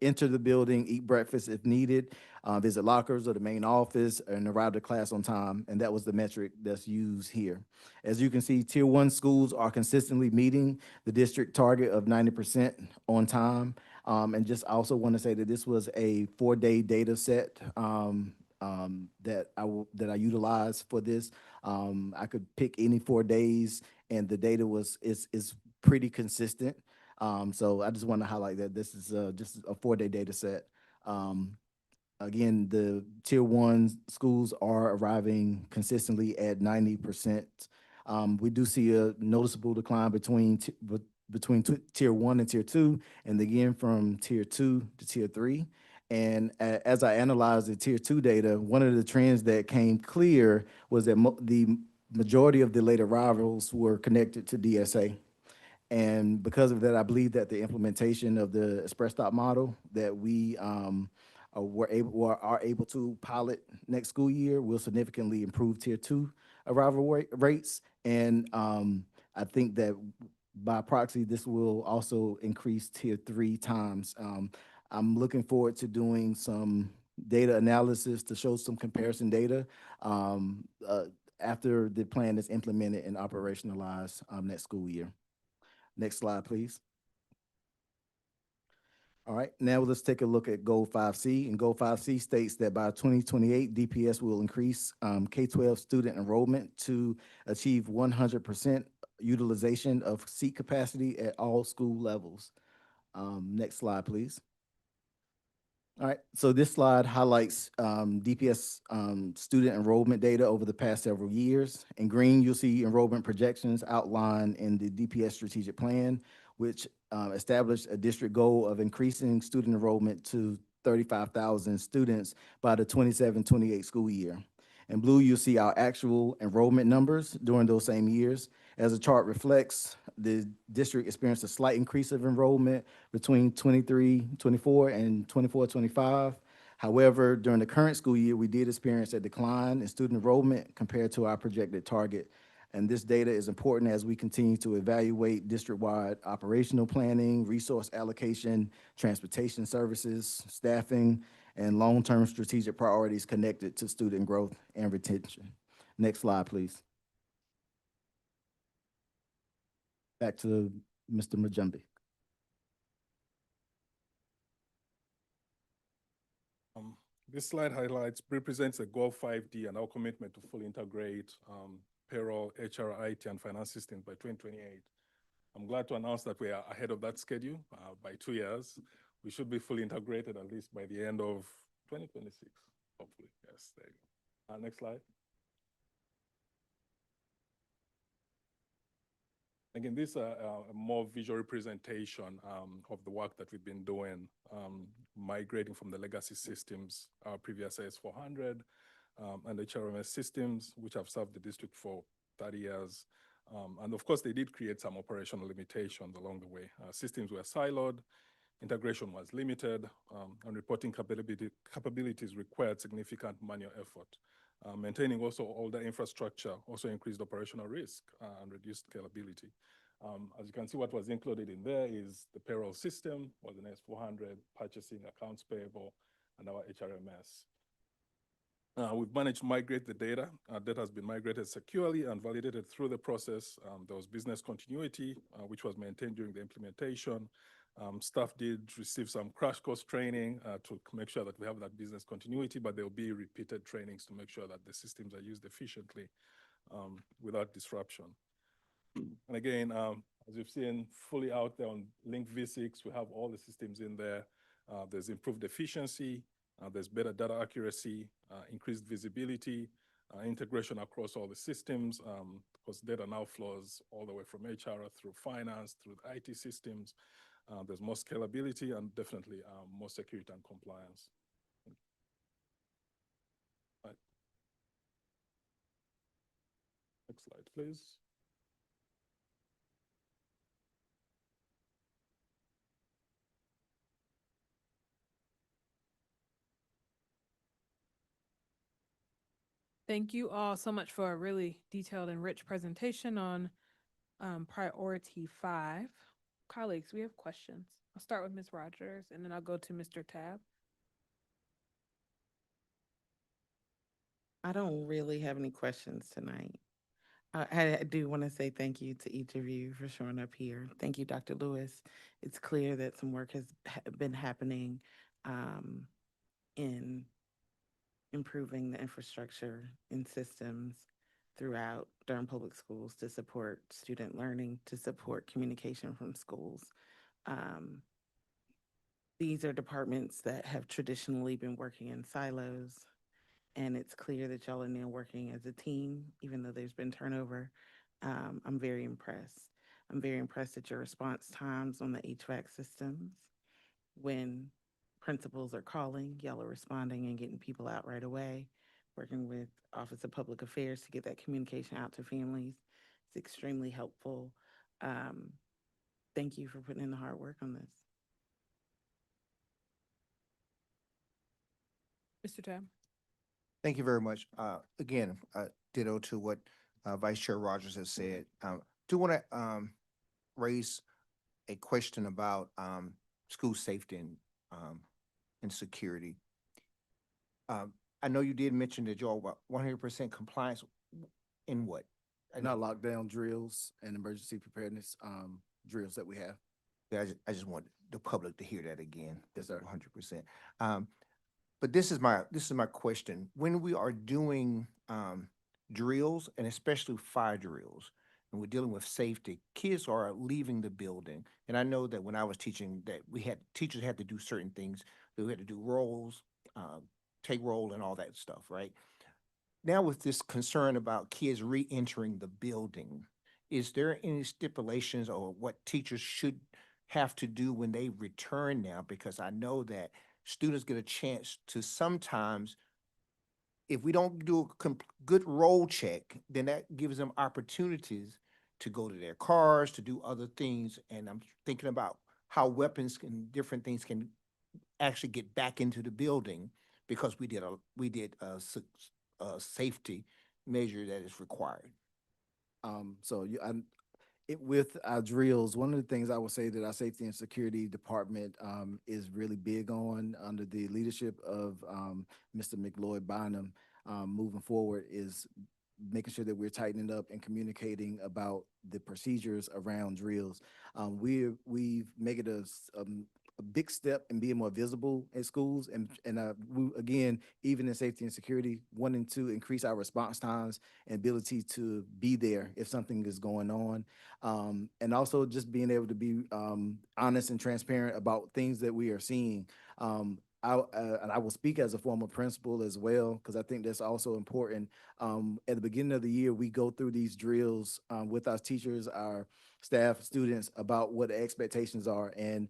E: enter the building, eat breakfast if needed, visit lockers or the main office, and arrive to class on time. And that was the metric that's used here. As you can see, Tier 1 schools are consistently meeting the district target of 90% on time. And just also want to say that this was a 4-day data set that I utilized for this. I could pick any 4 days, and the data is pretty consistent. So I just want to highlight that this is just a 4-day data set. Again, the Tier 1 schools are arriving consistently at 90%. We do see a noticeable decline between Tier 1 and Tier 2, and again from Tier 2 to Tier 3. And as I analyzed the Tier 2 data, one of the trends that came clear was that the majority of the late arrivals were connected to DSA. And because of that, I believe that the implementation of the Express Stop model that we are able to pilot next school year will significantly improve Tier 2 arrival rates. And I think that by proxy, this will also increase Tier 3 times. I'm looking forward to doing some data analysis to show some comparison data after the plan is implemented and operationalized next school year. Next slide, please. All right, now let's take a look at Goal 5C. And Goal 5C states that by 2028, DPS will increase K-12 student enrollment to achieve 100% utilization of seat capacity at all school levels. Next slide, please. All right, so this slide highlights DPS student enrollment data over the past several years. In green, you'll see enrollment projections outlined in the DPS strategic plan, which established a district goal of increasing student enrollment to 35,000 students by the 27-28 school year. In blue, you'll see our actual enrollment numbers during those same years. As the chart reflects, the district experienced a slight increase of enrollment between 23-24 and 24-25. However, during the current school year, we did experience a decline in student enrollment compared to our projected target. And this data is important as we continue to evaluate district-wide operational planning, resource allocation, transportation services, staffing, and long-term strategic priorities connected to student growth and retention. Next slide, please. Back to Mr. Majumbi.
G: This slide represents a Goal 5D and our commitment to fully integrate payroll, HR, IT, and finance systems by 2028. I'm glad to announce that we are ahead of that schedule by 2 years. We should be fully integrated at least by the end of 2026, hopefully. Yes, there you go. Next slide. Again, this is a more visual representation of the work that we've been doing, migrating from the legacy systems, our previous AS400 and the HRMS systems, which have served the district for 30 years. And of course, they did create some operational limitations along the way. Systems were siloed, integration was limited, and reporting capabilities required significant manual effort. Maintaining also older infrastructure also increased operational risk and reduced scalability. As you can see, what was included in there is the payroll system, was an S400, purchasing, accounts payable, and our HRMS. We've managed to migrate the data. Data has been migrated securely and validated through the process. There was business continuity, which was maintained during the implementation. Staff did receive some crash course training to make sure that we have that business continuity, but there will be repeated trainings to make sure that the systems are used efficiently without disruption. And again, as you've seen, fully out there on Link V6, we have all the systems in there. There's improved efficiency, there's better data accuracy, increased visibility, integration across all the systems, because data now flows all the way from HR through finance, through the IT systems. There's more scalability and definitely more security and compliance. Right. Next slide, please.
A: Thank you all so much for a really detailed and rich presentation on priority 5. Colleagues, we have questions. I'll start with Ms. Rogers and then I'll go to Mr. Tab.
B: I don't really have any questions tonight. I do want to say thank you to each of you for showing up here. Thank you, Dr. Lewis. It's clear that some work has been happening in improving the infrastructure and systems throughout Durham Public Schools to support student learning, to support communication from schools. These are departments that have traditionally been working in silos, and it's clear that y'all are now working as a team, even though there's been turnover. I'm very impressed. I'm very impressed at your response times on the HVAC systems. When principals are calling, y'all are responding and getting people out right away, working with Office of Public Affairs to get that communication out to families. It's extremely helpful. Thank you for putting in the hard work on this.
A: Mr. Tab.
V: Thank you very much. Again, ditto to what Vice Chair Rogers has said. Do want to raise a question about school safety and security. I know you did mention that y'all were 100% compliance in what?
E: Not lockdown drills and emergency preparedness drills that we have.
V: Yeah, I just wanted the public to hear that again.
C: Yes, sir.
V: 100%. But this is my question. When we are doing drills, and especially fire drills, and we're dealing with safety, kids are leaving the building. And I know that when I was teaching, that teachers had to do certain things. They had to do rolls, take roll, and all that stuff, right? Now with this concern about kids re-entering the building, is there any stipulations or what teachers should have to do when they return now? Because I know that students get a chance to sometimes, if we don't do a good roll check, then that gives them opportunities to go to their cars, to do other things. And I'm thinking about how weapons and different things can actually get back into the building because we did a safety measure that is required.
E: So with our drills, one of the things I would say that our safety and security department is really big on under the leadership of Mr. McLeod Bynum moving forward is making sure that we're tightening up and communicating about the procedures around drills. We've made it a big step in being more visible in schools and we, again, even in safety and security, wanting to increase our response times and ability to be there if something is going on. And also just being able to be honest and transparent about things that we are seeing. And I will speak as a former principal as well, because I think that's also important. At the beginning of the year, we go through these drills with our teachers, our staff, students about what the expectations are. And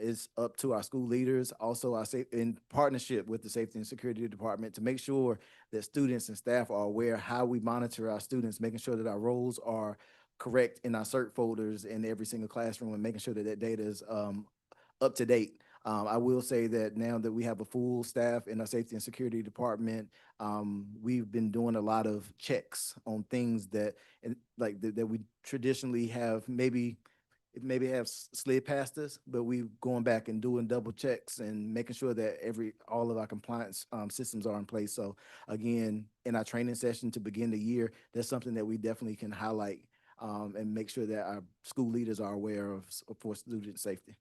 E: it's up to our school leaders, also in partnership with the safety and security department, to make sure that students and staff are aware how we monitor our students, making sure that our roles are correct in our cert folders in every single classroom, and making sure that that data is up to date. I will say that now that we have a full staff in our safety and security department, we've been doing a lot of checks on things that we traditionally have maybe have slid past us, but we've going back and doing double checks and making sure that all of our compliance systems are in place. So again, in our training session to begin the year, that's something that we definitely can highlight and make sure that our school leaders are aware of for student safety.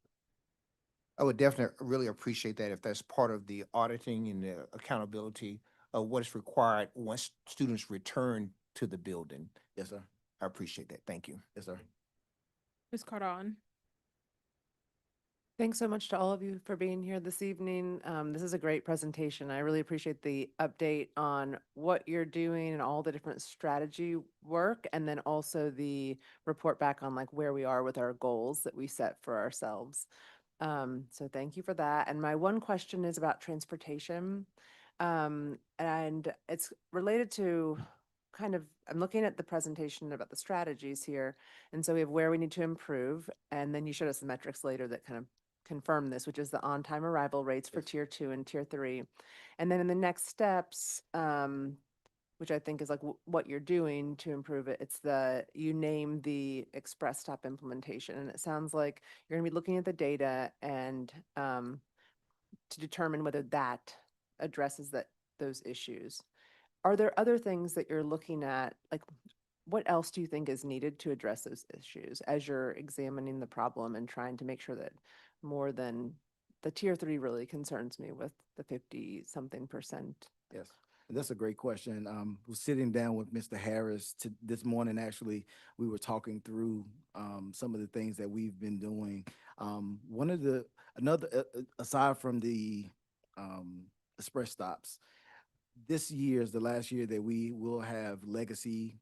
V: I would definitely really appreciate that if that's part of the auditing and the accountability of what is required once students return to the building.
E: Yes, sir.
V: I appreciate that. Thank you.
E: Yes, sir.
A: Ms. Cardon.
M: Thanks so much to all of you for being here this evening. This is a great presentation. I really appreciate the update on what you're doing and all the different strategy work, and then also the report back on like where we are with our goals that we set for ourselves. So thank you for that. And my one question is about transportation. And it's related to I'm looking at the presentation about the strategies here. And so we have where we need to improve. And then you showed us the metrics later that kind of confirm this, which is the on-time arrival rates for tier 2 and tier 3. And then in the next steps, which I think is like what you're doing to improve it. You name the express stop implementation. And it sounds like you're gonna be looking at the data and to determine whether that addresses those issues. Are there other things that you're looking at? Like, what else do you think is needed to address those issues as you're examining the problem and trying to make sure that more than the tier 3 really concerns me with the 50-something%?
E: Yes. That's a great question. Was sitting down with Mr. Harris this morning. Actually, we were talking through some of the things that we've been doing. Aside from the express stops, this year is the last year that we will have legacy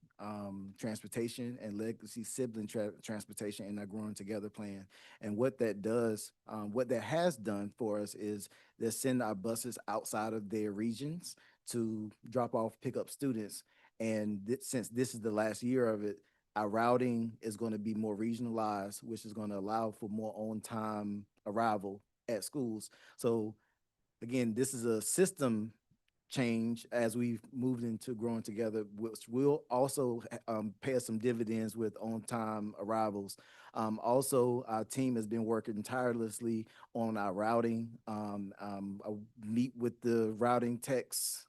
E: transportation and legacy sibling transportation in our Growing Together plan. And what that does, what that has done for us is they send our buses outside of their regions to drop off, pick up students. And since this is the last year of it, our routing is going to be more regionalized, which is going to allow for more on-time arrival at schools. So again, this is a system change as we've moved into Growing Together, which will also pay us some dividends with on-time arrivals. Also, our team has been working tirelessly on our routing. I meet with the routing techs.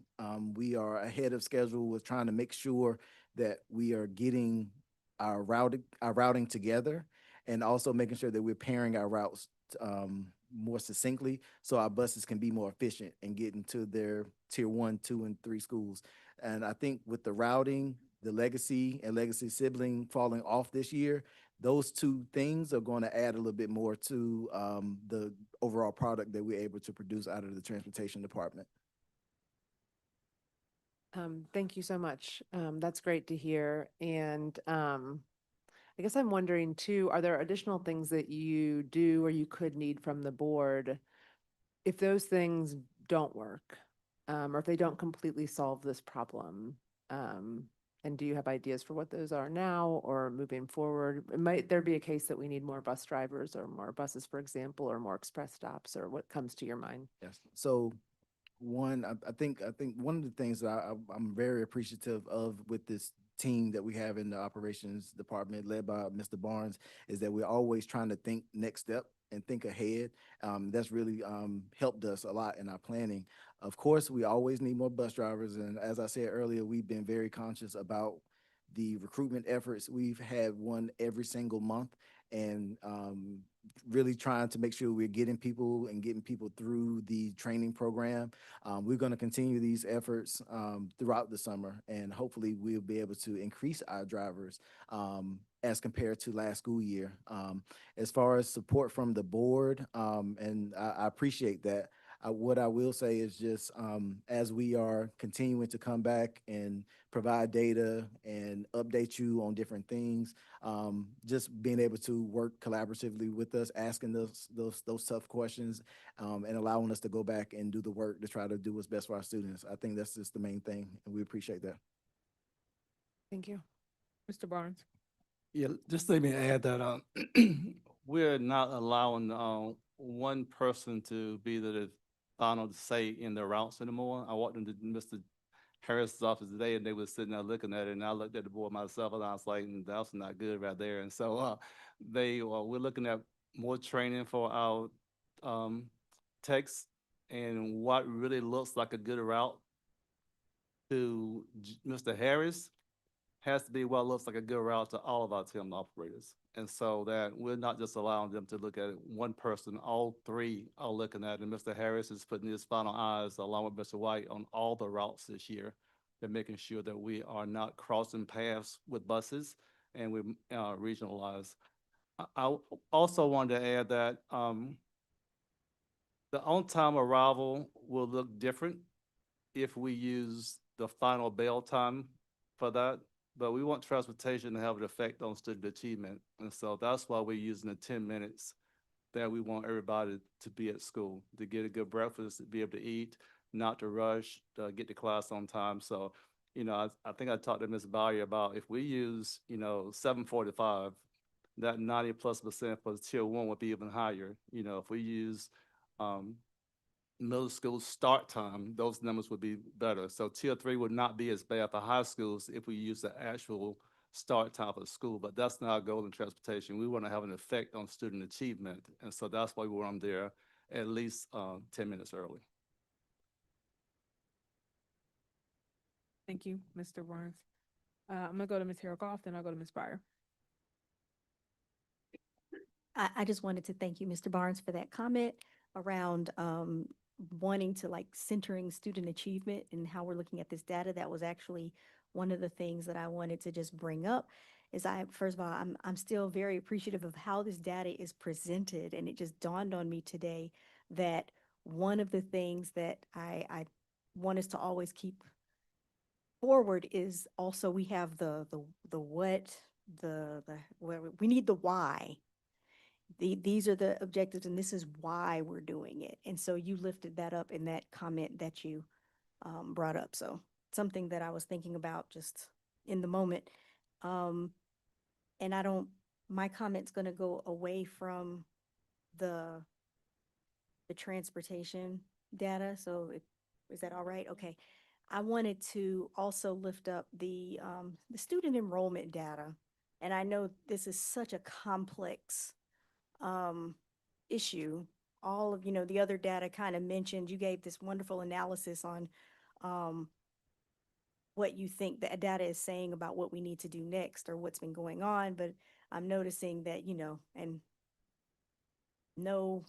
E: We are ahead of schedule with trying to make sure that we are getting our routing together, and also making sure that we're pairing our routes more succinctly, so our buses can be more efficient in getting to their tier 1, 2, and 3 schools. And I think with the routing, the legacy and legacy sibling falling off this year, those two things are going to add a little bit more to the overall product that we're able to produce out of the transportation department.
M: Thank you so much. That's great to hear. And I guess I'm wondering too, are there additional things that you do or you could need from the board if those things don't work, or if they don't completely solve this problem? And do you have ideas for what those are now or moving forward? Might there be a case that we need more bus drivers or more buses, for example, or more express stops, or what comes to your mind?
E: Yes. So I think one of the things that I'm very appreciative of with this team that we have in the operations department led by Mr. Barnes is that we're always trying to think next step and think ahead. That's really helped us a lot in our planning. Of course, we always need more bus drivers. And as I said earlier, we've been very conscious about the recruitment efforts. We've had one every single month, and really trying to make sure we're getting people through the training program. We're going to continue these efforts throughout the summer, and hopefully we'll be able to increase our drivers as compared to last school year. As far as support from the board, and I appreciate that. What I will say is just as we are continuing to come back and provide data and update you on different things, just being able to work collaboratively with us, asking those tough questions, and allowing us to go back and do the work to try to do what's best for our students. I think that's just the main thing, and we appreciate that.
M: Thank you.
A: Mr. Barnes.
K: Yeah, just let me add that we're not allowing one person to be the final say in the routes anymore. I walked into Mr. Harris's office today, and they were sitting there looking at it, and I looked at the board myself, and I was like, that's not good right there. And so we're looking at more training for our techs and what really looks like a good route to Mr. Harris has to be what looks like a good route to all of our team operators. And so that we're not just allowing them to look at it one person, all three are looking at it. And Mr. Harris is putting his final eyes along with Mr. White on all the routes this year. They're making sure that we are not crossing paths with buses and we regionalize. I also wanted to add that the on-time arrival will look different if we use the final bell time for that, but we want transportation to have an effect on student achievement. And so that's why we're using the 10 minutes that we want everybody to be at school, to get a good breakfast, to be able to eat, not to rush, to get to class on time. So, I think I talked to Ms. Bowyer about if we use, 7:45, that 90+% for tier 1 would be even higher. If we use middle school start time, those numbers would be better. So tier 3 would not be as bad for high schools if we use the actual start time for school, but that's not our goal in transportation. We want to have an effect on student achievement. And so that's why we want them there at least 10 minutes early.
A: Thank you, Mr. Barnes. I'm gonna go to Ms. Hirakoff, then I'll go to Ms. Byer.
L: I just wanted to thank you, Mr. Barnes, for that comment around wanting to centering student achievement and how we're looking at this data. That was actually one of the things that I wanted to just bring up. First of all, I'm still very appreciative of how this data is presented, and it just dawned on me today that one of the things that I want us to always keep forward is also we have the what, we need the why. These are the objectives, and this is why we're doing it. And so you lifted that up in that comment that you brought up. So something that I was thinking about just in the moment. And my comment's going to go away from the transportation data. So is that all right? Okay. I wanted to also lift up the student enrollment data. And I know this is such a complex issue. All of, the other data kind of mentioned, you gave this wonderful analysis on what you think that data is saying about what we need to do next or what's been going on. But I'm noticing that, and no,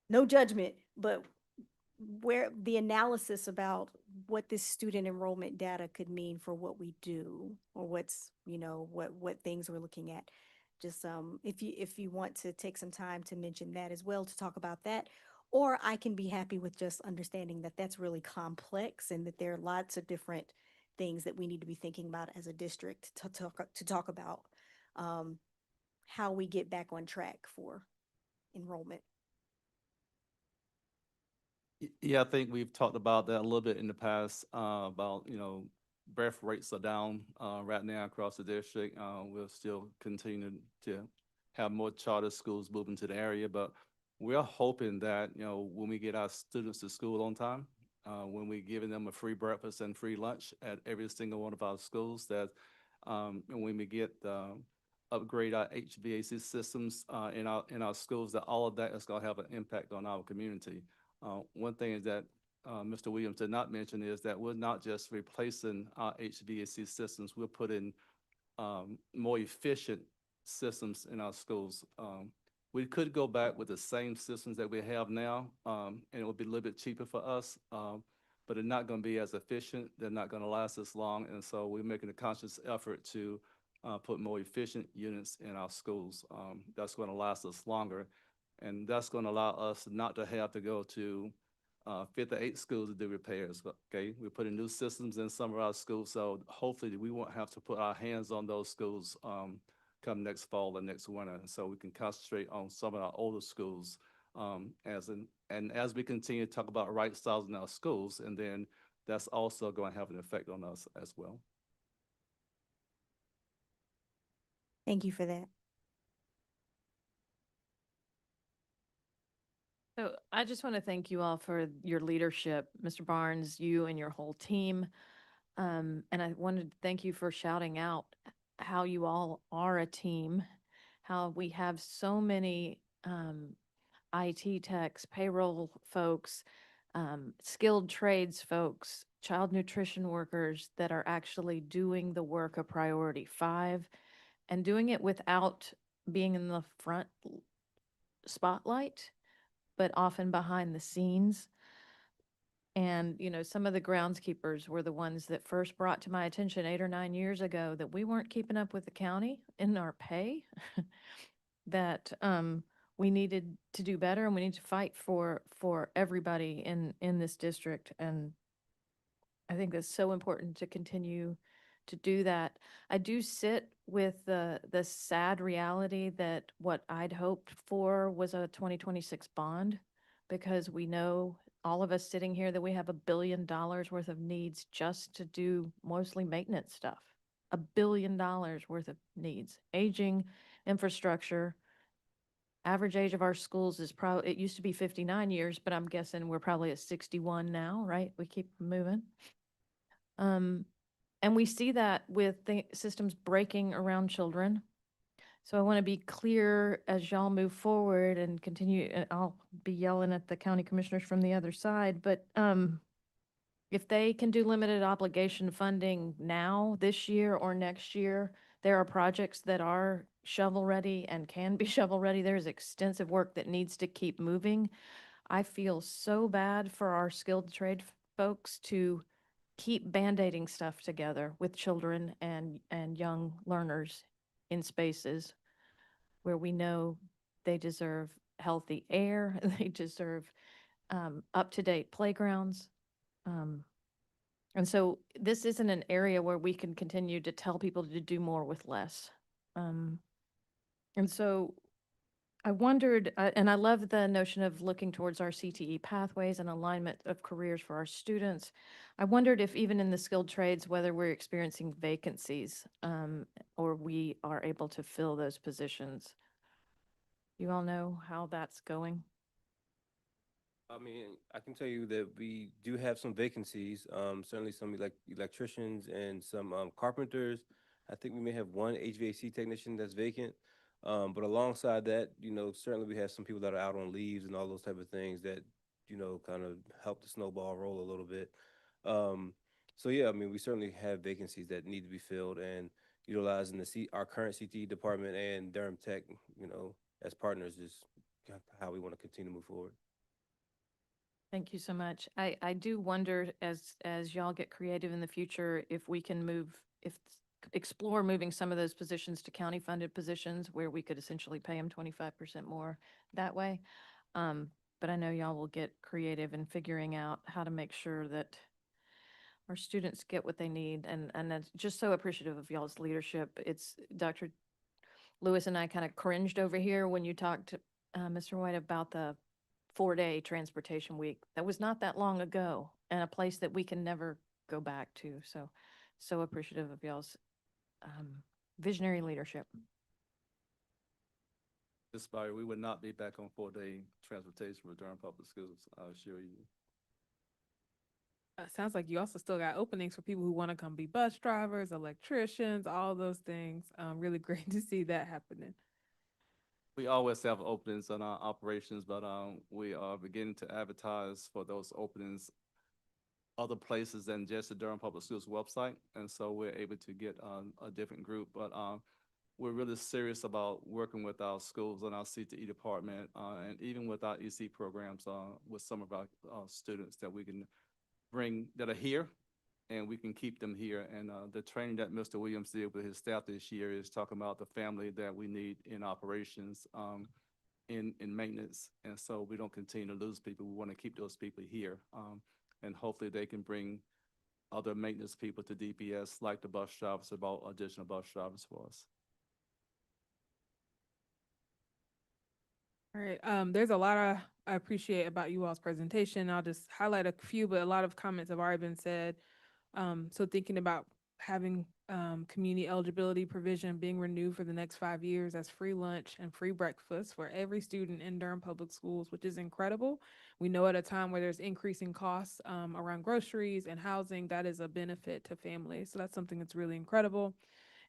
L: no judgment, but where the analysis about what this student enrollment data could mean for what we do, or what's, what things we're looking at. Just, if you want to take some time to mention that as well, to talk about that, or I can be happy with just understanding that that's really complex and that there are lots of different things that we need to be thinking about as a district to talk about, how we get back on track for enrollment.
K: Yeah, I think we've talked about that a little bit in the past, about, birth rates are down, right now across the district. We'll still continue to have more charter schools moving to the area, but we're hoping that, when we get our students to school on time, when we're giving them a free breakfast and free lunch at every single one of our schools, that, and when we get, upgrade our HVAC systems, in our schools, that all of that is gonna have an impact on our community. One thing is that Mr. Williams did not mention is that we're not just replacing our HVAC systems, we're putting more efficient systems in our schools. We could go back with the same systems that we have now, and it would be a little bit cheaper for us, but they're not going to be as efficient. They're not going to last as long, and so we're making a conscious effort to put more efficient units in our schools. That's going to last us longer, and that's going to allow us not to have to go to 58 schools to do repairs. Okay, we're putting new systems in some of our schools, so hopefully we won't have to put our hands on those schools come next fall or next winter, and so we can concentrate on some of our older schools. And as we continue to talk about right sizing our schools, and then that's also going to have an effect on us as well.
L: Thank you for that.
J: So I just want to thank you all for your leadership, Mr. Barnes, you and your whole team. And I wanted to thank you for shouting out how you all are a team, how we have so many IT techs, payroll folks, skilled trades folks, child nutrition workers that are actually doing the work of priority 5 and doing it without being in the front spotlight, but often behind the scenes. And, some of the groundskeepers were the ones that first brought to my attention 8 or 9 years ago that we weren't keeping up with the county in our pay, that we needed to do better and we need to fight for everybody in this district. And I think that's so important to continue to do that. I do sit with the sad reality that what I'd hoped for was a 2026 bond, because we know, all of us sitting here, that we have $1 billion worth of needs just to do mostly maintenance stuff. $1 billion worth of needs, aging infrastructure. Average age of our schools is probably, it used to be 59 years, but I'm guessing we're probably at 61 now, right? We keep moving. And we see that with the systems breaking around children. So I want to be clear as y'all move forward and continue, and I'll be yelling at the county commissioners from the other side, but if they can do limited obligation funding now, this year or next year, there are projects that are shovel ready and can be shovel ready. There's extensive work that needs to keep moving. I feel so bad for our skilled trade folks to keep band-aiding stuff together with children and young learners in spaces where we know they deserve healthy air, they deserve up-to-date playgrounds. And so this isn't an area where we can continue to tell people to do more with less. And so I wondered, and I love the notion of looking towards our CTE pathways and alignment of careers for our students. I wondered if even in the skilled trades, whether we're experiencing vacancies or we are able to fill those positions. You all know how that's going?
F: I mean, I can tell you that we do have some vacancies, certainly some electricians and some carpenters. I think we may have one HVAC technician that's vacant. But alongside that, certainly we have some people that are out on leaves and all those type of things that, kind of help the snowball roll a little bit. So yeah, I mean, we certainly have vacancies that need to be filled, and utilizing our current CTE department and Durham Tech, as partners is how we want to continue to move forward.
J: Thank you so much. I do wonder as y'all get creative in the future, if we can explore moving some of those positions to county funded positions where we could essentially pay them 25% more that way. But I know y'all will get creative in figuring out how to make sure that our students get what they need. And I'm just so appreciative of y'all's leadership. It's Dr. Lewis and I kind of cringed over here when you talked to Mr. White about the 4-day transportation week. That was not that long ago, and a place that we can never go back to. So appreciative of y'all's visionary leadership.
K: Ms. Spire, we would not be back on 4-day transportation for Durham Public Schools, I assure you.
A: Sounds like you also still got openings for people who want to come be bus drivers, electricians, all those things. Really great to see that happening.
K: We always have openings in our operations, but we are beginning to advertise for those openings other places than just the Durham Public Schools website. And so we're able to get a different group, but we're really serious about working with our schools and our CTE department, and even with our EC programs with some of our students that we can bring that are here, and we can keep them here. And the training that Mr. Williams did with his staff this year is talking about the family that we need in operations, in maintenance. And so we don't continue to lose people. We want to keep those people here. And hopefully they can bring other maintenance people to DPS, like the bus drivers, about additional bus drivers for us.
A: All right. There's a lot I appreciate about you all's presentation. I'll just highlight a few, but a lot of comments have already been said. So thinking about having community eligibility provision being renewed for the next 5 years, as free lunch and free breakfast for every student in Durham Public Schools, which is incredible. We know at a time where there's increasing costs around groceries and housing, that is a benefit to families. So that's something that's really incredible.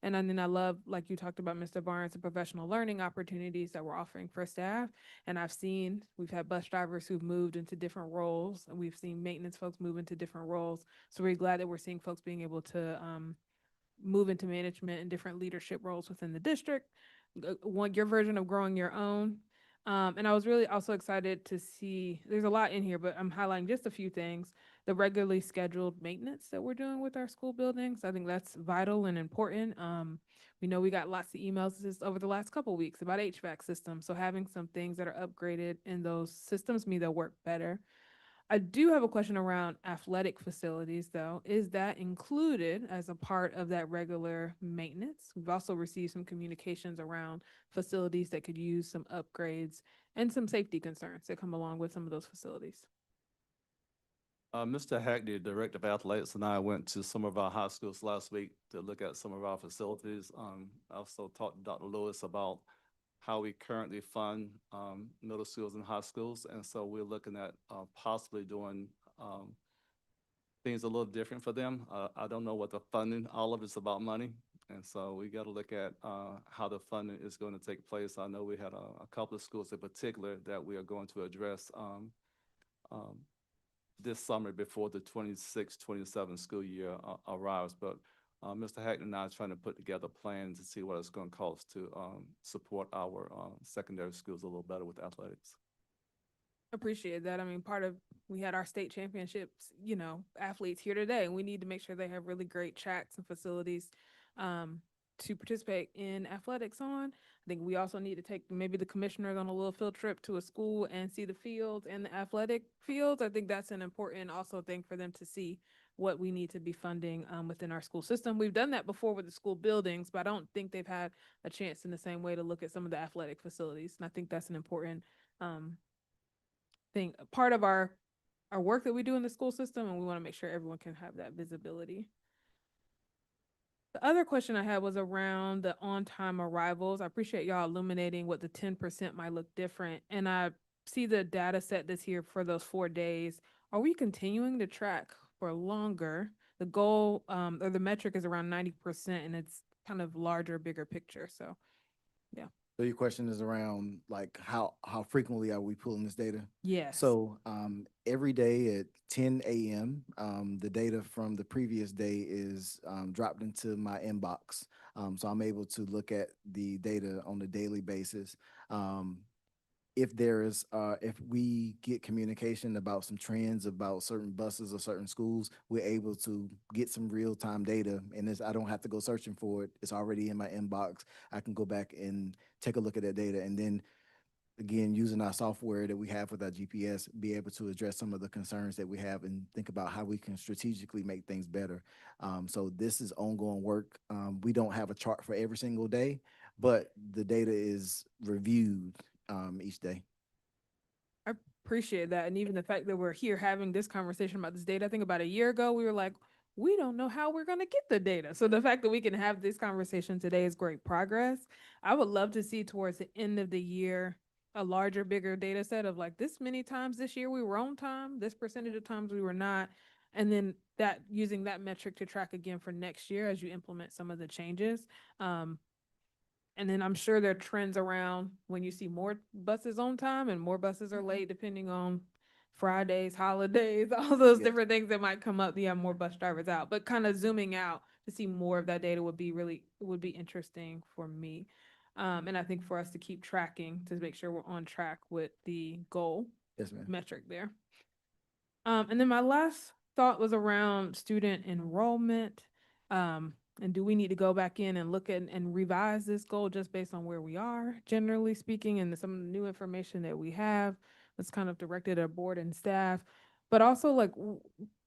A: And then I love, like you talked about, Mr. Barnes, the professional learning opportunities that we're offering for staff. And we've had bus drivers who've moved into different roles, and we've seen maintenance folks move into different roles. So we're glad that we're seeing folks being able to move into management and different leadership roles within the district. Want your version of growing your own. And I was really also excited to see, there's a lot in here, but I'm highlighting just a few things. The regularly scheduled maintenance that we're doing with our school buildings. I think that's vital and important. We know we got lots of emails over the last couple of weeks about HVAC systems. So having some things that are upgraded in those systems mean they'll work better. I do have a question around athletic facilities, though. Is that included as a part of that regular maintenance? We've also received some communications around facilities that could use some upgrades and some safety concerns that come along with some of those facilities.
K: Mr. Hackney, Director of Athletics, and I went to some of our high schools last week to look at some of our facilities. I also talked to Dr. Lewis about how we currently fund middle schools and high schools. And so we're looking at possibly doing things a little different for them. I don't know what the funding, all of it's about money. And so we got to look at how the funding is going to take place. I know we had a couple of schools in particular that we are going to address this summer before the 26-27 school year arrives. But Mr. Hackney and I are trying to put together plans to see what it's going to cost to support our secondary schools a little better with athletics.
A: Appreciate that. I mean, we had our state championships, athletes here today, and we need to make sure they have really great tracks and facilities to participate in athletics on. I think we also need to take maybe the commissioners on a little field trip to a school and see the fields and the athletic fields. I think that's an important also thing for them to see what we need to be funding within our school system. We've done that before with the school buildings, but I don't think they've had a chance in the same way to look at some of the athletic facilities. And I think that's an important thing, part of our work that we do in the school system, and we want to make sure everyone can have that visibility. The other question I had was around the on-time arrivals. I appreciate y'all illuminating what the 10% might look different. And I see the data set that's here for those 4 days. Are we continuing to track for longer? The goal or the metric is around 90%, and it's kind of larger, bigger picture. So, yeah,
E: So your question is around like how frequently are we pulling this data?
A: Yes.
E: So every day at 10 a.m., the data from the previous day is dropped into my inbox. So I'm able to look at the data on a daily basis. If if we get communication about some trends about certain buses or certain schools, we're able to get some real-time data, and I don't have to go searching for it. It's already in my inbox. I can go back and take a look at that data, and then again, using our software that we have with our GPS, be able to address some of the concerns that we have and think about how we can strategically make things better. So this is ongoing work. We don't have a chart for every single day, but the data is reviewed each day.
A: I appreciate that. And even the fact that we're here having this conversation about this data, I think about a year ago, we were like, we don't know how we're going to get the data. So the fact that we can have this conversation today is great progress. I would love to see towards the end of the year a larger, bigger data set of like this many times this year we were on time, this percentage of times we were not. And then that using that metric to track again for next year as you implement some of the changes. And then I'm sure there are trends around when you see more buses on time and more buses are late, depending on Fridays, holidays, all those
E: Yeah.
A: different things that might come up. You have more bus drivers out, but kind of zooming out to see more of that data would be interesting for me. And I think for us to keep tracking to make sure we're on track with the goal
E: Yes, ma'am.
A: metric there. And then my last thought was around student enrollment. And do we need to go back in and look at and revise this goal just based on where we are, generally speaking, and some of the new information that we have that's kind of directed at board and staff. But also, like,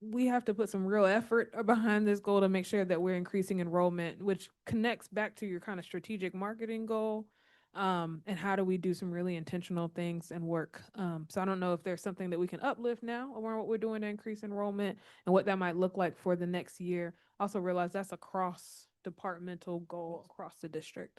A: we have to put some real effort behind this goal to make sure that we're increasing enrollment, which connects back to your kind of strategic marketing goal. And how do we do some really intentional things and work? So I don't know if there's something that we can uplift now around what we're doing to increase enrollment and what that might look like for the next year. Also realize that's a cross departmental goal across the district.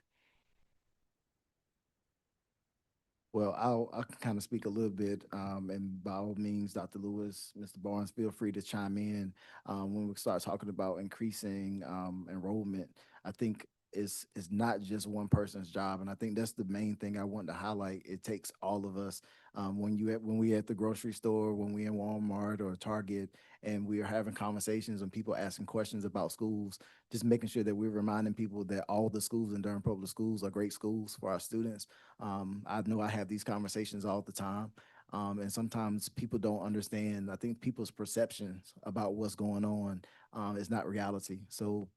E: Well, I can kind of speak a little bit, and by all means, Dr. Lewis, Mr. Barnes, feel free to chime in when we start talking about increasing enrollment. I think it's not just one person's job, and I think that's the main thing I want to highlight. It takes all of us. When we at the grocery store, when we in Walmart or Target, and we are having conversations and people asking questions about schools, just making sure that we're reminding people that all the schools in Durham Public Schools are great schools for our students. I know I have these conversations all the time. And sometimes people don't understand. I think people's perceptions about what's going on is not reality. So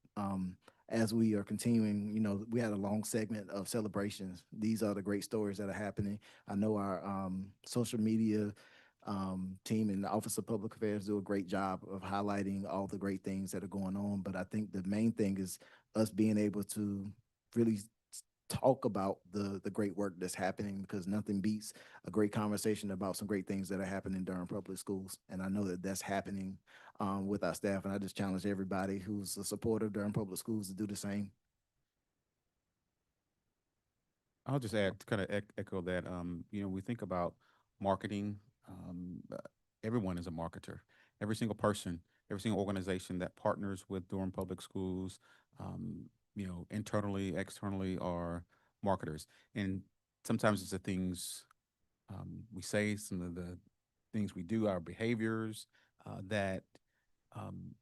E: as we are continuing, we had a long segment of celebrations. These are the great stories that are happening. I know our social media team and the Office of Public Affairs do a great job of highlighting all the great things that are going on. But I think the main thing is us being able to really talk about the great work that's happening, because nothing beats a great conversation about some great things that are happening in Durham Public Schools. And I know that that's happening with our staff. And I just challenge everybody who's a supporter of Durham Public Schools to do the same.
I: I'll just add, kind of echo that. We think about marketing. Everyone is a marketer. Every single person, every single organization that partners with Durham Public Schools, internally, externally, are marketers. And sometimes it's the things we say, some of the things we do, our behaviors that um,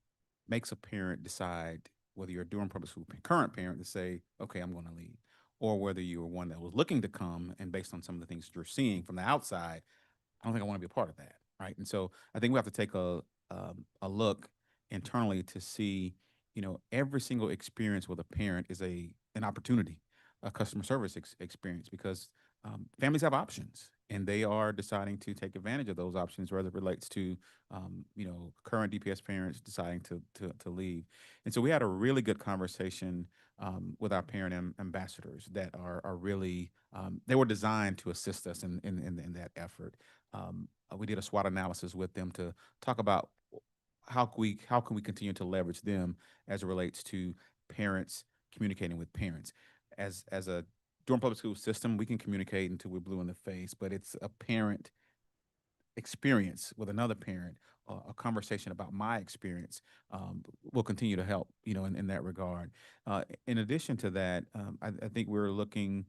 I: makes a parent decide whether you're a Durham Public School current parent to say, okay, I'm going to leave, or whether you were one that was looking to come and based on some of the things that you're seeing from the outside, I don't think I want to be a part of that, right? And so I think we have to take a look internally to see, every single experience with a parent is an opportunity, a customer service experience, because families have options and they are deciding to take advantage of those options, whether it relates to, current DPS parents deciding to leave. And so we had a really good conversation with our parent ambassadors that are really, they were designed to assist us in that effort. We did a SWOT analysis with them to talk about how can we continue to leverage them as it relates to parents communicating with parents. As a Durham Public School system, we can communicate until we're blue in the face, but it's a parent experience with another parent, a conversation about my experience will continue to help, in that regard. In addition to that, I think we're looking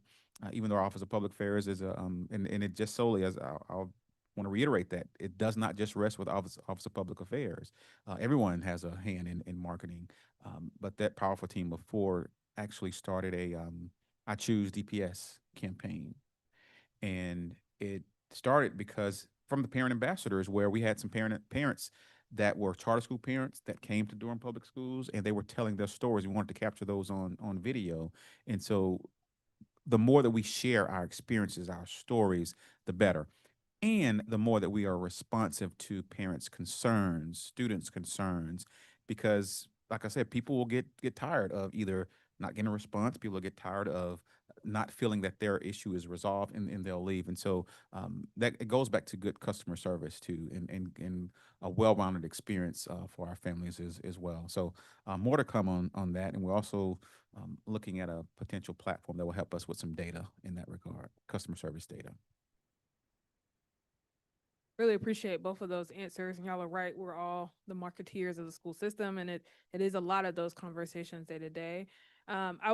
I: even though our Office of Public Affairs is and it just solely, as I'll want to reiterate, that it does not just rest with Office of Public Affairs. Everyone has a hand in marketing, but that powerful team of four actually started a I Choose DPS campaign, and it started because from the parent ambassadors, where we had some parents that were charter school parents that came to Durham Public Schools, and they were telling their stories. We wanted to capture those on video, and so the more that we share our experiences, our stories, the better. And the more that we are responsive to parents' concerns, students' concerns, because like I said, people will get tired of either not getting a response, people will get tired of not feeling that their issue is resolved, and they'll leave. And so that it goes back to good customer service too, and a well-rounded experience for our families as well. So more to come on that. And we're also looking at a potential platform that will help us with some data in that regard, customer service data.
A: Really appreciate both of those answers. And y'all are right. We're all the marketeers of the school system, and it is a lot of those conversations day to day. I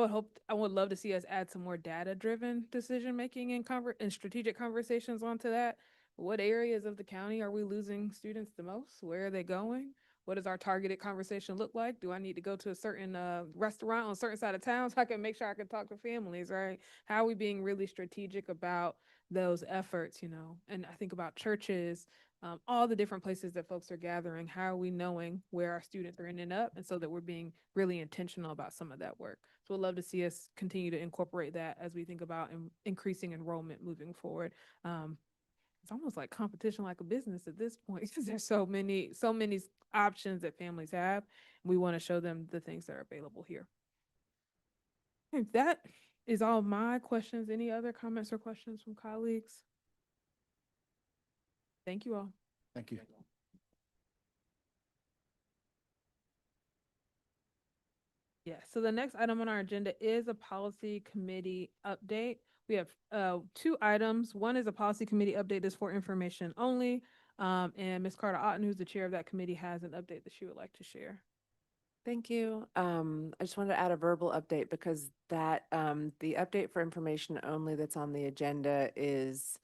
A: would love to see us add some more data-driven decision-making and strategic conversations onto that. What areas of the county are we losing students the most? Where are they going? What does our targeted conversation look like? Do I need to go to a certain restaurant on a certain side of town so I can make sure I can talk to families, right? How are we being really strategic about those efforts, and I think about churches, all the different places that folks are gathering. How are we knowing where our students are ending up, and so that we're being really intentional about some of that work? So we'd love to see us continue to incorporate that as we think about increasing enrollment moving forward. It's almost like competition, like a business at this point, because there's so many options that families have. We want to show them the things that are available here. If that is all my questions. Any other comments or questions from colleagues? Thank you all.
E: Thank you.
A: Yeah, so the next item on our agenda is a policy committee update. We have two items. One is a policy committee update that's for information only. And Ms. Carter Otten, who's the chair of that committee, has an update that she would like to share.
M: Thank you. I just wanted to add a verbal update because that the update for information only that's on the agenda is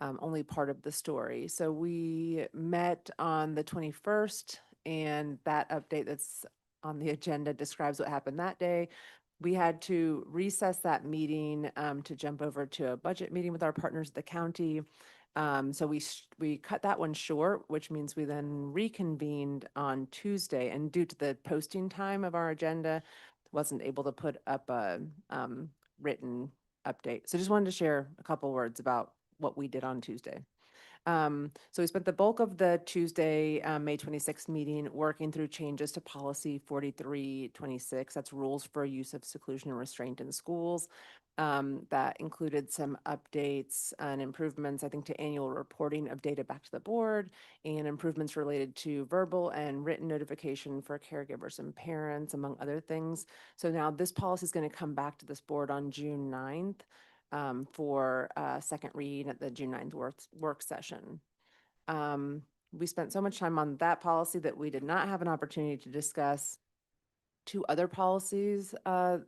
M: only part of the story. So we met on the 21st, and that update that's on the agenda describes what happened that day. We had to recess that meeting to jump over to a budget meeting with our partners at the county. So we cut that one short, which means we then reconvened on Tuesday. And due to the posting time of our agenda, wasn't able to put up a written update. So just wanted to share a couple words about what we did on Tuesday. So we spent the bulk of the Tuesday, May 26th meeting working through changes to policy 4326. That's rules for use of seclusion and restraint in schools. That included some updates and improvements, I think, to annual reporting of data back to the board, and improvements related to verbal and written notification for caregivers and parents, among other things. So now this policy is going to come back to this board on June 9th. For a second read at the June 9th work session. We spent so much time on that policy that we did not have an opportunity to discuss two other policies that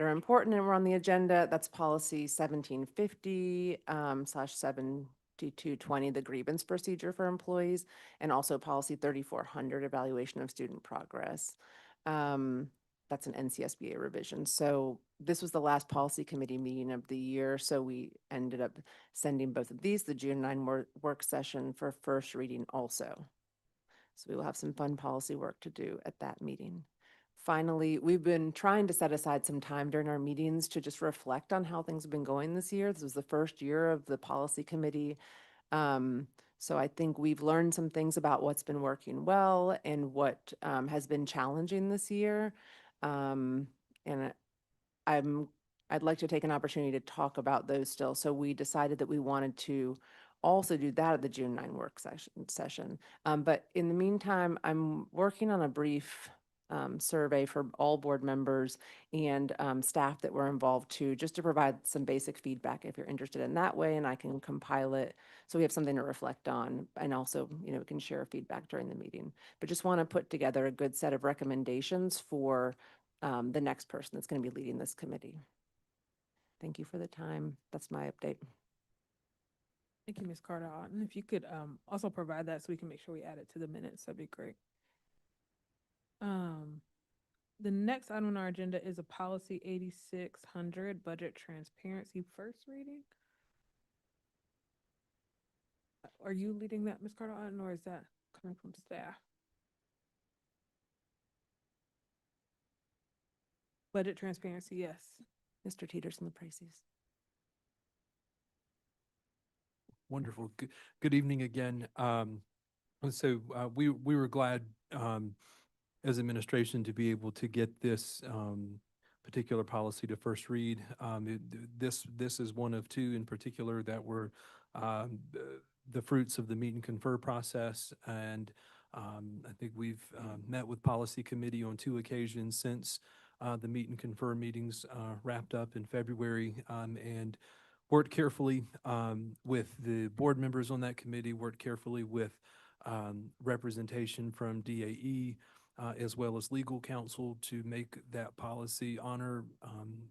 M: are important and were on the agenda. That's policy 1750 / 7220, the grievance procedure for employees, and also policy 3400, evaluation of student progress. That's an NCSBA revision. So this was the last policy committee meeting of the year. So we ended up sending both of these, the June 9 work session, for first reading also. So we will have some fun policy work to do at that meeting. Finally, we've been trying to set aside some time during our meetings to just reflect on how things have been going this year. This was the first year of the policy committee. So I think we've learned some things about what's been working well and what has been challenging this year. And I'd like to take an opportunity to talk about those still. So we decided that we wanted to also do that at the June 9 work session. But in the meantime, I'm working on a brief survey for all board members and staff that were involved too, just to provide some basic feedback if you're interested in that way, and I can compile it so we have something to reflect on, and also, we can share feedback during the meeting. But just want to put together a good set of recommendations for the next person that's going to be leading this committee. Thank you for the time. That's my update.
A: Thank you, Ms. Carter. And if you could also provide that so we can make sure we add it to the minutes, that'd be great. The next item on our agenda is a policy 8600 budget transparency first reading. Are you leading that, Ms. Carter, or is that coming from staff? Budget transparency, yes.
M: Mr. Teeterson, the Precies.
U: Wonderful. Good evening again. We were glad as administration to be able to get this particular policy to first read. This is one of two in particular that were the fruits of the meet and confer process. And I think we've met with policy committee on 2 occasions since the meet and confer meetings wrapped up in February, and worked carefully with the board members on that committee, worked carefully with representation from DAE, as well as legal counsel to make that policy honor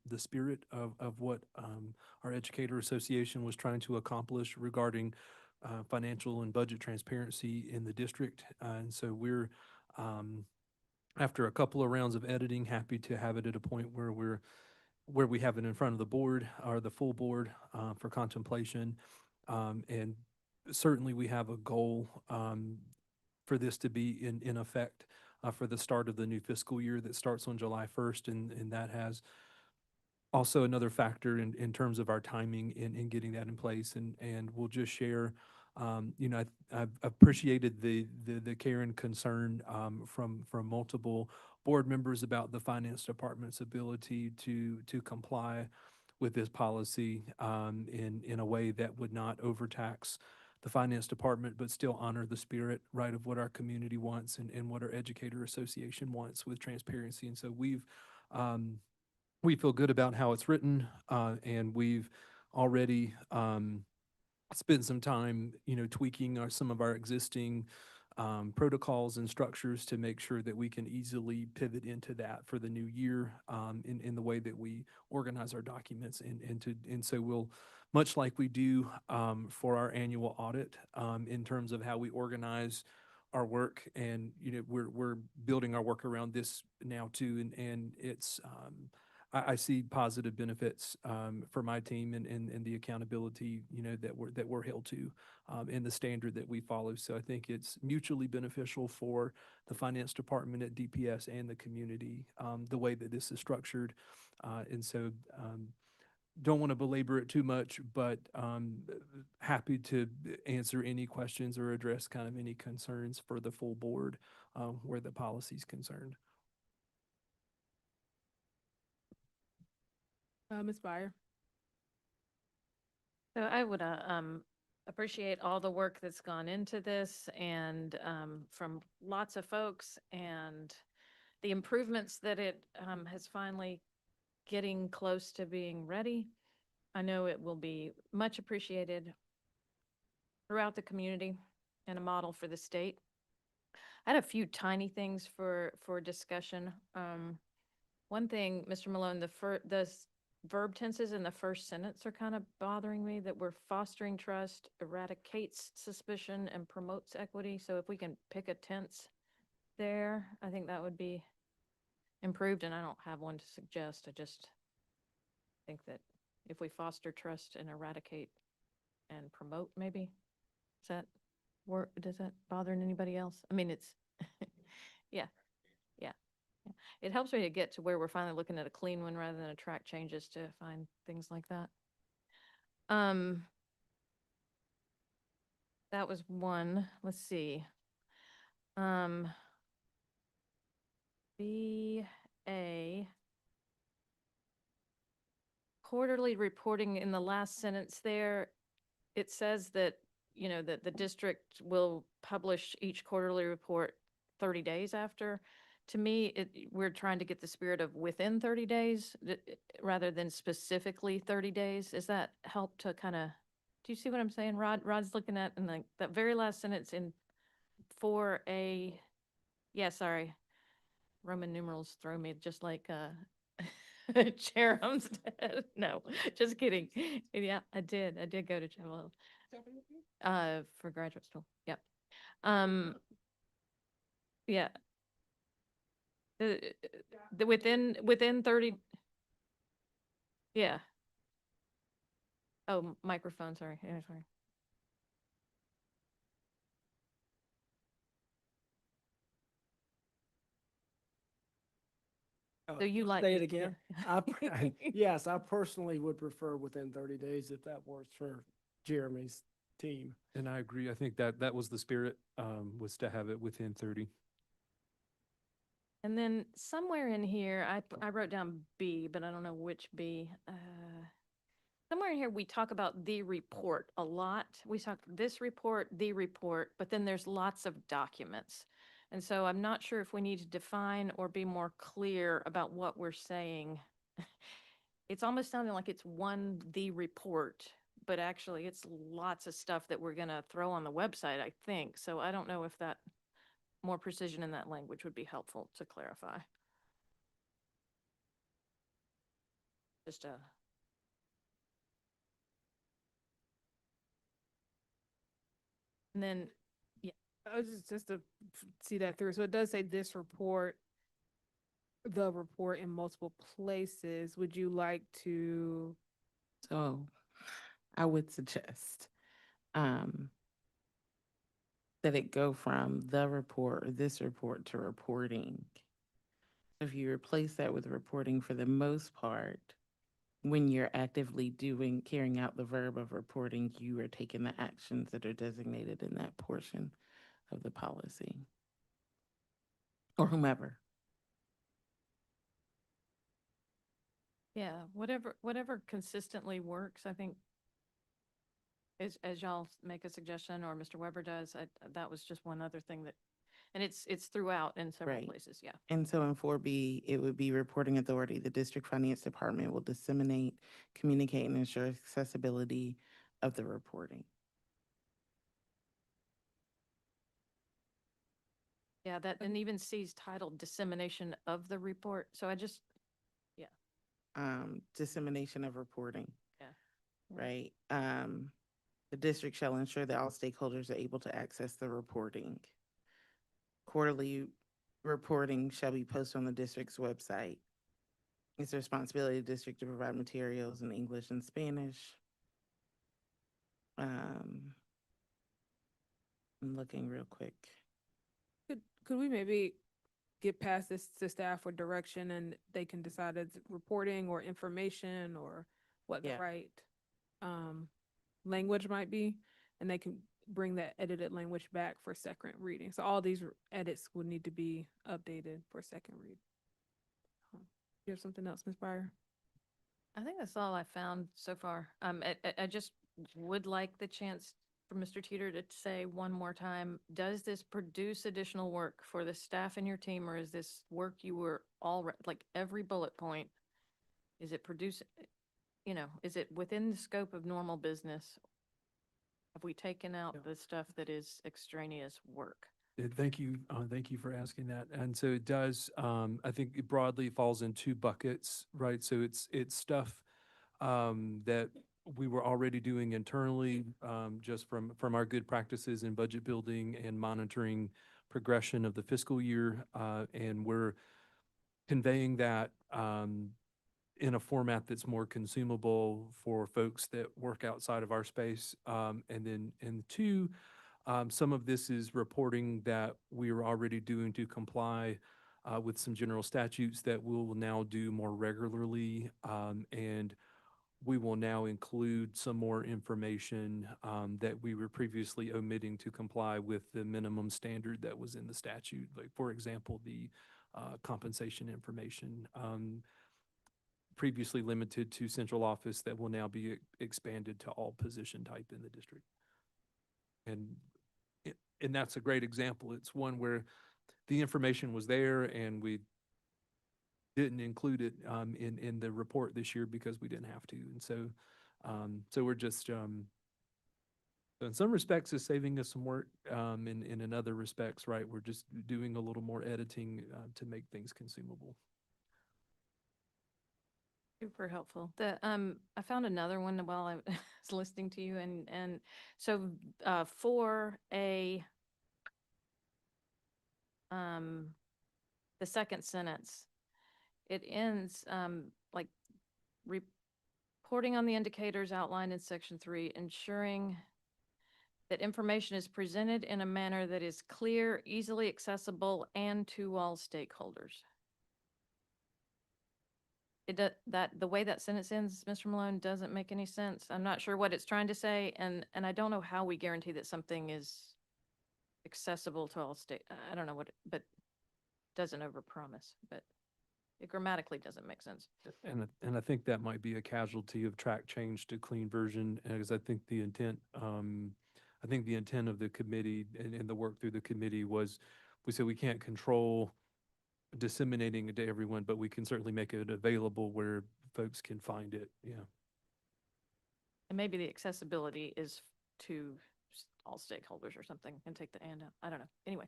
U: the spirit of what our Educator Association was trying to accomplish regarding financial and budget transparency in the district. And so we're, after a couple of rounds of editing, happy to have it at a point where we have it in front of the board or the full board for contemplation. And certainly we have a goal for this to be in effect for the start of the new fiscal year that starts on July 1st. And that has also another factor in terms of our timing in getting that in place. And we'll just share, I've appreciated the care and concern from multiple board members about the finance department's ability to comply with this policy in a way that would not overtax the finance department, but still honor the spirit, right, of what our community wants and what our Educator Association wants with transparency. And so we feel good about how it's written, and we've already spent some time, tweaking some of our existing protocols and structures to make sure that we can easily pivot into that for the new year in the way that we organize our documents. And so we'll, much like we do for our annual audit, in terms of how we organize our work, and we're building our work around this now too, and it's I see positive benefits for my team and the accountability that we're held to and the standard that we follow. So I think it's mutually beneficial for the finance department at DPS and the community the way that this is structured. And so don't want to belabor it too much, but happy to answer any questions or address kind of any concerns for the full board where the policy is concerned.
A: Ms. Byer.
J: So I would appreciate all the work that's gone into this, and from lots of folks, and the improvements that it has finally getting close to being ready. I know it will be much appreciated throughout the community and a model for the state. I had a few tiny things for discussion. One thing, Mr. Malone, the verb tenses in the first sentence are kind of bothering me, that we're fostering trust, eradicates suspicion, and promotes equity. So if we can pick a tense there, I think that would be improved, and I don't have one to suggest. I just think that if we foster trust and eradicate and promote, maybe, does that bother anybody else? I mean, it's, yeah. It helps me to get to where we're finally looking at a clean one rather than a track changes to find things like that. That was one. Let's see. BA quarterly reporting, in the last sentence there, it says that, that the district will publish each quarterly report 30 days after. To me, we're trying to get the spirit of within 30 days rather than specifically 30 days. Is that help to kind of, do you see what I'm saying, Rod? Rod's looking at in that very last sentence in 4A. Yeah, sorry. Roman numerals throw me just like Chair Umstead. No, just kidding. Yeah, I did. I did go to Chapel Hill. For graduate school. Yep. Yeah. Within 30. Yeah. Oh, microphone, sorry. Yeah, sorry. So you like
N: Say it
J: yeah.
N: again? Yes, I personally would prefer within 30 days if that works for Jeremy's team.
U: And I agree. I think that that was the spirit, was to have it within 30.
J: And then somewhere in here, I wrote down B, but I don't know which B. Somewhere in here, we talk about the report a lot. We talk this report, the report, but then there's lots of documents. And so I'm not sure if we need to define or be more clear about what we're saying. It's almost sounding like it's the report, but actually it's lots of stuff that we're gonna throw on the website, I think. So I don't know if that more precision in that language would be helpful to clarify. Just a And then, yeah,
A: I was just to see that through. So it does say this report, the report in multiple places. Would you like to?
B: So I would suggest um, that it go from the report or this report to reporting. If you replace that with reporting, for the most part, when you're actively carrying out the verb of reporting, you are taking the actions that are designated in that portion of the policy. Or whomever.
J: yeah, whatever consistently works, I think. As y'all make a suggestion or Mr. Weber does, that was just one other thing that, and it's throughout in several
B: Right.
J: places, yeah.
B: And so in 4B, it would be reporting authority. The district finance department will disseminate, communicate, and ensure accessibility of the reporting.
J: Yeah, that, and even C's titled dissemination of the report. So I just, yeah.
B: Dissemination of reporting.
J: Yeah.
B: Right. The district shall ensure that all stakeholders are able to access the reporting. Quarterly reporting shall be posted on the district's website. It's the responsibility of the district to provide materials in English and Spanish. I'm looking real quick.
A: Could we maybe get past this to staff for direction and they can decide it's reporting or information or what the
B: Yeah.
A: right language might be, and they can bring that edited language back for second reading. So all these edits would need to be updated for second read. You have something else, Ms. Breyer?
J: I think that's all I found so far. I just would like the chance for Mr. Teeter to say one more time, does this produce additional work for the staff in your team, or is this work you were like every bullet point? Is it is it within the scope of normal business? Have we taken out the stuff that is extraneous work?
U: Thank you. Thank you for asking that. And so it does, I think it broadly falls in two buckets, right? So it's stuff that we were already doing internally, just from our good practices in budget building and monitoring progression of the fiscal year. And we're conveying that in a format that's more consumable for folks that work outside of our space. And two, some of this is reporting that we are already doing to comply with some general statutes that we'll now do more regularly. And we will now include some more information that we were previously omitting to comply with the minimum standard that was in the statute. Like, for example, the compensation information previously limited to central office that will now be expanded to all position type in the district. And that's a great example. It's one where the information was there and we didn't include it in the report this year because we didn't have to. And so we're just, in some respects is saving us some work. In other respects, right, we're just doing a little more editing to make things consumable.
J: Super helpful. I found another one while I was listening to you and so, for the second sentence, it ends, like reporting on the indicators outlined in section 3, ensuring that information is presented in a manner that is clear, easily accessible, and to all stakeholders. The way that sentence ends, Mr. Malone, doesn't make any sense. I'm not sure what it's trying to say, and I don't know how we guarantee that something is accessible to all I don't know but doesn't overpromise, but it grammatically doesn't make sense.
U: And I think that might be a casualty of track change to clean version, because I think the intent of the committee and the work through the committee was, we said we can't control disseminating it to everyone, but we can certainly make it available where folks can find it. Yeah.
J: And maybe the accessibility is to all stakeholders or something, and take the and out. I don't know. Anyway.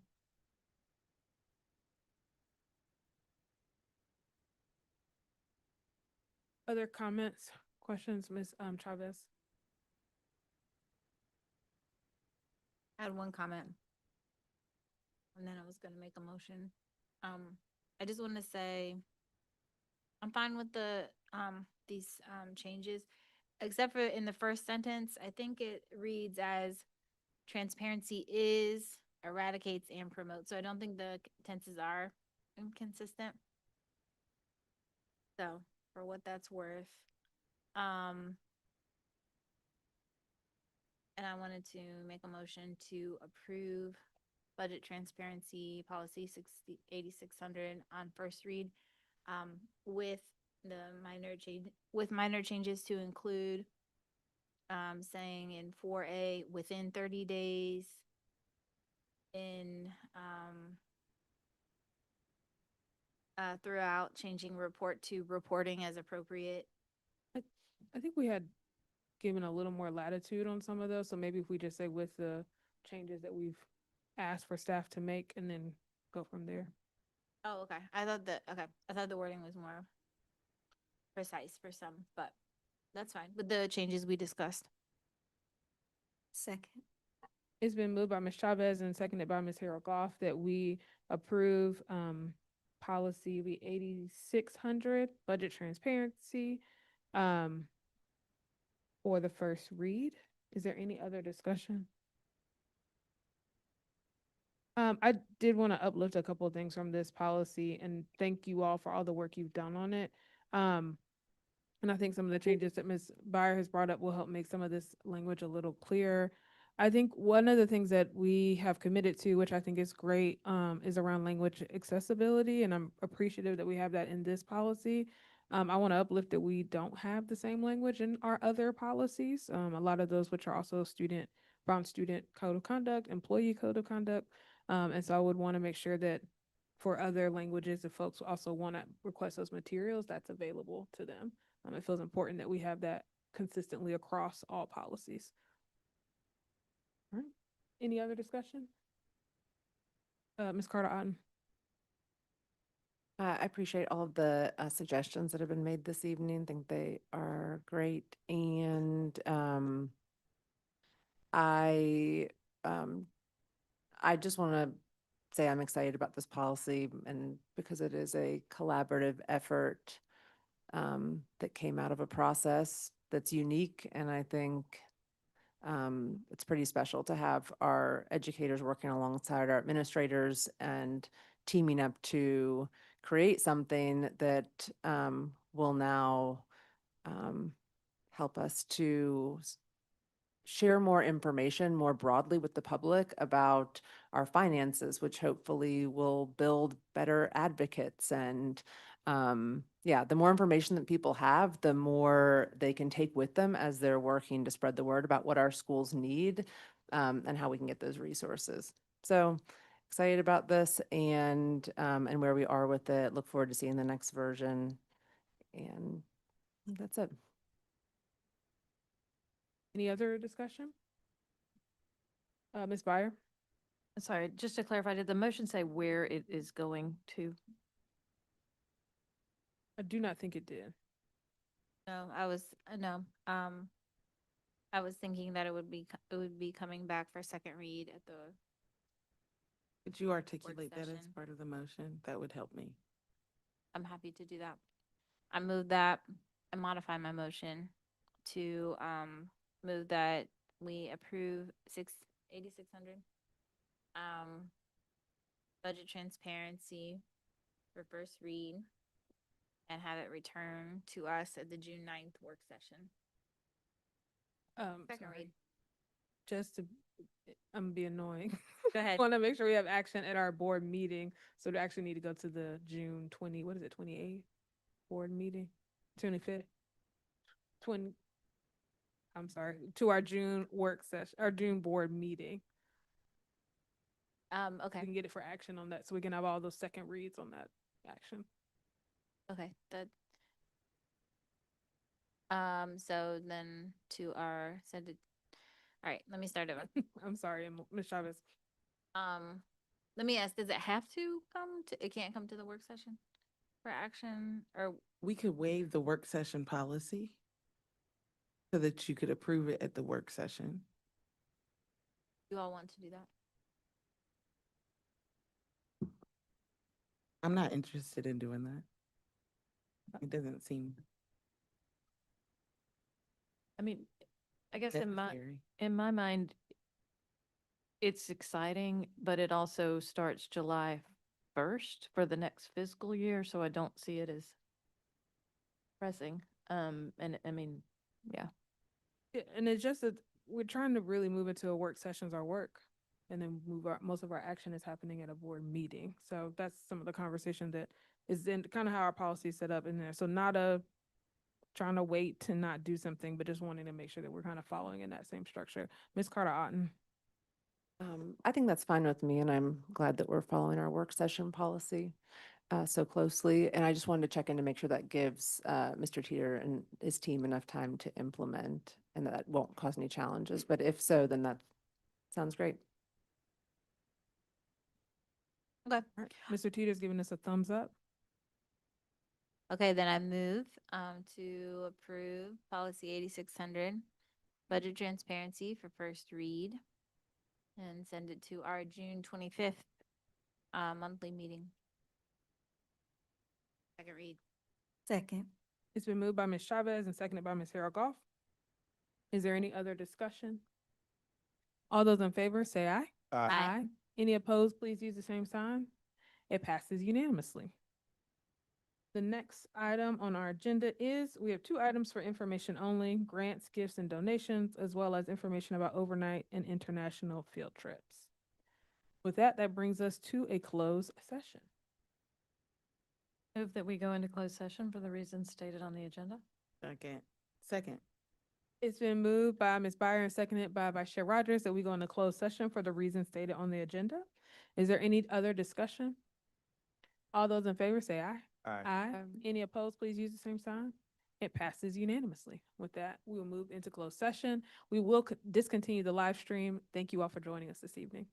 A: Other comments, questions, Ms. Chavez?
T: I had one comment. And then I was gonna make a motion. I just want to say, I'm fine with these changes, except for in the first sentence. I think it reads as transparency is, eradicates, and promotes. So I don't think the tenses are inconsistent. So for what that's worth, and I wanted to make a motion to approve budget transparency policy 8600 on first read, with minor changes to include, saying in 4A within 30 days, in throughout, changing report to reporting as appropriate.
A: I think we had given a little more latitude on some of those, so maybe if we just say with the changes that we've asked for staff to make, and then go from there.
T: Oh, okay. I thought the wording was more precise for some, but that's fine with the changes we discussed.
L: Second.
A: It's been moved by Ms. Chavez and seconded by Ms. Harold Goff that we approve policy 8600, budget transparency, for the first read. Is there any other discussion? I did want to uplift a couple of things from this policy and thank you all for all the work you've done on it. And I think some of the changes that Ms. Byer has brought up will help make some of this language a little clearer. I think one of the things that we have committed to, which I think is great, is around language accessibility, and I'm appreciative that we have that in this policy. I want to uplift that we don't have the same language in our other policies. A lot of those which are also Brown Student Code of Conduct, Employee Code of Conduct. And so I would want to make sure that for other languages, if folks also want to request those materials, that's available to them. It feels important that we have that consistently across all policies. All right. Any other discussion? Ms. Carter-Otten.
M: I appreciate all of the suggestions that have been made this evening. I think they are great. And I just want to say I'm excited about this policy, and because it is a collaborative effort that came out of a process that's unique. And I think it's pretty special to have our educators working alongside our administrators and teaming up to create something that will now help us to share more information more broadly with the public about our finances, which hopefully will build better advocates. And the more information that people have, the more they can take with them as they're working to spread the word about what our schools need, and how we can get those resources. So excited about this and where we are with it. Look forward to seeing the next version. And that's it.
A: Any other discussion? Ms. Byer?
J: Sorry, just to clarify, did the motion say where it is going to?
A: I do not think it did.
T: No, no, I was thinking that it would be coming back for second read at the,
B: Could you articulate that as
T: session.
B: part of the motion? That would help me.
T: I'm happy to do that. I move that, I modify my motion to, move that we approve 8,600, budget transparency for first read and have it return to us at the June 9th work session. Second
A: Sorry.
T: read.
A: Just to, I'm being annoying.
T: Go ahead.
A: Want to make sure we have action at our board meeting. So we actually need to go to the June 20, what is it, 28th board meeting? 25th? 20, I'm sorry, to our June work session, our June board meeting.
T: Okay.
A: We can get it for action on that, so we can have all those second reads on that action.
T: Okay, so then to our send it. All right, let me start over.
A: I'm sorry, Ms. Chavez.
T: Let me ask, does it have to come to, it can't come to the work session for action or
B: We could waive the work session policy so that you could approve it at the work session.
T: you all want to do that?
B: I'm not interested in doing that. It doesn't seem
J: I mean, I guess
B: necessary.
J: in my mind, it's exciting, but it also starts July 1st for the next fiscal year, so I don't see it as pressing. And I mean, yeah.
A: Yeah, and it's just that we're trying to really move into a work sessions our work. And then most of our action is happening at a board meeting. So that's some of the conversation that is in kind of how our policy is set up in there. So not trying to wait to not do something, but just wanting to make sure that we're kind of following in that same structure. Ms. Carter Otten.
M: I think that's fine with me, and I'm glad that we're following our work session policy so closely. And I just wanted to check in to make sure that gives Mr. Teeter and his team enough time to implement and that won't cause any challenges. But if so, then that sounds great.
T: Okay.
A: Mr. Teeter's giving us a thumbs up.
T: Okay, then I move to approve policy 8,600, budget transparency for first read and send it to our June 25th monthly meeting. Second read.
L: Second.
A: It's been moved by Ms. Chavez and seconded by Ms. Harold Goff. Is there any other discussion? All those in favor, say aye.
T: Aye.
A: Any opposed, please use the same sign. It passes unanimously. The next item on our agenda is, we have two items for information only, grants, gifts, and donations, as well as information about overnight and international field trips. With that, that brings us to a closed session.
J: Move that we go into closed session for the reasons stated on the agenda.
B: Second.
A: It's been moved by Ms. Byer and seconded by Vice Chair Rogers that we go into closed session for the reasons stated on the agenda. Is there any other discussion? All those in favor say aye.
V: Aye.
A: Any opposed, please use the same sign. It passes unanimously. With that, we will move into closed session. We will discontinue the live stream. Thank you all for joining us this evening.